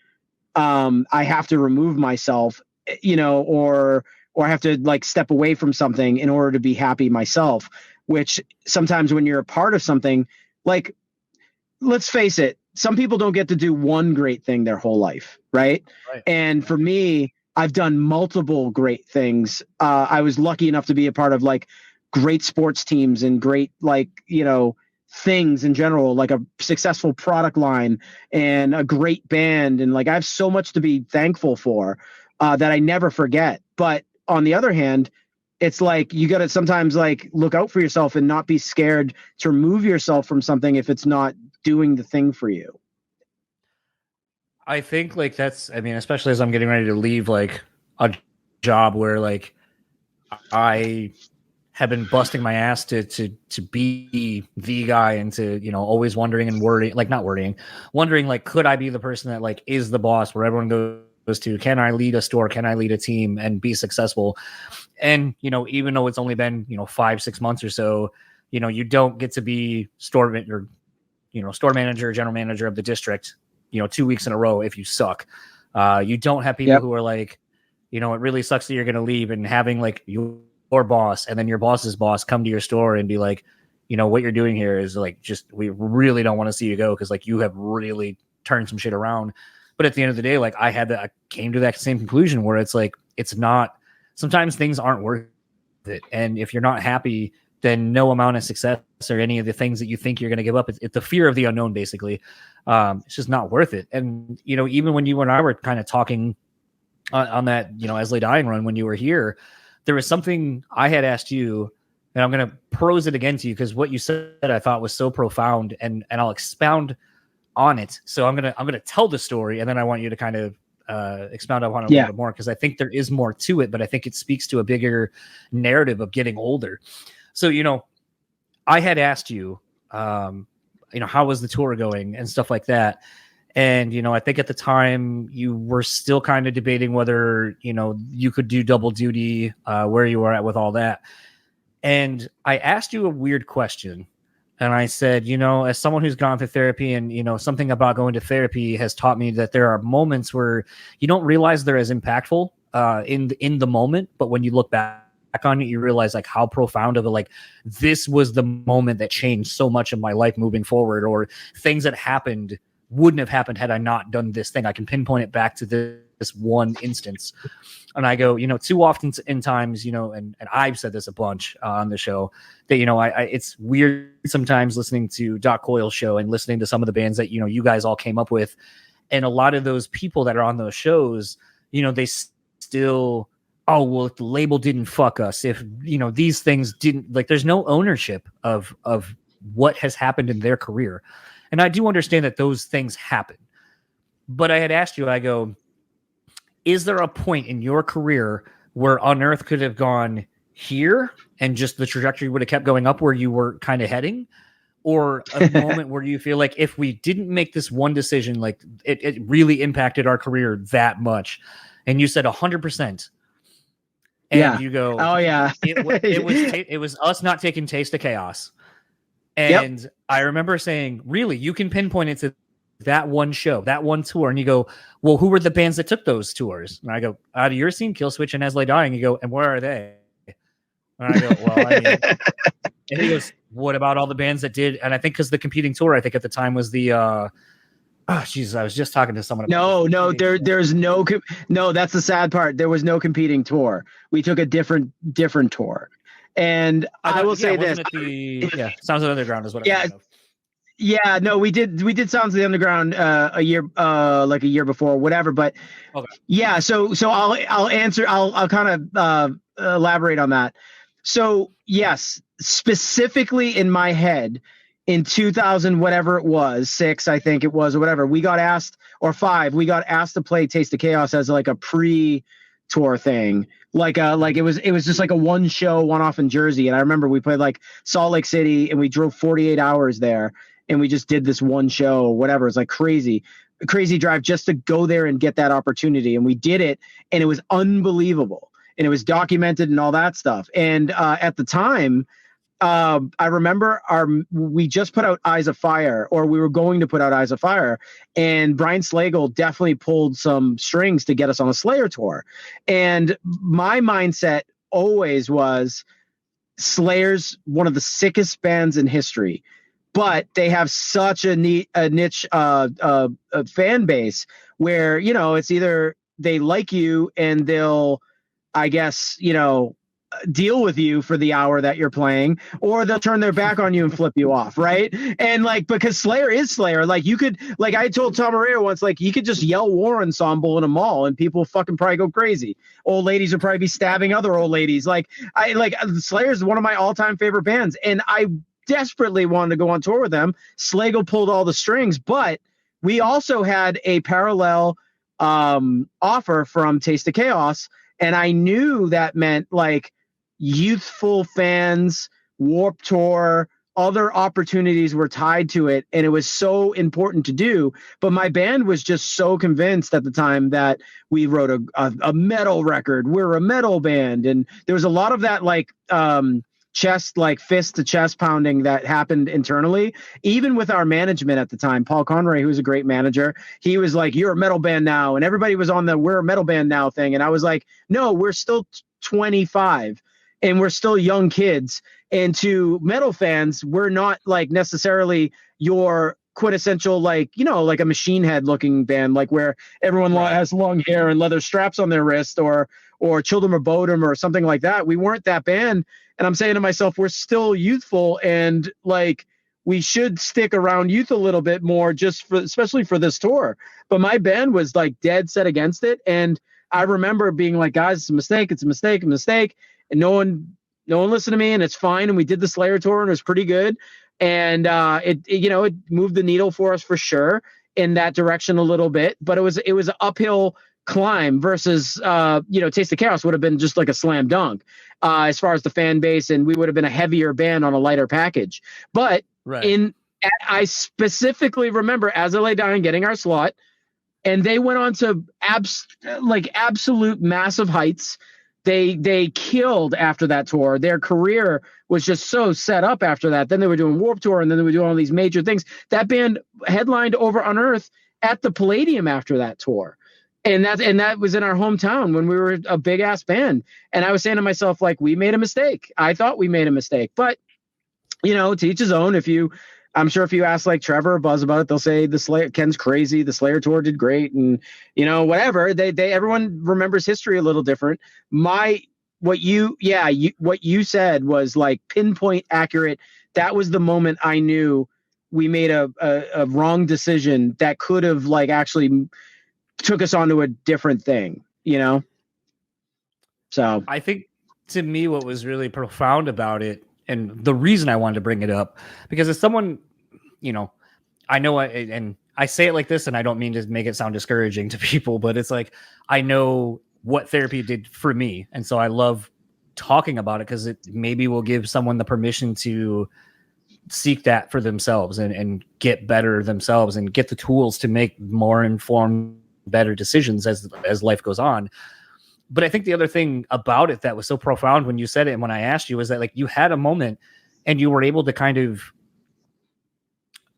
I have to remove myself, or I have to like step away from something in order to be happy myself. which sometimes when you're a part of something, like, let's face it, some people don't get to do one great thing their whole life, right? And for me, I've done multiple great things. I was lucky enough to be a part of like great sports teams and great, like, things in general, like a successful product line and a great band. And like, I have so much to be thankful for that I never forget. But on the other hand, it's like, you got to sometimes like look out for yourself and not be scared to remove yourself from something if it's not doing the thing for you. I think like that's, I mean, especially as I'm getting ready to leave like a job where like I have been busting my ass to be the guy and to, always wondering and worrying, like not worrying, wondering like, could I be the person that like is the boss where everyone goes to? Can I lead a store? Can I lead a team and be successful? And, even though it's only been, 5-6 months or so, you don't get to be store manager, general manager of the district, 2 weeks in a row if you suck. You don't have people who are like, it really sucks that you're going to leave, and having like your boss and then your boss's boss come to your store and be like, what you're doing here is like, just, we really don't want to see you go because like you have really turned some shit around. But at the end of the day, like I came to that same conclusion where it's like, it's not, sometimes things aren't worth it. And if you're not happy, then no amount of success or any of the things that you think you're going to give up, it's the fear of the unknown, basically. It's just not worth it. And, even when you and I were kind of talking on that, As Lay Dying run, when you were here, there was something I had asked you, and I'm going to prose it again to you because what you said I thought was so profound, and I'll expound on it. So I'm going to tell the story, and then I want you to kind of expound on it a little bit more, because I think there is more to it, but I think it speaks to a bigger narrative of getting older. So, I had asked you, how was the tour going and stuff like that. And, I think at the time you were still kind of debating whether, you could do double duty, where you were at with all that. And I asked you a weird question. And I said, as someone who's gone through therapy and, something about going to therapy has taught me that there are moments where you don't realize they're as impactful in the moment. But when you look back on it, you realize like how profound of it, like this was the moment that changed so much of my life moving forward, or things that happened wouldn't have happened had I not done this thing. I can pinpoint it back to this one instance. And I go, too often in times, and I've said this a bunch on the show, that, it's weird sometimes listening to Doc Coyle's show and listening to some of the bands that, you guys all came up with. And a lot of those people that are on those shows, they still, oh, well, if the label didn't fuck us, if, these things didn't, like, there's no ownership of what has happened in their career. And I do understand that those things happen. But I had asked you, I go, is there a point in your career where Unearth could have gone here and just the trajectory would have kept going up where you were kind of heading? Or a moment where you feel like if we didn't make this one decision, like it really impacted our career that much? And you said 100%. And you go, oh yeah, it was us not taking Taste of Chaos. And I remember saying, really, you can pinpoint it to that one show, that one tour. And you go, well, who were the bands that took those tours? And I go, out of your scene, Killswitch and As Lay Dying. You go, and where are they? And I go, well, I mean, and he goes, what about all the bands that did? And I think because the competing tour, I think at the time was the, I was just talking to someone. There's no, that's the sad part. There was no competing tour. We took a different tour. And I will say this. Sounds of the Underground is what I'm thinking of. Yeah, no, we did Sounds of the Underground a year before, whatever. But yeah, so I'll answer. I'll kind of elaborate on that. So yes, specifically in my head, in 2000, whatever it was, 6, I think it was, or whatever, we got asked, or 5, we got asked to play Taste of Chaos as like a pre-tour thing. Like it was just like a one off in Jersey. And I remember we played like Salt Lake City and we drove 48 hours there and we just did this one show, whatever. It's like crazy drive just to go there and get that opportunity. And we did it and it was unbelievable and it was documented and all that stuff. And at the time, I remember we just put out Eyes of Fire, or we were going to put out Eyes of Fire, and Brian Slagle definitely pulled some strings to get us on a Slayer tour. And my mindset always was, Slayer's one of the sickest bands in history, but they have such a niche fan base where, you know, it's either they like you and they'll, I guess, you know, deal with you for the hour that you're playing, or they'll turn their back on you and flip you off, right? And like, because Slayer is Slayer, like you could, like I told Tom Araya once, like you could just yell War Ensemble in a mall and people fucking probably go crazy. Old ladies would probably be stabbing other old ladies. Like Slayer is one of my all-time favorite bands, and I desperately wanted to go on tour with them. Slagle pulled all the strings, but we also had a parallel offer from Taste of Chaos, and I knew that meant like youthful fans, Warped Tour, other opportunities were tied to it, and it was so important to do. But my band was just so convinced at the time that we wrote a metal record. We're a metal band, and there was a lot of that like chest, like fist to chest pounding that happened internally, even with our management at the time. Paul Conroy, who was a great manager, he was like, "You're a metal band now," and everybody was on the "we're a metal band now" thing, and I was like, "No, we're still 25." And we're still young kids. And to metal fans, we're not like necessarily your quintessential, like, you know, like a Machine Head looking band, like where everyone has long hair and leather straps on their wrist, or Children of Bodom or something like that. We weren't that band. And I'm saying to myself, we're still youthful, and like we should stick around youth a little bit more, just for, especially for this tour. But my band was like dead set against it. And I remember being like, guys, it's a mistake. It's a mistake, a mistake. And no one listened to me, and it's fine. And we did the Slayer tour, and it was pretty good. And it moved the needle for us for sure in that direction a little bit. But it was an uphill climb versus Taste of Chaos would have been just like a slam dunk as far as the fan base, and we would have been a heavier band on a lighter package. But I specifically remember As I Lay Dying getting our slot, and they went on to absolute massive heights. They killed after that tour. Their career was just so set up after that. Then they were doing Warped Tour, and then they were doing all these major things. That band headlined over Unearth at the Palladium after that tour. And that was in our hometown when we were a big ass band. And I was saying to myself, like, we made a mistake. I thought we made a mistake. But, you know, to each his own. I'm sure if you ask like Trevor or Buzz about it, they'll say Ken's crazy. The Slayer tour did great, and you know, whatever. Everyone remembers history a little different. What you said was like pinpoint accurate. That was the moment I knew we made a wrong decision that could have like actually took us onto a different thing, you know? So I think to me, what was really profound about it, and the reason I wanted to bring it up, because as someone, you know, I know and I say it like this, and I don't mean to make it sound discouraging to people, but it's like, I know what therapy did for me. And so I love talking about it because it maybe will give someone the permission to seek that for themselves and get better themselves and get the tools to make more informed, better decisions as life goes on. But I think the other thing about it that was so profound when you said it and when I asked you was that like you had a moment and you were able to kind of,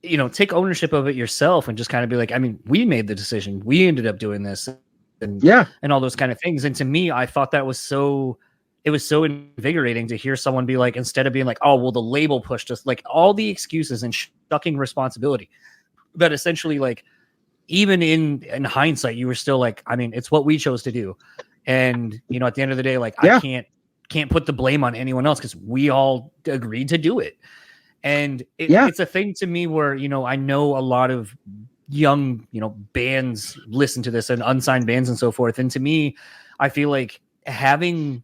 you know, take ownership of it yourself and just kind of be like, I mean, we made the decision. We ended up doing this and all those kind of things. And to me, I thought that was it was so invigorating to hear someone be like, instead of being like, oh, well, the label pushed us, like all the excuses and shucking responsibility, that essentially like, even in hindsight, you were still like, I mean, it's what we chose to do. And, you know, at the end of the day, like, I can't put the blame on anyone else because we all agreed to do it. And it's a thing to me where, you know, I know a lot of young, you know, bands listen to this and unsigned bands and so forth. And to me, I feel like having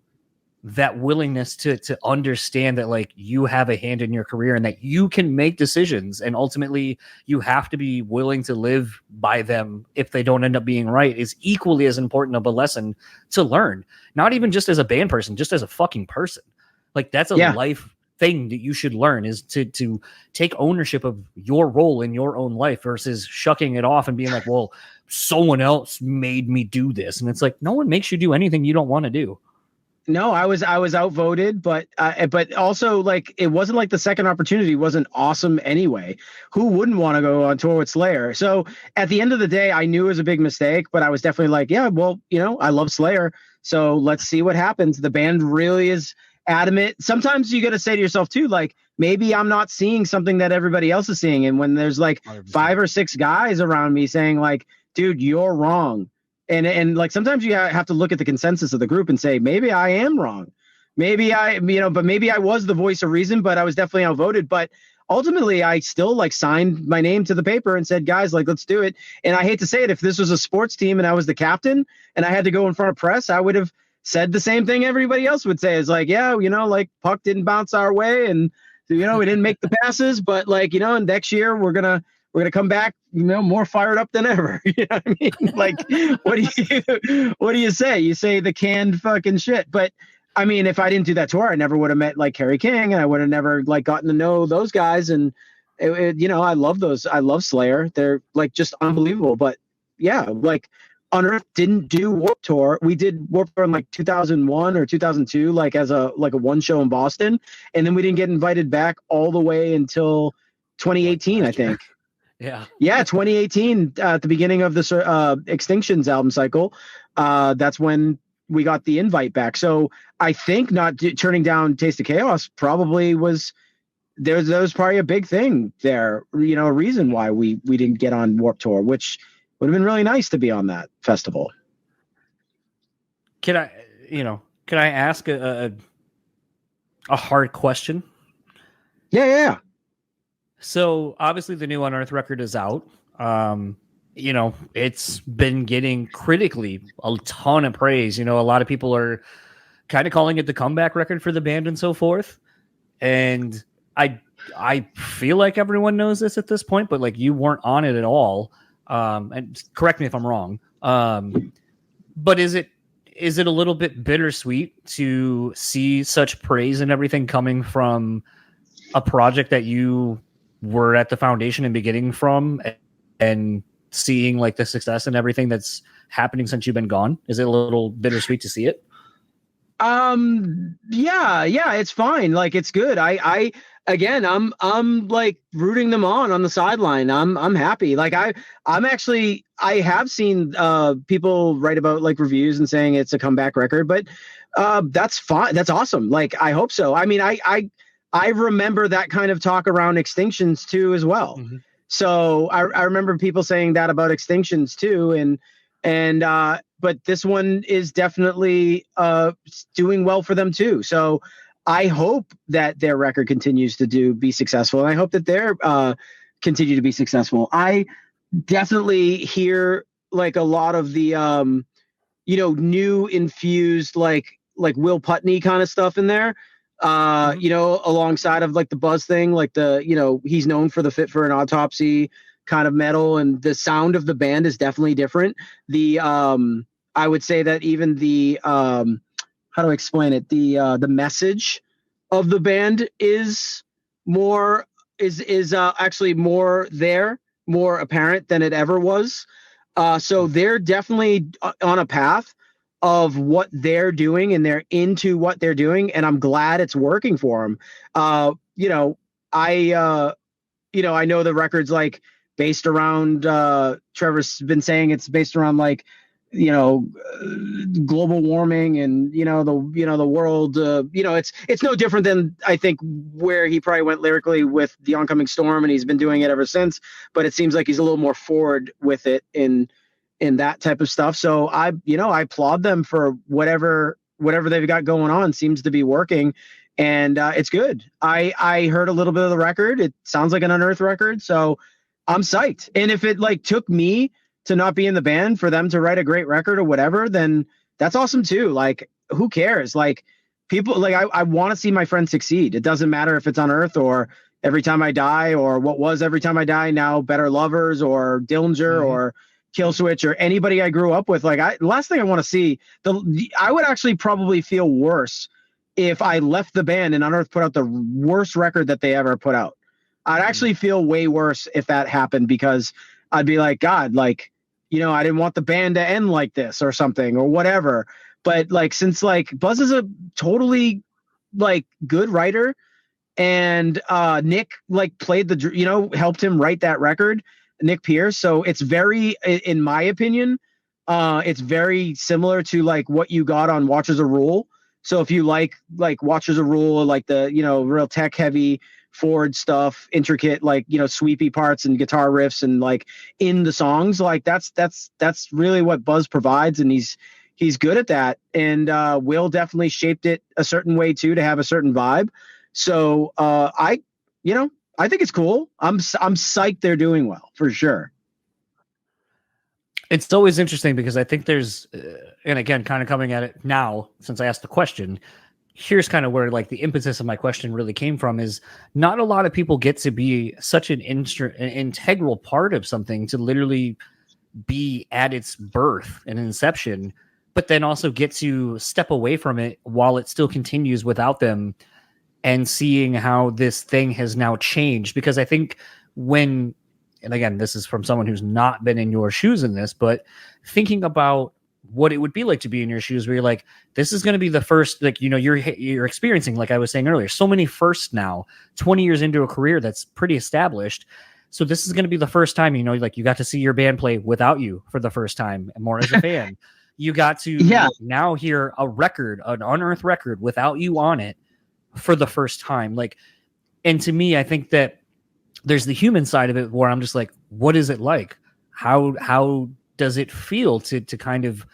that willingness to understand that like you have a hand in your career and that you can make decisions, and ultimately you have to be willing to live by them if they don't end up being right, is equally as important of a lesson to learn. Not even just as a band person, just as a fucking person. Like that's a life thing that you should learn, is to take ownership of your role in your own life versus shucking it off and being like, well, someone else made me do this. And it's like, no one makes you do anything you don't want to do. No, I was outvoted, but also like it wasn't like the second opportunity wasn't awesome anyway. Who wouldn't want to go on tour with Slayer? So at the end of the day, I knew it was a big mistake, but I was definitely like, yeah, well, you know, I love Slayer, so let's see what happens. The band really is adamant. Sometimes you got to say to yourself too, like, maybe I'm not seeing something that everybody else is seeing. And when there's like 100%. 5 or 6 guys around me saying like, dude, you're wrong. And like, sometimes you have to look at the consensus of the group and say, maybe I am wrong. Maybe but maybe I was the voice of reason, but I was definitely outvoted. But ultimately, I still like signed my name to the paper and said, guys, like, let's do it. And I hate to say it, if this was a sports team and I was the captain and I had to go in front of press, I would have said the same thing everybody else would say. Is like, yeah, like puck didn't bounce our way, and we didn't make the passes, but like, and next year we're gonna come back, more fired up than ever. You know what I mean? Like, what do you say? You say the canned fucking shit. But I mean, if I didn't do that tour, I never would have met like Kerry King, and I would have never like gotten to know those guys. And I love those. I love Slayer. They're like just unbelievable. But yeah, like Unearth didn't do Warped Tour. We did Warped Tour in like 2001 or 2002, like as a one show in Boston, and then we didn't get invited back all the way until 2018, I think. Yeah, 2018 at the beginning of the Extinctions album cycle. That's when we got the invite back. So I think not turning down Taste of Chaos probably was there was probably a big thing there. A reason why we didn't get on Warped Tour, which would have been really nice to be on that festival. Can I ask a hard question? Yeah. So obviously the new Unearth record is out. It's been getting critically a ton of praise. A lot of people are kind of calling it the comeback record for the band and so forth. And I feel like everyone knows this at this point, but like you weren't on it at all. And correct me if I'm wrong. But is it a little bit bittersweet to see such praise and everything coming from a project that you were at the foundation and beginning from, and seeing like the success and everything that's happening since you've been gone? Is it a little bittersweet to see it? Yeah, it's fine. Like, it's good. I'm like rooting them on the sideline. I'm happy. Like I have seen people write about like reviews and saying it's a comeback record, but that's fine. That's awesome. Like, I hope so. I mean, I remember that kind of talk around Extinctions too as well. Mm-hmm. So I remember people saying that about Extinctions too, and but this one is definitely doing well for them too. So I hope that their record continues to be successful, and I hope that they're continue to be successful. I definitely hear like a lot of the new infused like Will Putney kind of stuff in there. Alongside of like the Buzz thing, like he's known for the Fit for an Autopsy kind of metal, and the sound of the band is definitely different. I would say that even the how do I explain it? The message of the band is actually more apparent than it ever was. So they're definitely on a path of what they're doing, and they're into what they're doing, and I'm glad it's working for them. I know the record's like based around Trevor's been saying it's based around like global warming and the world. It's no different than I think where he probably went lyrically with The Oncoming Storm, and he's been doing it ever since. But it seems like he's a little more forward with it in that type of stuff. So I applaud them for whatever they've got going on. Seems to be working, and it's good. I heard a little bit of the record. It sounds like an Unearth record, so I'm psyched. And if it like took me to not be in the band for them to write a great record or whatever, then that's awesome too. Like, who cares? Like, people like I want to see my friends succeed. It doesn't matter if it's Unearth or Every Time I Die or what was Every Time I Die, now Better Lovers or Dillinger or Killswitch or anybody I grew up with. Like, the last thing I want to see, I would actually probably feel worse if I left the band and Unearth put out the worst record that they ever put out. I'd actually feel way worse if that happened, because I'd be like, God, like, I didn't want the band to end like this or something or whatever. But like, since like Buzz is a totally like good writer, and Nick like played helped him write that record, Nick Pierce. So it's very, in my opinion, it's very similar to like what you got on Watch as a Rule. So if you like Watchers of Rule, like the, you know, real tech heavy Ford stuff, intricate, like, you know, sweepy parts and guitar riffs and like in the songs, like that's really what Buzz provides, and he's good at that. And Will definitely shaped it a certain way too, to have a certain vibe. So I think it's cool. I'm psyched they're doing well, for sure. It's always interesting because I think there's, and again, kind of coming at it now since I asked the question, here's kind of where like the impetus of my question really came from, is not a lot of people get to be such an integral part of something, to literally be at its birth and inception, but then also get to step away from it while it still continues without them, and seeing how this thing has now changed. Because I think when, and again, this is from someone who's not been in your shoes in this, but thinking about what it would be like to be in your shoes, where you're like, this is going to be the first, like, you know, you're experiencing, like I was saying earlier, so many firsts now, 20 years into a career that's pretty established. So this is going to be the first time, you know, like you got to see your band play without you for the first time, more as a fan. You got to now hear a record, an Unearth record without you on it for the first time. Like, and to me, I think that there's the human side of it where I'm just like, what is it like? How does it feel to kind of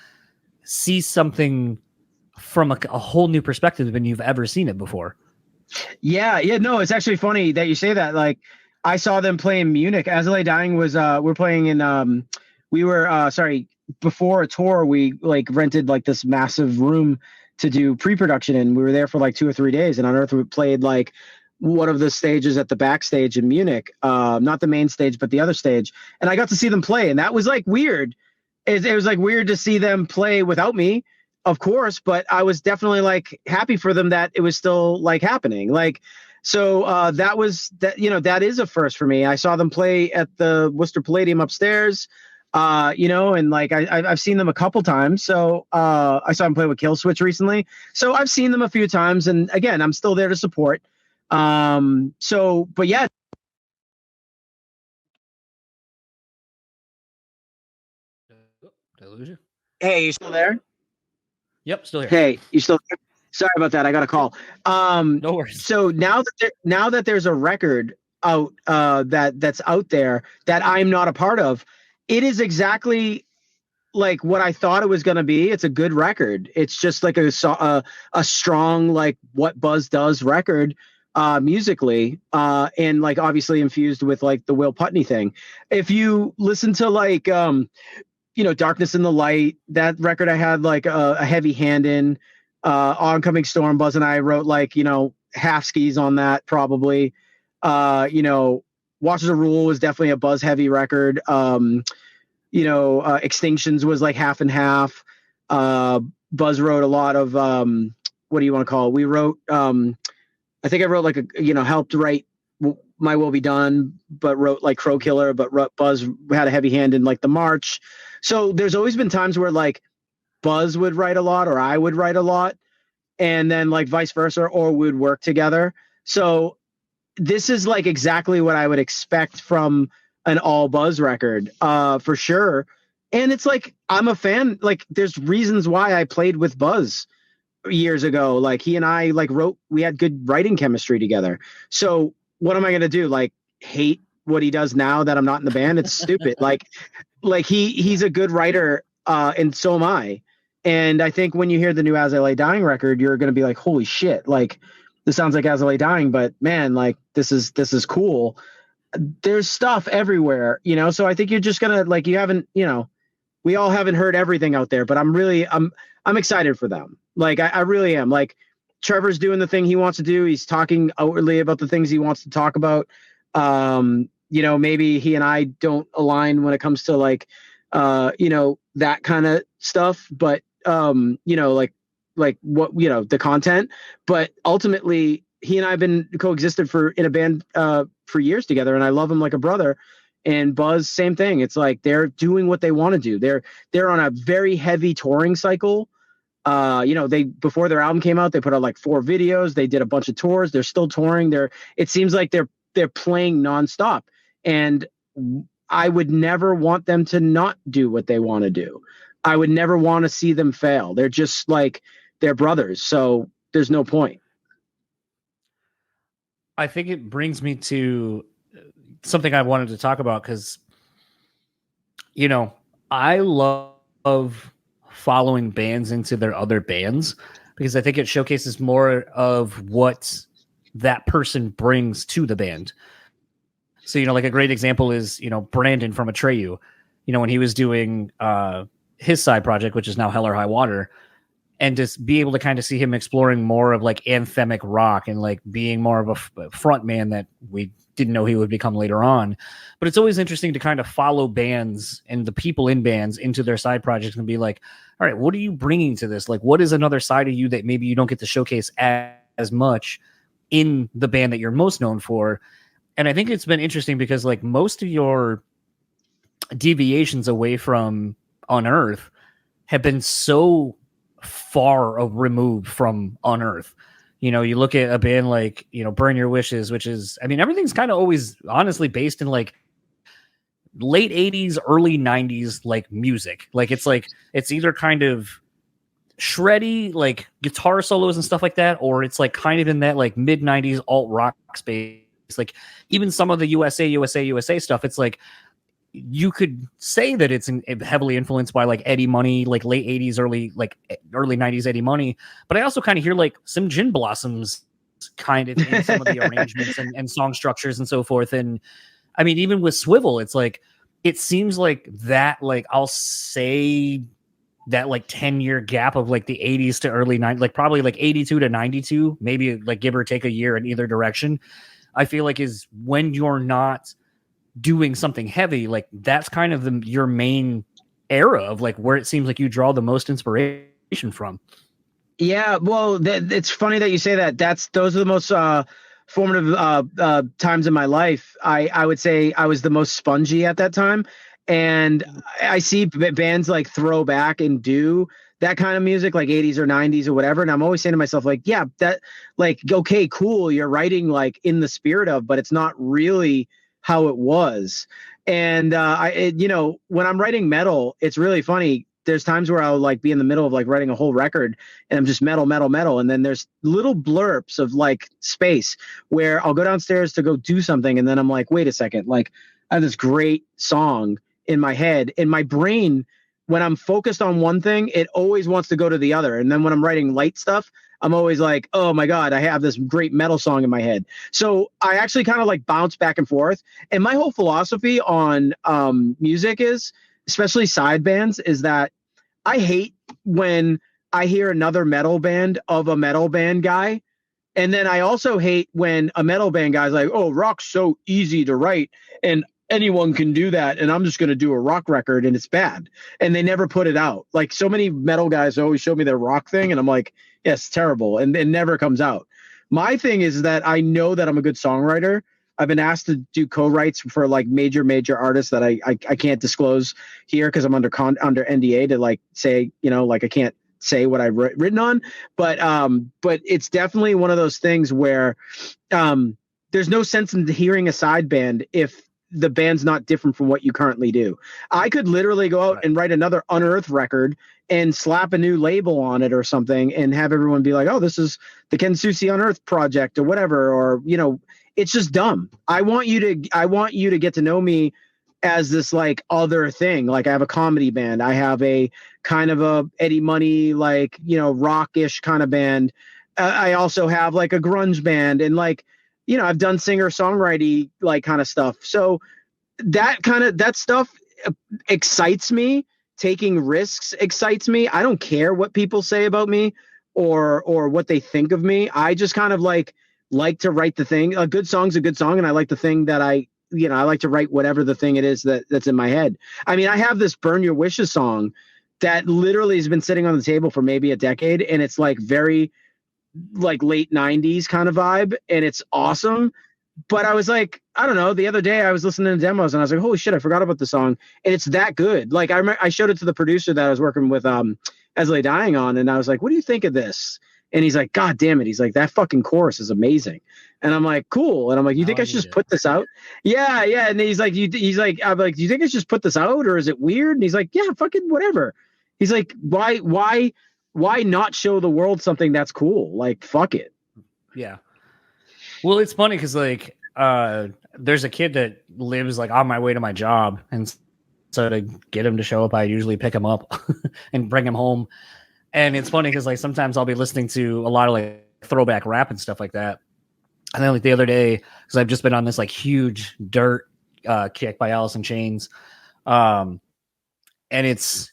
see something from a whole new perspective than you've ever seen it before? Yeah. No, it's actually funny that you say that. Like, I saw them play in Munich. As I Lay Dying was, we're playing in, before a tour, we like rented like this massive room to do pre-production in. We were there for like 2 or 3 days, and Unearth played like one of the stages at the backstage in Munich, not the main stage, but the other stage. And I got to see them play, and that was like weird. It was like weird to see them play without me, of course, but I was definitely like happy for them that it was still like happening. Like, so that was that, you know, that is a first for me. I saw them play at the Worcester Palladium upstairs, you know, and like I've seen them a couple times. So I saw them play with Killswitch recently. So I've seen them a few times, and again, I'm still there to support. But yeah. Did I lose you? Hey, you still there? Yep, still here. Hey, you still there? Sorry about that. I got a call. No worries. So now that there's a record out, that's out there that I'm not a part of, it is exactly like what I thought it was going to be. It's a good record. It's just like a strong, like what Buzz does record, musically, and like obviously infused with like the Will Putney thing. If you listen to like, you know, Darkness in the Light, that record I had like a heavy hand in, Oncoming Storm, Buzz and I wrote like, you know, half skis on that probably. You know, Watchers of Rule was definitely a Buzz heavy record. You know, Extinctions was like half and half. Buzz wrote a lot of, what do you want to call it? We wrote, I think I wrote like helped write My Will Be Done, but wrote like Crow Killer, but Buzz had a heavy hand in like The March. So there's always been times where like Buzz would write a lot or I would write a lot, and then like vice versa, or we'd work together. So this is like exactly what I would expect from an all Buzz record, for sure. And it's like, I'm a fan. Like, there's reasons why I played with Buzz years ago. Like, he and I like we had good writing chemistry together. So what am I going to do? Like, hate what he does now that I'm not in the band? It's stupid. Like he's a good writer, and so am I. And I think when you hear the new As I Lay Dying record, you're going to be like, holy shit, like this sounds like As I Lay Dying, but man, like this is cool. There's stuff everywhere, you know? So I think you're just going to like, you haven't, you know, we all haven't heard everything out there, but I'm excited for them. Like, I really am. Like, Trevor's doing the thing he wants to do. He's talking outwardly about the things he wants to talk about. You know, maybe he and I don't align when it comes to like, you know, that kind of stuff, but, you know, like what, you know, the content, but ultimately he and I have been coexisted in a band, for years together. And I love him like a brother. And Buzz, same thing. It's like, they're doing what they want to do. They're on a very heavy touring cycle. You know, before their album came out, they put out like 4 videos. They did a bunch of tours. They're still touring. It seems like they're playing nonstop. And I would never want them to not do what they want to do. I would never want to see them fail. They're just like they're brothers. So there's no point. I think it brings me to something I wanted to talk about because, you know, I love following bands into their other bands because I think it showcases more of what that person brings to the band. So, you know, like a great example is, you know, Brandon from Atreyu, you know, when he was doing his side project, which is now Hell or High Water, and just be able to kind of see him exploring more of like anthemic rock and like being more of a front man that we didn't know he would become later on. But it's always interesting to kind of follow bands and the people in bands into their side projects and be like, all right, what are you bringing to this? Like, what is another side of you that maybe you don't get to showcase as much in the band that you're most known for? And I think it's been interesting because like most of your deviations away from Unearth have been so far removed from Unearth. You know, you look at a band like, you know, Burn Your Wishes, which is, I mean, everything's kind of always honestly based in like late 80s, early 90s, like music. Like it's either kind of shreddy, like guitar solos and stuff like that, or it's like kind of in that like mid 90s alt rock space. Like even some of the USA stuff, it's like you could say that it's heavily influenced by like Eddie Money, like late 80s, early 90s Eddie Money. But I also kind of hear like some Gin Blossoms kind of in some of the arrangements and song structures and so forth. And I mean, even with Swivel, it's like, it seems like that, like I'll say that like 10-year gap of like the 80s to early 90s, like probably like 82 to 92, maybe like give or take a year in either direction, I feel like is when you're not doing something heavy, like that's kind of your main era of like where it seems like you draw the most inspiration from. Yeah, well, it's funny that you say that. Those are the most formative times in my life. I would say I was the most spongy at that time, and I see bands like throw back and do that kind of music, like 80s or 90s or whatever, and I'm always saying to myself, like, yeah, that, like, okay, cool, you're writing like in the spirit of, but it's not really how it was. And you know, when I'm writing metal, it's really funny. There's times where I'll like be in the middle of like writing a whole record and I'm just metal. And then there's little blurps of like space where I'll go downstairs to go do something. And then I'm like, wait a second, like I have this great song in my head, in my brain. When I'm focused on one thing, it always wants to go to the other. And then when I'm writing light stuff, I'm always like, oh my God, I have this great metal song in my head. So I actually kind of like bounce back and forth. And my whole philosophy on music is, especially side bands, is that I hate when I hear another metal band of a metal band guy. And then I also hate when a metal band guy's like, oh, rock's so easy to write and anyone can do that. And I'm just going to do a rock record and it's bad. And they never put it out. Like so many metal guys always show me their rock thing. And I'm like, yes, yeah, terrible. And it never comes out. My thing is that I know that I'm a good songwriter. I've been asked to do co-writes for like major artists that I can't disclose here because I'm under NDA to like say, you know, like I can't say what I've written on, but it's definitely one of those things where there's no sense in hearing a side band if the band's not different from what you currently do. I could literally go out and write another Unearth record and slap a new label on it or something and have everyone be like, oh, this is the Ken Susi Unearth project or whatever, or, you know, it's just dumb. I want you to get to know me as this like other thing. Like I have a comedy band. I have a kind of a Eddie Money, like, you know, rockish kind of band. I also have like a grunge band and like, you know, I've done singer-songwriting like kind of stuff. So that stuff excites me. Taking risks excites me. I don't care what people say about me or what they think of me. I just kind of like to write the thing. A good song's a good song, and I like the thing that I like to write whatever the thing it is that's in my head. I mean, I have this Burn Your Wishes song that literally has been sitting on the table for maybe a decade, and it's like very like late 90s kind of vibe, and it's awesome. But I was like, I don't know, the other day I was listening to demos and I was like, holy shit, I forgot about the song, and it's that good. Like I showed it to the producer that I was working with Esley Dying on, and I was like, what do you think of this? And he's like, God damn it, he's like, that fucking chorus is amazing. And I'm like, cool. And I'm like, you think I should just put this out? Yeah. And he's like, I'm like, do you think I should just put this out, or is it weird? And he's like, yeah, fucking whatever. He's like, why why not show the world something that's cool? Like, fuck it. Yeah. Well, it's funny because like there's a kid that lives like on my way to my job, and so to get him to show up, I usually pick him up and bring him home. And it's funny because like sometimes I'll be listening to a lot of like throwback rap and stuff like that. And then like the other day, because I've just been on this like huge dirt kick by Alice in Chains, and it's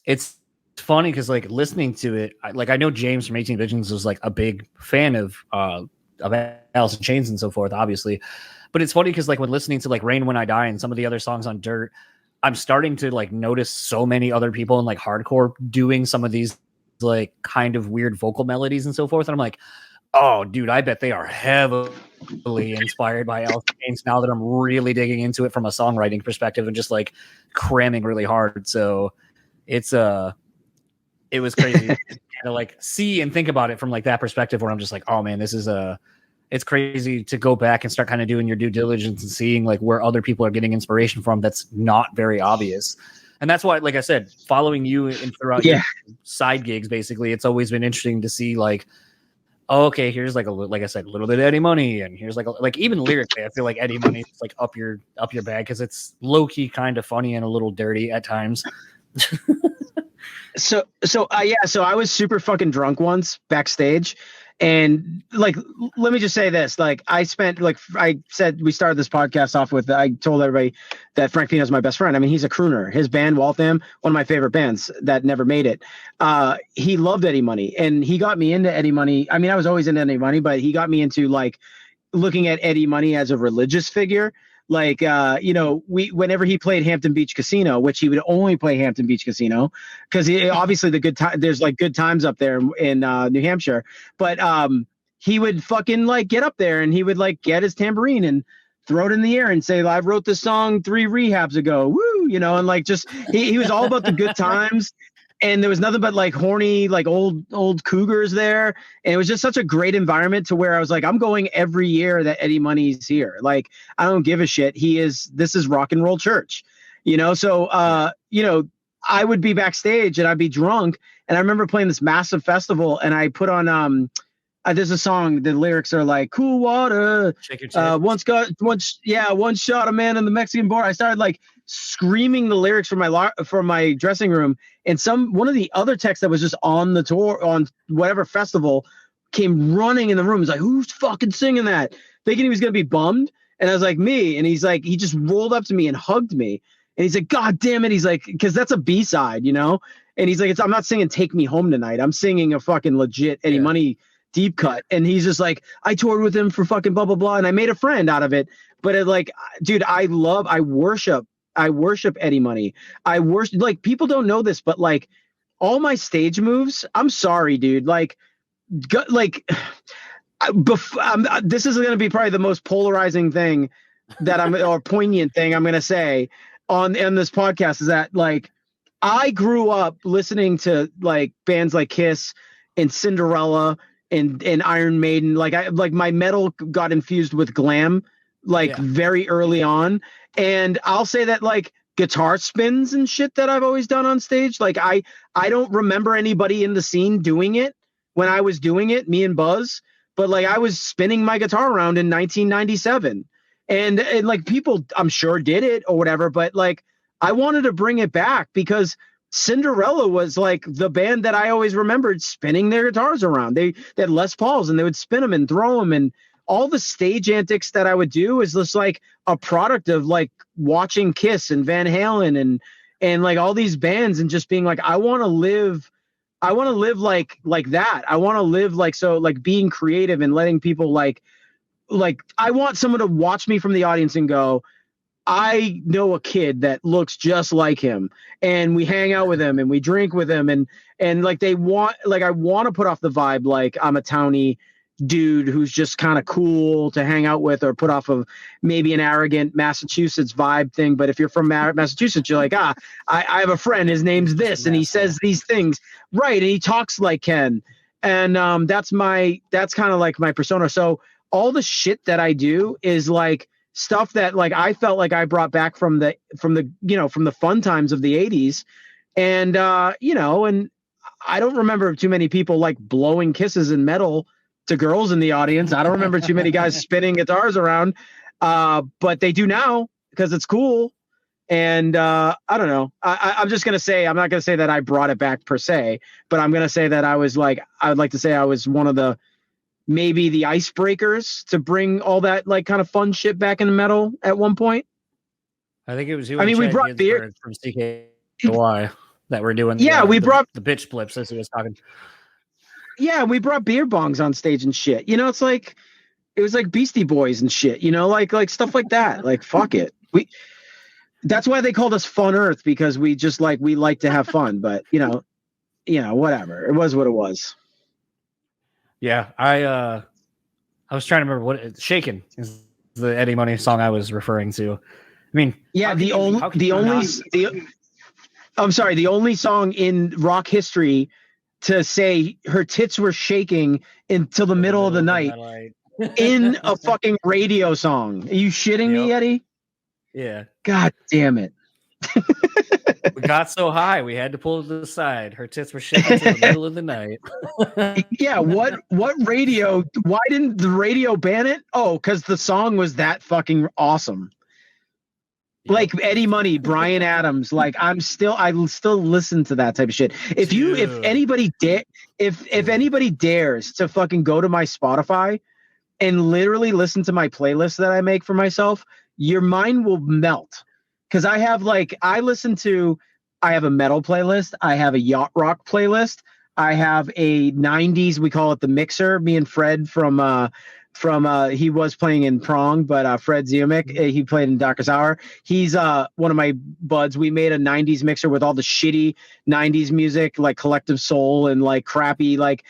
funny because like listening to it, I know James from 18 Visions was like a big fan of Alice in Chains and so forth, obviously. But it's funny because like when listening to like Rain When I Die and some of the other songs on Dirt, I'm starting to like notice so many other people in like hardcore doing some of these like kind of weird vocal melodies and so forth. And I'm like, oh, dude, I bet they are heavily inspired by Alice in Chains now that I'm really digging into it from a songwriting perspective and just like cramming really hard. So it was crazy to like see and think about it from like that perspective where I'm just like, oh man, it's crazy to go back and start kind of doing your due diligence and seeing like where other people are getting inspiration from. That's not very obvious. And that's why, like I said, following you and throughout your side gigs, basically, it's always been interesting to see like, oh, okay, here's like like I said, a little bit of Eddie Money, and here's like even lyrically, I feel like Eddie Money is like up your bag because it's low key kind of funny and a little dirty at times. So I was super fucking drunk once backstage, and like, let me just say this, like I spent, like I said, we started this podcast off with, I told everybody that Frank Pino's my best friend. I mean, he's a crooner. His band Waltham, one of my favorite bands that never made it. He loved Eddie Money, and he got me into Eddie Money. I mean, I was always into Eddie Money, but he got me into like looking at Eddie Money as a religious figure. Like, whenever he played Hampton Beach Casino, which he would only play Hampton Beach Casino because obviously there's like good times up there in New Hampshire, but he would fucking like get up there and he would like get his tambourine and throw it in the air and say, I wrote this song 3 rehabs ago. Woo, and like just he was all about the good times. And there was nothing but like horny, like old cougars there. And it was just such a great environment to where I was like, I'm going every year that Eddie Money's here. Like, I don't give a shit. This is rock and roll church, So, I would be backstage and I'd be drunk. And I remember playing this massive festival and I put on, there's a song, the lyrics are like, cool water. Once shot a man in the Mexican border. I started like screaming the lyrics from my dressing room, and one of the other techs that was just on the tour on whatever festival came running in the room. He's like, who's fucking singing that? Thinking he was gonna be bummed. And I was like, me. And he's like, he just rolled up to me and hugged me. And he's like, God damn it. He's like, because that's a B-side, And he's like, I'm not singing Take Me Home Tonight. I'm singing a fucking legit Eddie Money deep cut. And he's just like, I toured with him for fucking blah, blah, blah. And I made a friend out of it. But dude, I worship Eddie Money. I worship, like, people don't know this, but like all my stage moves, I'm sorry, dude. Like, this is going to be probably the most polarizing thing or poignant thing I'm going to say on this podcast is that like, I grew up listening to like bands like Kiss and Cinderella and Iron Maiden. Like my metal got infused with glam very early on. And I'll say that like guitar spins and shit that I've always done on stage. Like I don't remember anybody in the scene doing it when I was doing it, me and Buzz, but like I was spinning my guitar around in 1997 and like people I'm sure did it or whatever, but like I wanted to bring it back because Cinderella was like the band that I always remembered spinning their guitars around. They had Les Pauls and they would spin them and throw them, and all the stage antics that I would do is just like a product of like watching Kiss and Van Halen and like all these bands and just being like, I want to live like that. I want to live like, so like being creative and letting people like I want someone to watch me from the audience and go, I know a kid that looks just like him, and we hang out with him and we drink with him and like I want to put off the vibe like I'm a townie dude who's just kind of cool to hang out with, or put off of maybe an arrogant Massachusetts vibe thing. But if you're from Massachusetts, you're like, I have a friend, his name's this, and he says these things, right? And he talks like Ken, and that's kind of like my persona. So all the shit that I do is like stuff that like I felt like I brought back from the fun times of the 80s, and and I don't remember too many people like blowing kisses in metal to girls in the audience. I don't remember too many guys spinning guitars around, but they do now because it's cool. And I don't know. I'm just gonna say, I'm not gonna say that I brought it back per se, but I'm gonna say that I would like to say I was one of the maybe the icebreakers to bring all that like kind of fun shit back into metal at one point. I think it was you. I mean, we Chad brought beer Ginsberg from CKY that were doing. We brought the bitch flips as he was talking. Yeah, we brought beer bongs on stage and shit. You know, it's like it was like Beastie Boys and shit. You know, like stuff like that. Like fuck it. That's why they called us Fun Earth, because we just like to have fun. But you know, whatever. It was what it was. Yeah, I was trying to remember what "Shaken" is the Eddie Money song I was referring to. I mean, yeah, the only song in rock history to say her tits were shaking until the middle of the night in a fucking radio song. Are you shitting me, Eddie? Yeah. God damn it. We got so high we had to pull to the side. Her tits were shaking in the middle of the night. Yeah, what radio? Why didn't the radio ban it? Oh, because the song was that fucking awesome. Yep. Like Eddie Money, Bryan Adams. Like I still listen to that type of shit. If anybody dares to fucking go to my Spotify and literally listen to my playlist that I make for myself, your mind will melt. Because I have I have a metal playlist, I have a yacht rock playlist, I have a 90s, we call it the mixer. Me and Fred from he was playing in Prong, but Fred Ziomek, he played in Darkest Hour. He's one of my buds. We made a 90s mixer with all the shitty 90s music, like Collective Soul and like crappy, like,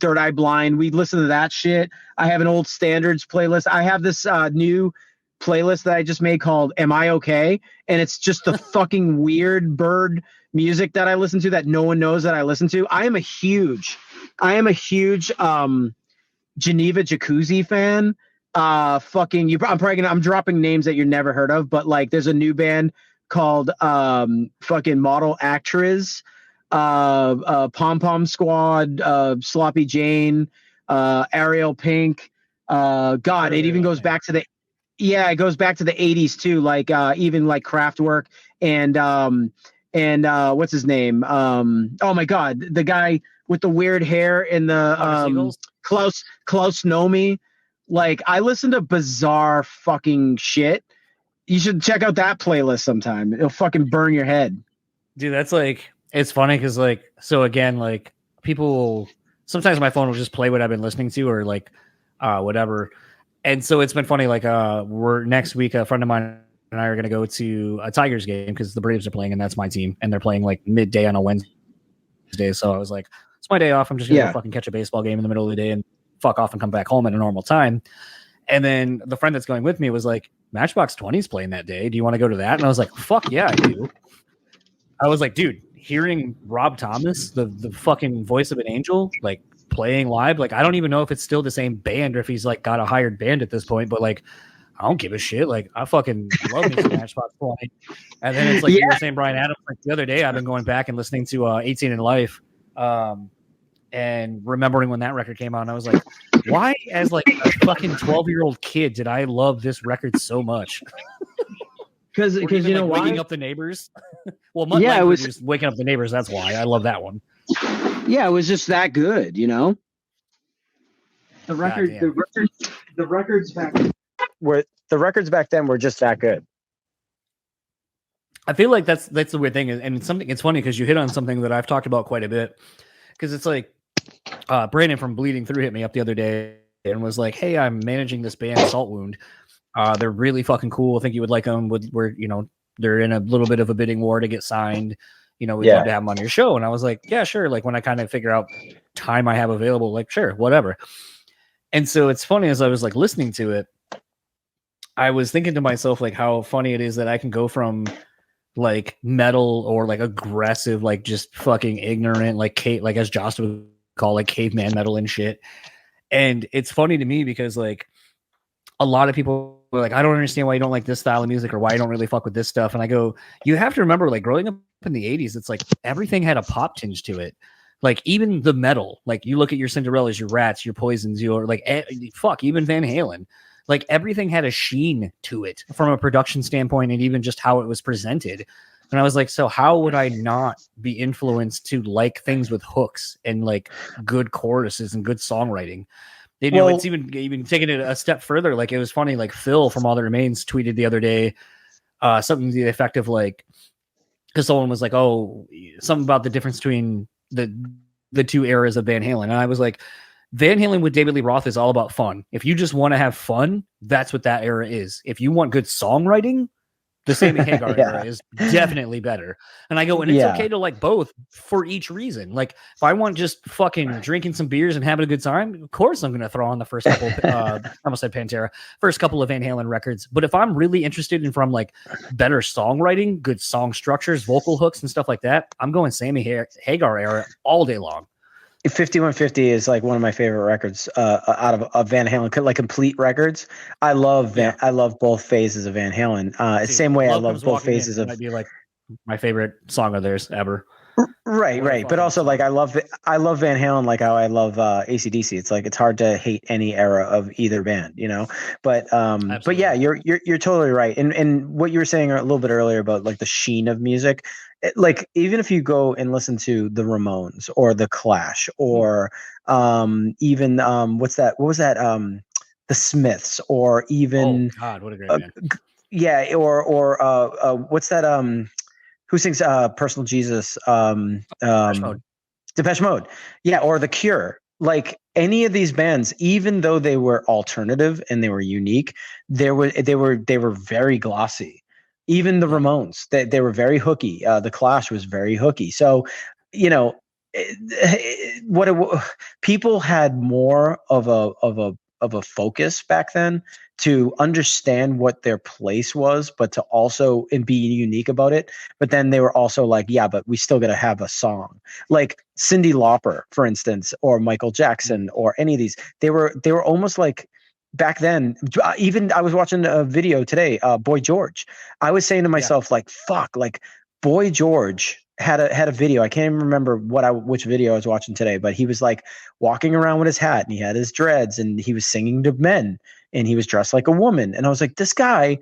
Third Eye Blind. We listen to that shit. I have an old standards playlist. I have this new playlist that I just made called Am I Okay? And it's just the fucking weird bird music that I listen to that no one knows that I listen to. I am a huge Geneva Jacuzzi fan. I'm dropping names that you're never heard of, but like there's a new band called fucking Model Actress, Pom Pom Squad, Sloppy Jane, Ariel Pink. God, it even goes back to the it goes back to the 80s too, like even like Kraftwerk and what's his name? Oh my God, the guy with the weird hair and the Klaus Nomi. Like I listen to bizarre fucking shit. You should check out that playlist sometime. It'll fucking burn your head. Dude, that's like, it's funny because like, so again, like people, sometimes my phone will just play what I've been listening to or like whatever. And so it's been funny, like we're next week, a friend of mine and I are going to go to a Tigers game because the Braves are playing and that's my team. And they're playing like midday on a Wednesday. So I was like, it's my day off. I'm just going to fucking catch a baseball game in the middle of the day and fuck off and come back home at a normal time. And then the friend that's going with me was like, Matchbox 20 is playing that day. Do you want to go to that? And I was like, fuck yeah, I do. I was like, dude, hearing Rob Thomas, the fucking voice of an angel, like playing live, like I don't even know if it's still the same band or if he's like got a hired band at this point, but like I don't give a shit. Like I fucking love me some Matchbox 20. And then it's like you were saying Bryan Adams, like the other day I've been going back and listening to 18 in Life. And remembering when that record came out, and I was like, why as like a fucking 12-year-old kid did I love this record so much? Because you know why? Waking up the neighbors. Well, it was just waking up the neighbors. That's why I love that one. Yeah, it was just that good, you know. The records back then were just that good. I feel like that's the weird thing, and it's funny because you hit on something that I've talked about quite a bit. Because it's like Brandon from Bleeding Through hit me up the other day and was like, "Hey, I'm managing this band, Salt Wound. They're really fucking cool. I think you would like them. They're in a little bit of a bidding war to get signed. We'd love to have them on your show." And I was like, "Yeah, sure." Like when I kind of figure out time I have available, like sure, whatever. And so it's funny as I was like listening to it, I was thinking to myself like how funny it is that I can go from like metal or like aggressive, like just fucking ignorant, like as Josh would call like caveman metal and shit. And it's funny to me because like a lot of people are like, I don't understand why you don't like this style of music or why you don't really fuck with this stuff. And I go, you have to remember like growing up in the 80s, it's like everything had a pop tinge to it. Like even the metal, like you look at your Cinderellas, your Rats, your Poisons, your like even Van Halen. Like everything had a sheen to it from a production standpoint and even just how it was presented. And I was like, so how would I not be influenced to like things with hooks and like good choruses and good songwriting? You know, it's even taking it a step further. Like it was funny, like Phil from All That Remains tweeted the other day something to the effect of like, because someone was like, oh, something about the difference between the two eras of Van Halen. And I was like, Van Halen with David Lee Roth is all about fun. If you just want to have fun, that's what that era is. If you want good songwriting, the Sammy Hagar era is definitely better. And I go, and it's okay to like both for each reason. Like if I want just fucking drinking some beers and having a good time, of course I'm going to throw on the first couple, I almost said Pantera, first couple of Van Halen records. But if I'm really interested in from like better songwriting, good song structures, vocal hooks and stuff like that, I'm going Sammy Hagar era all day long. 5150 is like one of my favorite records out of Van Halen, like complete records. I love I love both phases of Van Halen. Same way I love both phases of. Might be like my favorite song of theirs ever. Right. But also like I love Van Halen like how I love AC/DC. It's like it's hard to hate any era of either band, you know. But yeah, you're totally right. And what you were saying a little bit earlier about like the sheen of music. Like even if you go and listen to the Ramones or the Clash or even what was that the Smiths or even God, what a great band. Yeah, or what's that who sings Personal Jesus Depeche Mode. Yeah, or The Cure. Like any of these bands, even though they were alternative and they were unique, they were very glossy. Even the Ramones, they were very hooky. The Clash was very hooky. So, you know, people had more of a focus back then to understand what their place was, but to also and be unique about it. But then they were also like, yeah, but we still got to have a song. Like Cyndi Lauper, for instance, or Michael Jackson, or any of these. They were almost like. Back then, even I was watching a video today, Boy George. I was saying to myself, like, fuck, like Boy George had a video. I can't even remember which video I was watching today, but he was like walking around with his hat and he had his dreads and he was singing to men and he was dressed like a woman. And I was like, this guy,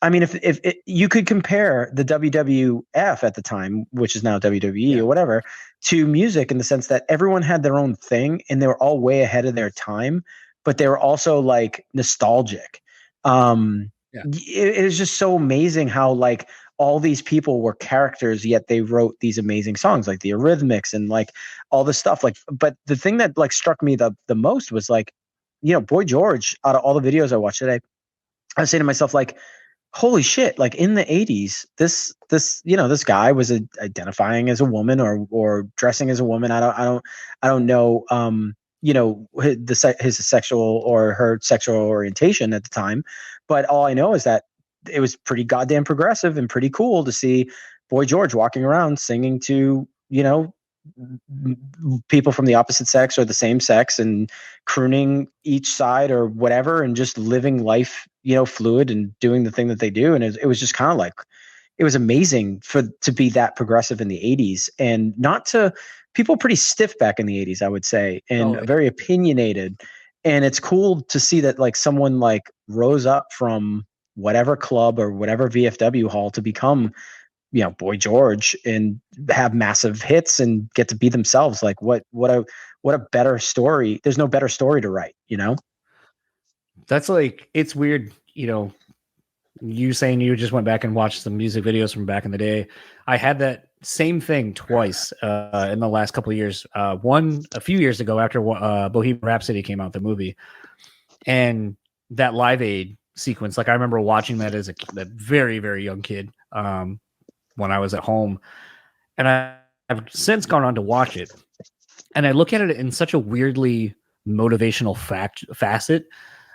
I mean, if you could compare the WWF at the time, which is now WWE or whatever, to music in the sense that everyone had their own thing and they were all way ahead of their time. But they were also like nostalgic. It was just so amazing how like all these people were characters, yet they wrote these amazing songs like the Eurythmics and like all this stuff. Like, but the thing that like struck me the most was like, you know, Boy George, out of all the videos I watched today, I was saying to myself, like, holy shit, like in the 80s, this, you know, this guy was identifying as a woman or dressing as a woman. I don't know, you know, his sexual or her sexual orientation at the time. But all I know is that it was pretty goddamn progressive and pretty cool to see Boy George walking around singing to, you know, people from the opposite sex or the same sex and crooning each side or whatever and just living life, you know, fluid and doing the thing that they do. And it was just kind of like, it was amazing to be that progressive in the 80s and not to people pretty stiff back in the 80s, I would say, and very opinionated. And it's cool to see that like someone like rose up from whatever club or whatever VFW hall to become, you know, Boy George and have massive hits and get to be themselves. Like what a better story. There's no better story to write, you know? That's like, it's weird, you know, you saying you just went back and watched some music videos from back in the day. I had that same thing twice in the last couple of years. One a few years ago after Bohemian Rhapsody came out, the movie, and that Live Aid sequence. Like I remember watching that as a very, very young kid when I was at home, and I've since gone on to watch it, and I look at it in such a weirdly motivational facet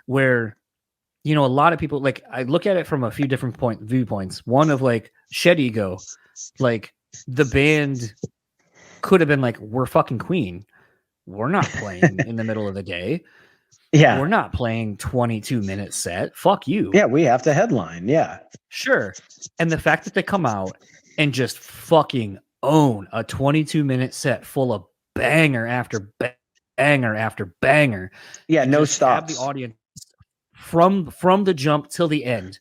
where, you know, a lot of people, like, I look at it from a few different viewpoints. One of like shed ego, like the band could have been like, we're fucking Queen. We're not playing in the middle of the day. Yeah. We're not playing 22-minute set. Fuck you. Yeah. We have to headline. Yeah. Sure. And the fact that they come out and just fucking own a 22-minute set full of banger after banger after banger. Yeah, and no just have the stops. audience from the jump till the end.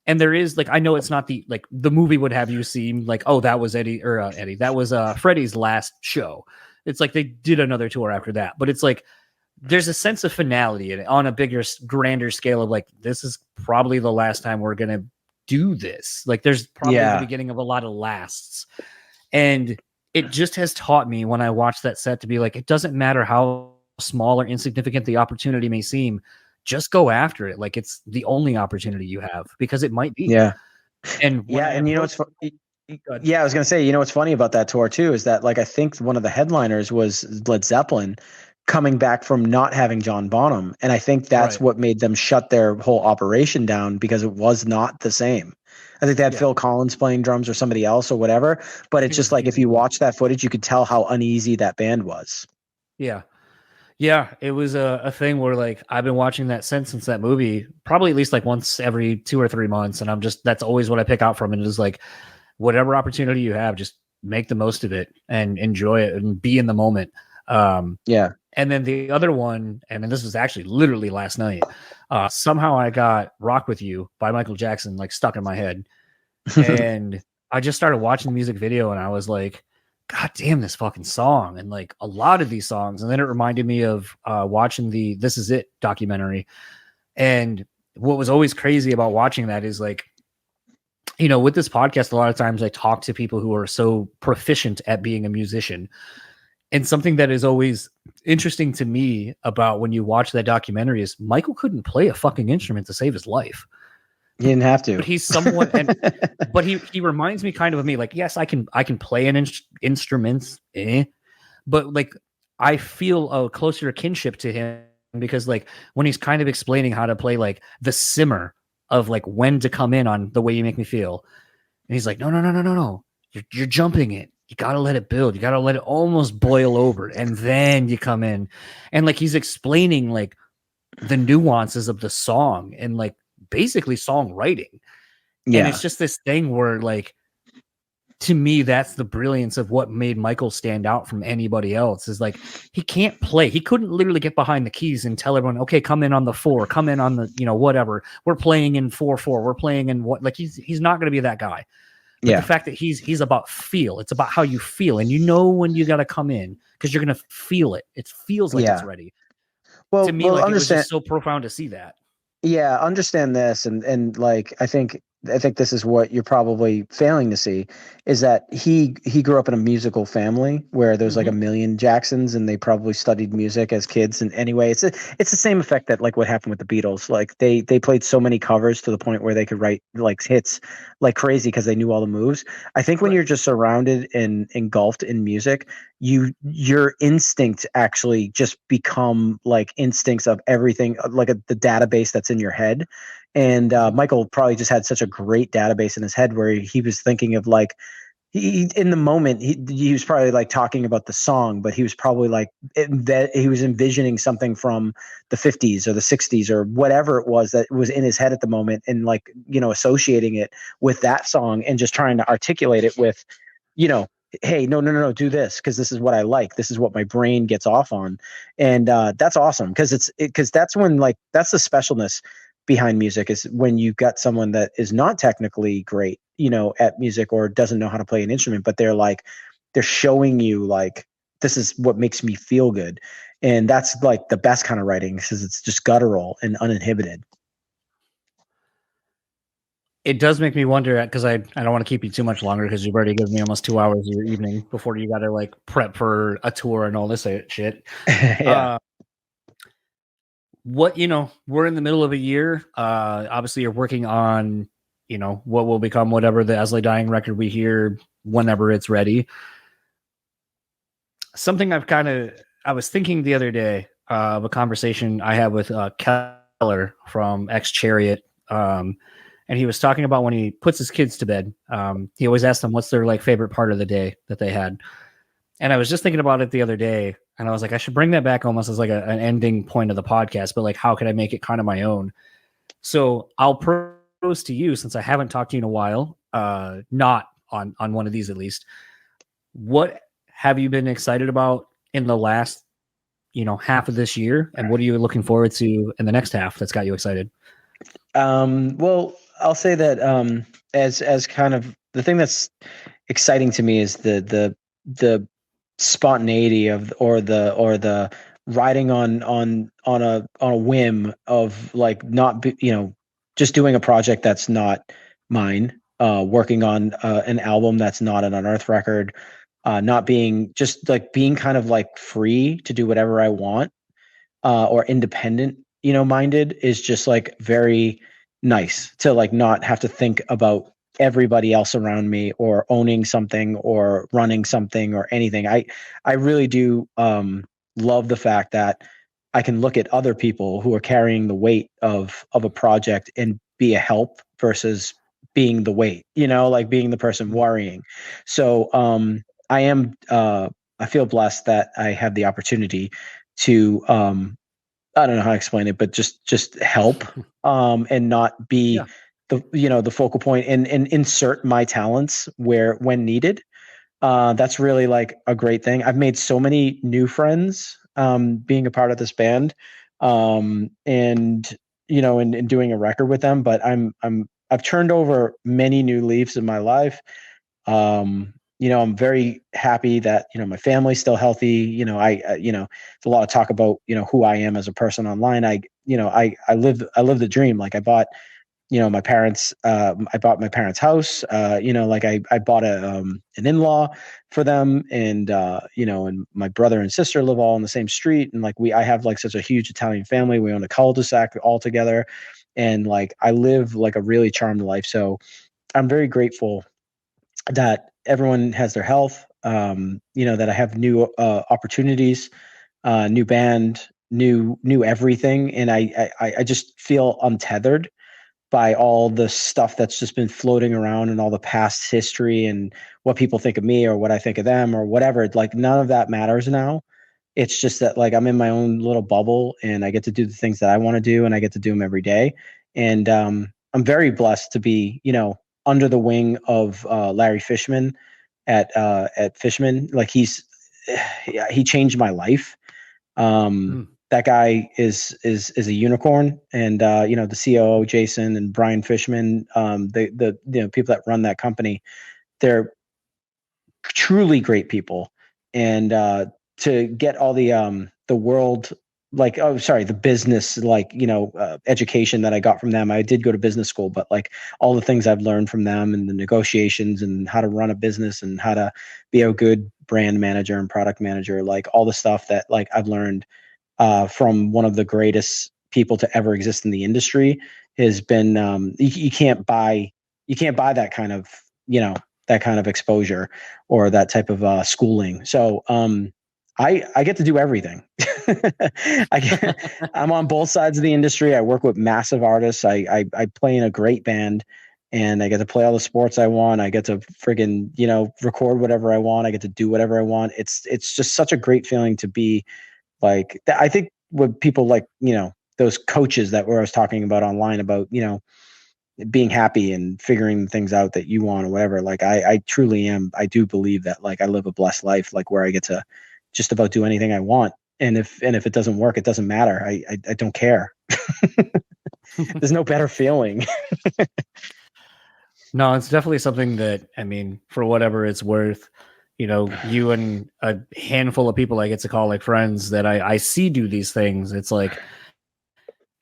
And there is like, I know it's not the movie would have you seem like, oh, that was Eddie, that was Freddie's last show. It's like they did another tour after that, but it's like there's a sense of finality in it on a bigger, grander scale of like, this is probably the last time we're gonna do this. Like there's probably the beginning of a lot of lasts. And it just has taught me when I watch that set to be like, it doesn't matter how small or insignificant the opportunity may seem, just go after it. Like it's the only opportunity you have, because it might be. Yeah. And and you know what's I was gonna say, you know what's funny about that tour too is that like I think one of the headliners was Led Zeppelin coming back from not having John Bonham, and I think that's what made them shut their whole operation down, because it was not the same. I think they had Phil Collins playing drums or somebody else or whatever, but it's just like if you watch that footage, you could tell how uneasy that band was. Yeah. Yeah, it was a thing where like I've been watching that since that movie, probably at least like once every 2 or 3 months, and I'm just, that's always what I pick out from it, is like whatever opportunity you have, just make the most of it and enjoy it and be in the moment. And then the other one, and then this was actually literally last night, somehow I got Rock With You by Michael Jackson like stuck in my head, and I just started watching the music video and I was like, God damn this fucking song. And like a lot of these songs. And then it reminded me of watching the This Is It documentary. And what was always crazy about watching that is like, you know, with this podcast, a lot of times I talk to people who are so proficient at being a musician. And something that is always interesting to me about when you watch that documentary is Michael couldn't play a fucking instrument to save his life. He didn't have to, but he's somewhat, but he reminds me kind of me. Like, yes, I can play an instruments, but like I feel a closer kinship to him, because like when he's kind of explaining how to play like the simmer of like when to come in on The Way You Make Me Feel, and he's like, no, you're jumping it. You gotta let it build. You gotta let it almost boil over, and then you come in, and like he's explaining like the nuances of the song and like basically songwriting. And it's just this thing where like, to me, that's the brilliance of what made Michael stand out from anybody else, is like, he can't play. He couldn't literally get behind the keys and tell everyone, okay, come in on the 4, come in on the, you know, whatever. We're playing in 4/4. We're playing in what, like he's not going to be that guy. But the fact that he's about feel, it's about how you feel. And you know when you got to come in, because you're going to feel it. It feels like it's ready. Well, to me, like, it was just so profound to see that. Yeah, understand this, and like I think this is what you're probably failing to see, is that he grew up in a musical family where there's like a million Jacksons, and they probably studied music as kids. And anyway, it's the same effect that like what happened with the Beatles. Like they played so many covers to the point where they could write like hits like crazy because they knew all the moves. I think when you're just surrounded and engulfed in music, your instincts actually just become like instincts of everything, like the database that's in your head. And Michael probably just had such a great database in his head where he was thinking of like, he in the moment he was probably like talking about the song, but he was probably like that he was envisioning something from the 50s or the 60s or whatever it was that was in his head at the moment, and like, you know, associating it with that song and just trying to articulate it with, you know, hey, no, do this because this is what I like. This is what my brain gets off on. And that's awesome, because because that's when, like, that's the specialness behind music, is when you've got someone that is not technically great, you know, at music, or doesn't know how to play an instrument, but they're showing you like, this is what makes me feel good. And that's like the best kind of writing, because it's just guttural and uninhibited. It does make me wonder, because I don't want to keep you too much longer, because you've already given me almost 2 hours of your evening before you got to like prep for a tour and all this shit. What, you know, we're in the middle of a year. Obviously you're working on, you know, what will become whatever the As I Dying record we hear whenever it's ready. Something I was thinking the other day of a conversation I had with Keller from X Chariot. And he was talking about when he puts his kids to bed, he always asks them what's their like favorite part of the day that they had. And I was just thinking about it the other day, and I was like, I should bring that back almost as like an ending point of the podcast, but like, how could I make it kind of my own? So I'll propose to you, since I haven't talked to you in a while, not on one of these at least. What have you been excited about in the last, half of this year, and what are you looking forward to in the next half that's got you excited? Well, I'll say that as kind of the thing that's exciting to me is the spontaneity of or the riding on a whim of like not just doing a project that's not mine, working on an album that's not an Unearth record, not being just like being kind of like free to do whatever I want, or independent, minded is just like very nice to like not have to think about everybody else around me or owning something or running something or anything. I really do love the fact that I can look at other people who are carrying the weight of a project and be a help versus being the weight, like being the person worrying. So I am I feel blessed that I have the opportunity to I don't know how to explain it, but just help and not be the focal point and insert my talents when needed. That's really like a great thing. I've made so many new friends being a part of this band, and and doing a record with them. But I've turned over many new leaves in my life. I'm very happy that my family's still healthy. It's a lot of talk about who I am as a person online. I live the dream. Like I bought my parents I bought my parents' house. I bought an in-law for them, and and my brother and sister live all in the same street, and I have like such a huge Italian family. We own a cul-de-sac all together, and like I live like a really charmed life. So I'm very grateful that everyone has their health, that I have new opportunities, new band, new everything. And I just feel untethered by all the stuff that's just been floating around and all the past history and what people think of me or what I think of them or whatever. Like none of that matters now. It's just that like I'm in my own little bubble and I get to do the things that I want to do and I get to do them every day. And I'm very blessed to be, under the wing of Larry Fishman at Fishman. Like he changed my life. That guy is a unicorn, and the COO Jason and Brian Fishman, the people that run that company, they're truly great people. And to get all the world, the business, education that I got from them. I did go to business school, but like all the things I've learned from them and the negotiations and how to run a business and how to be a good brand manager and product manager, like all the stuff that like I've learned from one of the greatest people to ever exist in the industry has been, you can't buy that kind of exposure or that type of schooling. So I get to do everything. I'm on both sides of the industry. I work with massive artists. I play in a great band, and I get to play all the sports I want. I get to friggin', record whatever I want. I get to do whatever I want. It's just such a great feeling to be like that. I think what people like, those coaches that I was talking about online about, being happy and figuring things out that you want or whatever. Like I truly am. I do believe that like I live a blessed life, like where I get to just about do anything I want. And if it doesn't work, it doesn't matter. I don't care. There's no better feeling. No, it's definitely something that, I mean, for whatever it's worth, you and a handful of people I get to call like friends that I see do these things. It's like,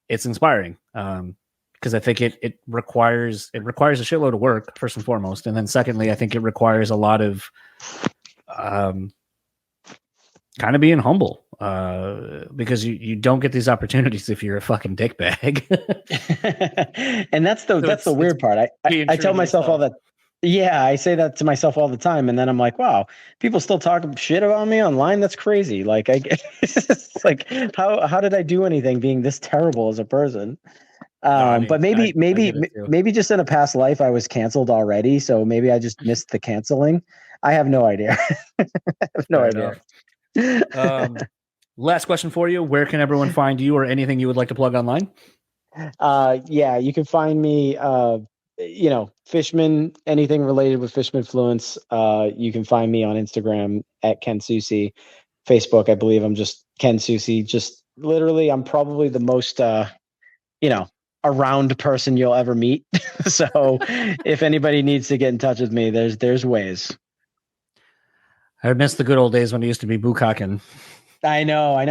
it's inspiring. Because I think it requires a shitload of work, first and foremost. And then secondly, I think it requires a lot of kind of being humble, because you don't get these opportunities if you're a fucking dickbag. And that's the weird part. I tell myself all that. Yeah, I say that to myself all the time, and then I'm like, wow, people still talk shit about me online. That's crazy. Like it's like how did I do anything being this terrible as a person? But maybe just in a past life I was canceled already, so maybe I just missed the canceling. I have no idea. I have no idea. Last question for you. Where can everyone find you or anything you would like to plug online? Yeah, you can find me Fishman, anything related with Fishman Fluence, you can find me on Instagram at Ken Susi. Facebook, I believe I'm just Ken Susi. Just literally, I'm probably the most, around person you'll ever meet. So if anybody needs to get in touch with me, there's ways. I miss the good old days when it used to be Bukakin. I know. When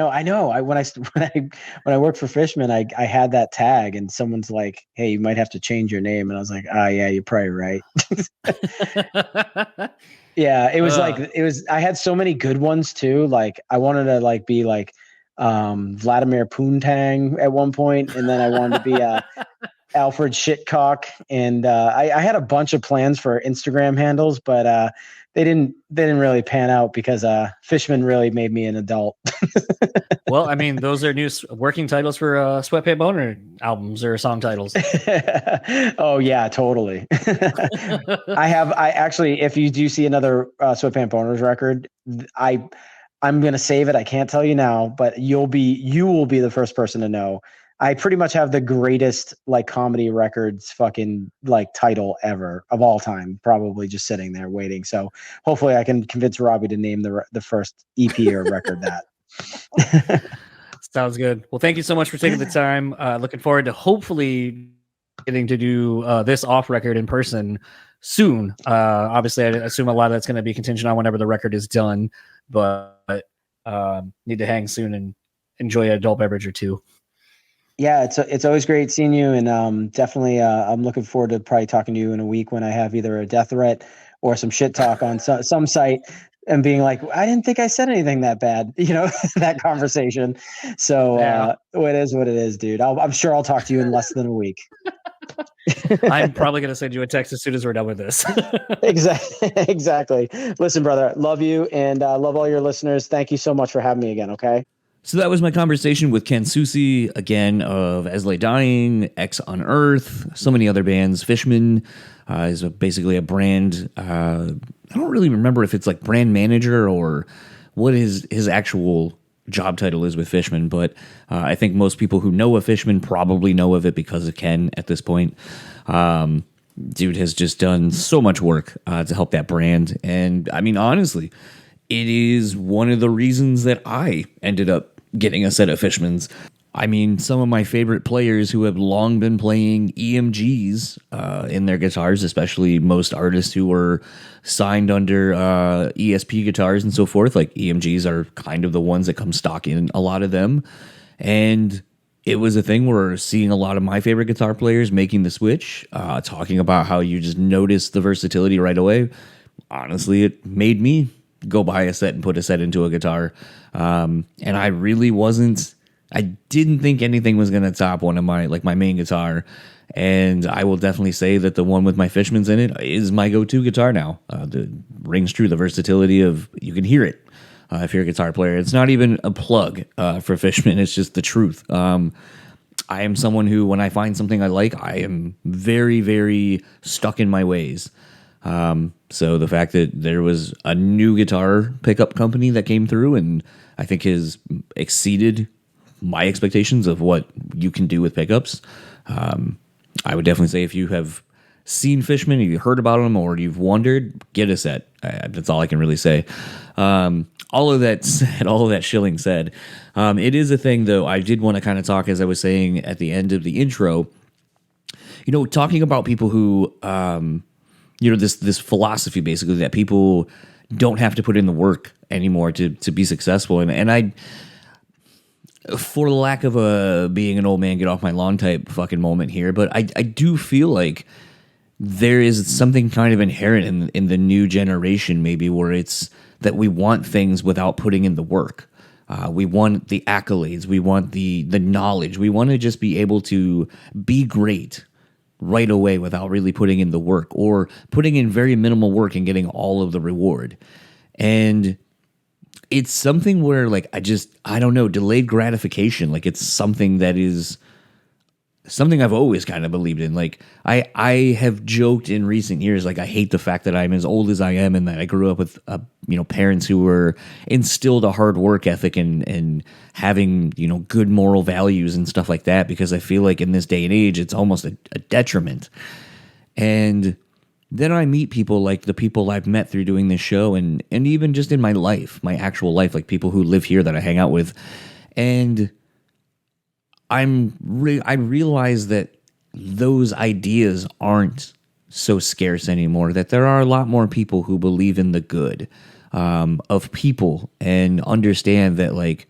I worked for Fishman, I had that tag, and someone's like, "Hey, you might have to change your name," and I was like, "Ah, yeah, you're probably right." Yeah, it was I had so many good ones too. Like I wanted to be Vladimir Poontang at one point, and then I wanted to be Alfred Shitcock, and I had a bunch of plans for Instagram handles, but they didn't really pan out because Fishman really made me an adult. Well, I mean, those are new working titles for Sweatpants Boner albums or song titles. Oh yeah, totally. I actually, if you do see another Sweatpants Boners record, I'm gonna save it. I can't tell you now, but you will be the first person to know. I pretty much have the greatest comedy records fucking title ever of all time, probably just sitting there waiting. So hopefully I can convince Robbie to name the first EP or record that. Sounds good. Well, thank you so much for taking the time. Looking forward to hopefully getting to do this off record in person soon. Obviously, I assume a lot of that's going to be contingent on whenever the record is done, but need to hang soon and enjoy an adult beverage or two. Yeah, it's always great seeing you, and definitely I'm looking forward to probably talking to you in a week when I have either a death threat or some shit talk on some site and being like, I didn't think I said anything that bad, that conversation. So it is what it is, dude. I'm sure I'll talk to you in less than a week. I'm probably going to send you a text as soon as we're done with this. Exactly. Listen, brother, love you and love all your listeners. Thank you so much for having me again. Okay. So that was my conversation with Ken Susi, again, of As Lay Dying, Unearth, so many other bands. Fishman is basically a brand. I don't really remember if it's brand manager or what his actual job title is with Fishman, but I think most people who know of Fishman probably know of it because of Ken at this point. Dude has just done so much work to help that brand. And I mean, honestly, it is one of the reasons that I ended up getting a set of Fishmans. I mean, some of my favorite players who have long been playing EMGs in their guitars, especially most artists who were signed under ESP guitars and so forth, EMGs are kind of the ones that come stock in a lot of them. And it was a thing where seeing a lot of my favorite guitar players making the switch, talking about how you just notice the versatility right away. Honestly, it made me go buy a set and put a set into a guitar. And I really I didn't think anything was going to top one of my main guitar. And I will definitely say that the one with my Fishmans in it is my go-to guitar now. The rings true, the versatility of, you can hear it if you're a guitar player. It's not even a plug for Fishman. It's just the truth. I am someone who, when I find something I like, I am very, very stuck in my ways. So the fact that there was a new guitar pickup company that came through and I think has exceeded my expectations of what you can do with pickups. I would definitely say if you have seen Fishman, if you heard about them or you've wondered, get a set. That's all I can really say. All of that said, all of that shilling said, it is a thing though. I did want to kind of talk, as I was saying at the end of the intro, talking about people who, this philosophy basically that people don't have to put in the work anymore to be successful. And I, for lack of being an old man, get off my lawn type fucking moment here, but I do feel like there is something kind of inherent in the new generation, maybe, where it's that we want things without putting in the work. We want the accolades. We want the knowledge. We want to just be able to be great right away without really putting in the work, or putting in very minimal work and getting all of the reward. And it's something where, I don't know, delayed gratification. It's something that is something I've always kind of believed in. I have joked in recent years, I hate the fact that I'm as old as I am and that I grew up with, parents who were instilled a hard work ethic and having, good moral values and stuff like that, because I feel like in this day and age, it's almost a detriment. And then I meet people like the people I've met through doing this show, and even just in my life, my actual life, like people who live here that I hang out with. And I realize that those ideas aren't so scarce anymore, that there are a lot more people who believe in the good of people and understand that, like,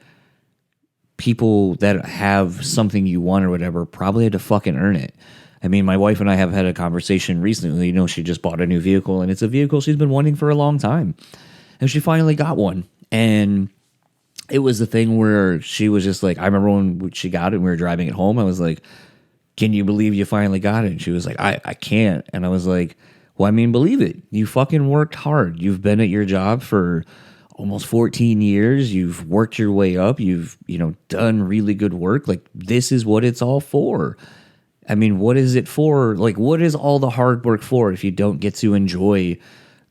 people that have something you want or whatever probably had to fucking earn it. I mean, my wife and I have had a conversation recently. You know, she just bought a new vehicle, and it's a vehicle she's been wanting for a long time. And she finally got one. And it was the thing where she was just like, I remember when she got it and we were driving it home, I was like, can you believe you finally got it? And she was like, I can't. And I was like, well, I mean, believe it. You fucking worked hard. You've been at your job for almost 14 years. You've worked your way up. You've, done really good work. Like, this is what it's all for. I mean, what is it for? Like, what is all the hard work for if you don't get to enjoy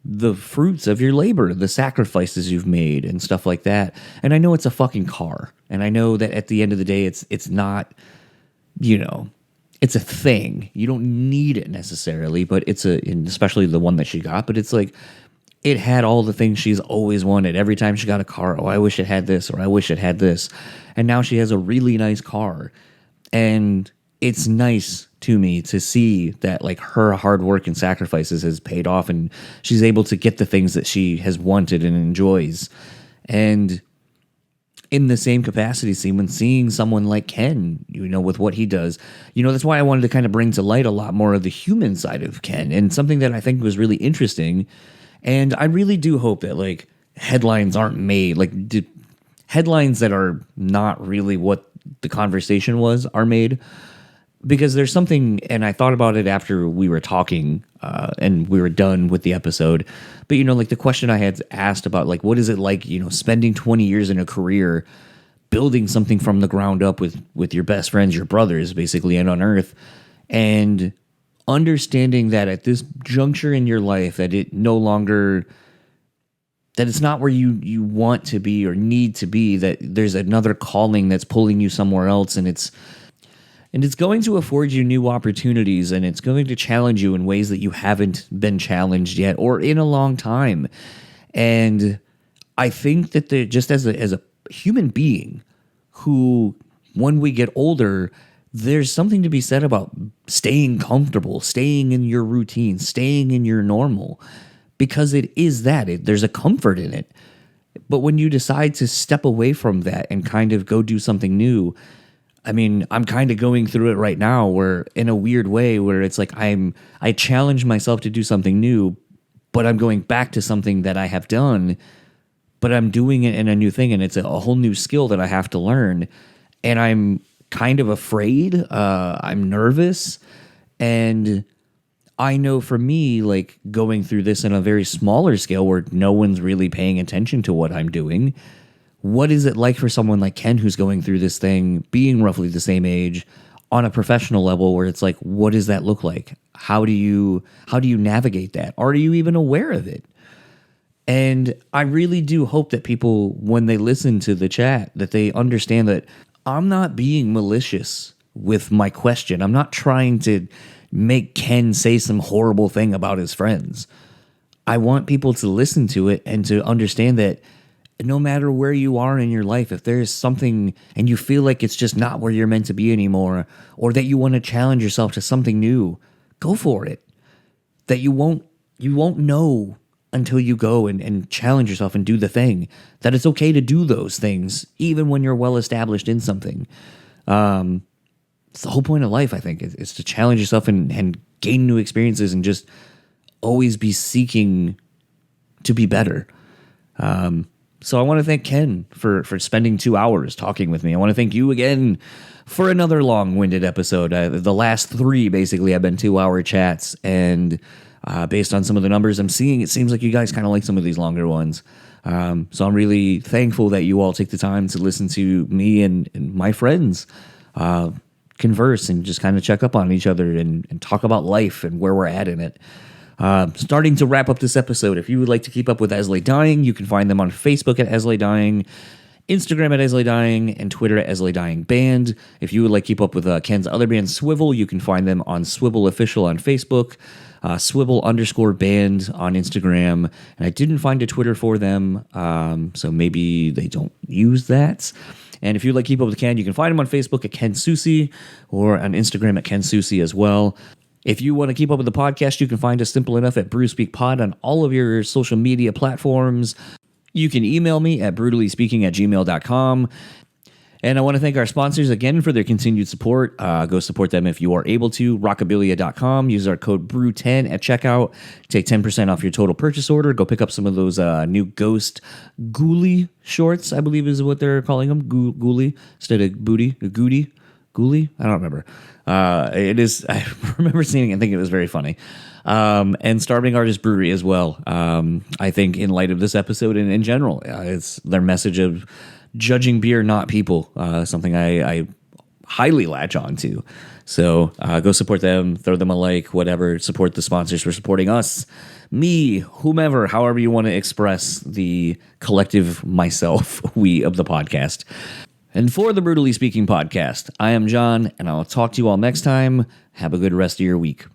the fruits of your labor, the sacrifices you've made and stuff like that? And I know it's a fucking car. And I know that at the end of the day, it's not, it's a thing. You don't need it necessarily, but especially the one that she got, but it's like, it had all the things she's always wanted. Every time she got a car, oh, I wish it had this, or I wish it had this. And now she has a really nice car. And it's nice to me to see that, like, her hard work and sacrifices has paid off, and she's able to get the things that she has wanted and enjoys. And in the same capacity, when seeing someone like Ken, with what he does, that's why I wanted to kind of bring to light a lot more of the human side of Ken, and something that I think was really interesting. And I really do hope that, like, headlines aren't made, like, headlines that are not really what the conversation was are made. Because there's something, and I thought about it after we were talking and we were done with the episode, but, like, the question I had asked about, like, what is it like, spending 20 years in a career, building something from the ground up with your best friends, your brothers, basically, and Unearth, and understanding that at this juncture in your life that it's not where you want to be or need to be, that there's another calling that's pulling you somewhere else, and it's going to afford you new opportunities, and it's going to challenge you in ways that you haven't been challenged yet or in a long time. And I think that just as a human being who, when we get older, there's something to be said about staying comfortable, staying in your routine, staying in your normal, because it is that. There's a comfort in it. But when you decide to step away from that and kind of go do something new, I mean, I'm kind of going through it right now, where, in a weird way, where it's like I challenge myself to do something new, but I'm going back to something that I have done, but I'm doing it in a new thing, and it's a whole new skill that I have to learn. And I'm kind of afraid. I'm nervous. And I know for me, like, going through this on a very smaller scale where no one's really paying attention to what I'm doing, what is it like for someone like Ken who's going through this thing, being roughly the same age, on a professional level, where it's like, what does that look like? How do you navigate that? Are you even aware of it? And I really do hope that people, when they listen to the chat, that they understand that I'm not being malicious with my question. I'm not trying to make Ken say some horrible thing about his friends. I want people to listen to it and to understand that no matter where you are in your life, if there's something and you feel like it's just not where you're meant to be anymore, or that you want to challenge yourself to something new, go for it. That you won't know until you go and challenge yourself and do the thing. That it's okay to do those things, even when you're well established in something. It's the whole point of life, I think, is to challenge yourself and gain new experiences, and just always be seeking to be better. So I want to thank Ken for spending 2 hours talking with me. I want to thank you again for another long-winded episode. The last 3, basically, have been 2-hour chats, and based on some of the numbers I'm seeing, it seems like you guys kind of like some of these longer ones. So I'm really thankful that you all take the time to listen to me and my friends converse and just kind of check up on each other and talk about life and where we're at in it. Starting to wrap up this episode, if you would like to keep up with As Lay Dying, you can find them on Facebook at As Lay Dying, Instagram at Esley Dying, and Twitter at Esley Dying Band. If you would like to keep up with Ken's other band, Swivel, you can find them on Swivel Official on Facebook, Swivel_band on Instagram. And I didn't find a Twitter for them, so maybe they don't use that. And if you'd like to keep up with Ken, you can find him on Facebook at Ken Susi or on Instagram at Ken Susi as well. If you want to keep up with the podcast, you can find us simple enough at BrewSpeakPod on all of your social media platforms. You can email me at brewtallyspeaking@gmail.com. And I want to thank our sponsors again for their continued support. Go support them if you are able to. Rockabilia.com. Use our code BREW10 at checkout. Take 10% off your total purchase order. Go pick up some of those new Ghost Ghoulie shorts, I believe is what they're calling them. Ghoulie instead of booty. Goody. Ghoulie? I don't remember. It is. I remember seeing it and thinking it was very funny. And Starving Artist Brewery as well. I think in light of this episode and in general, it's their message of judging beer, not people. Something I highly latch on to. So go support them, throw them a like, whatever. Support the sponsors for supporting us, me, whomever, however you want to express the collective myself, we of the podcast. And for the BREWtally Speaking podcast, I am John, and I'll talk to you all next time. Have a good rest of your week.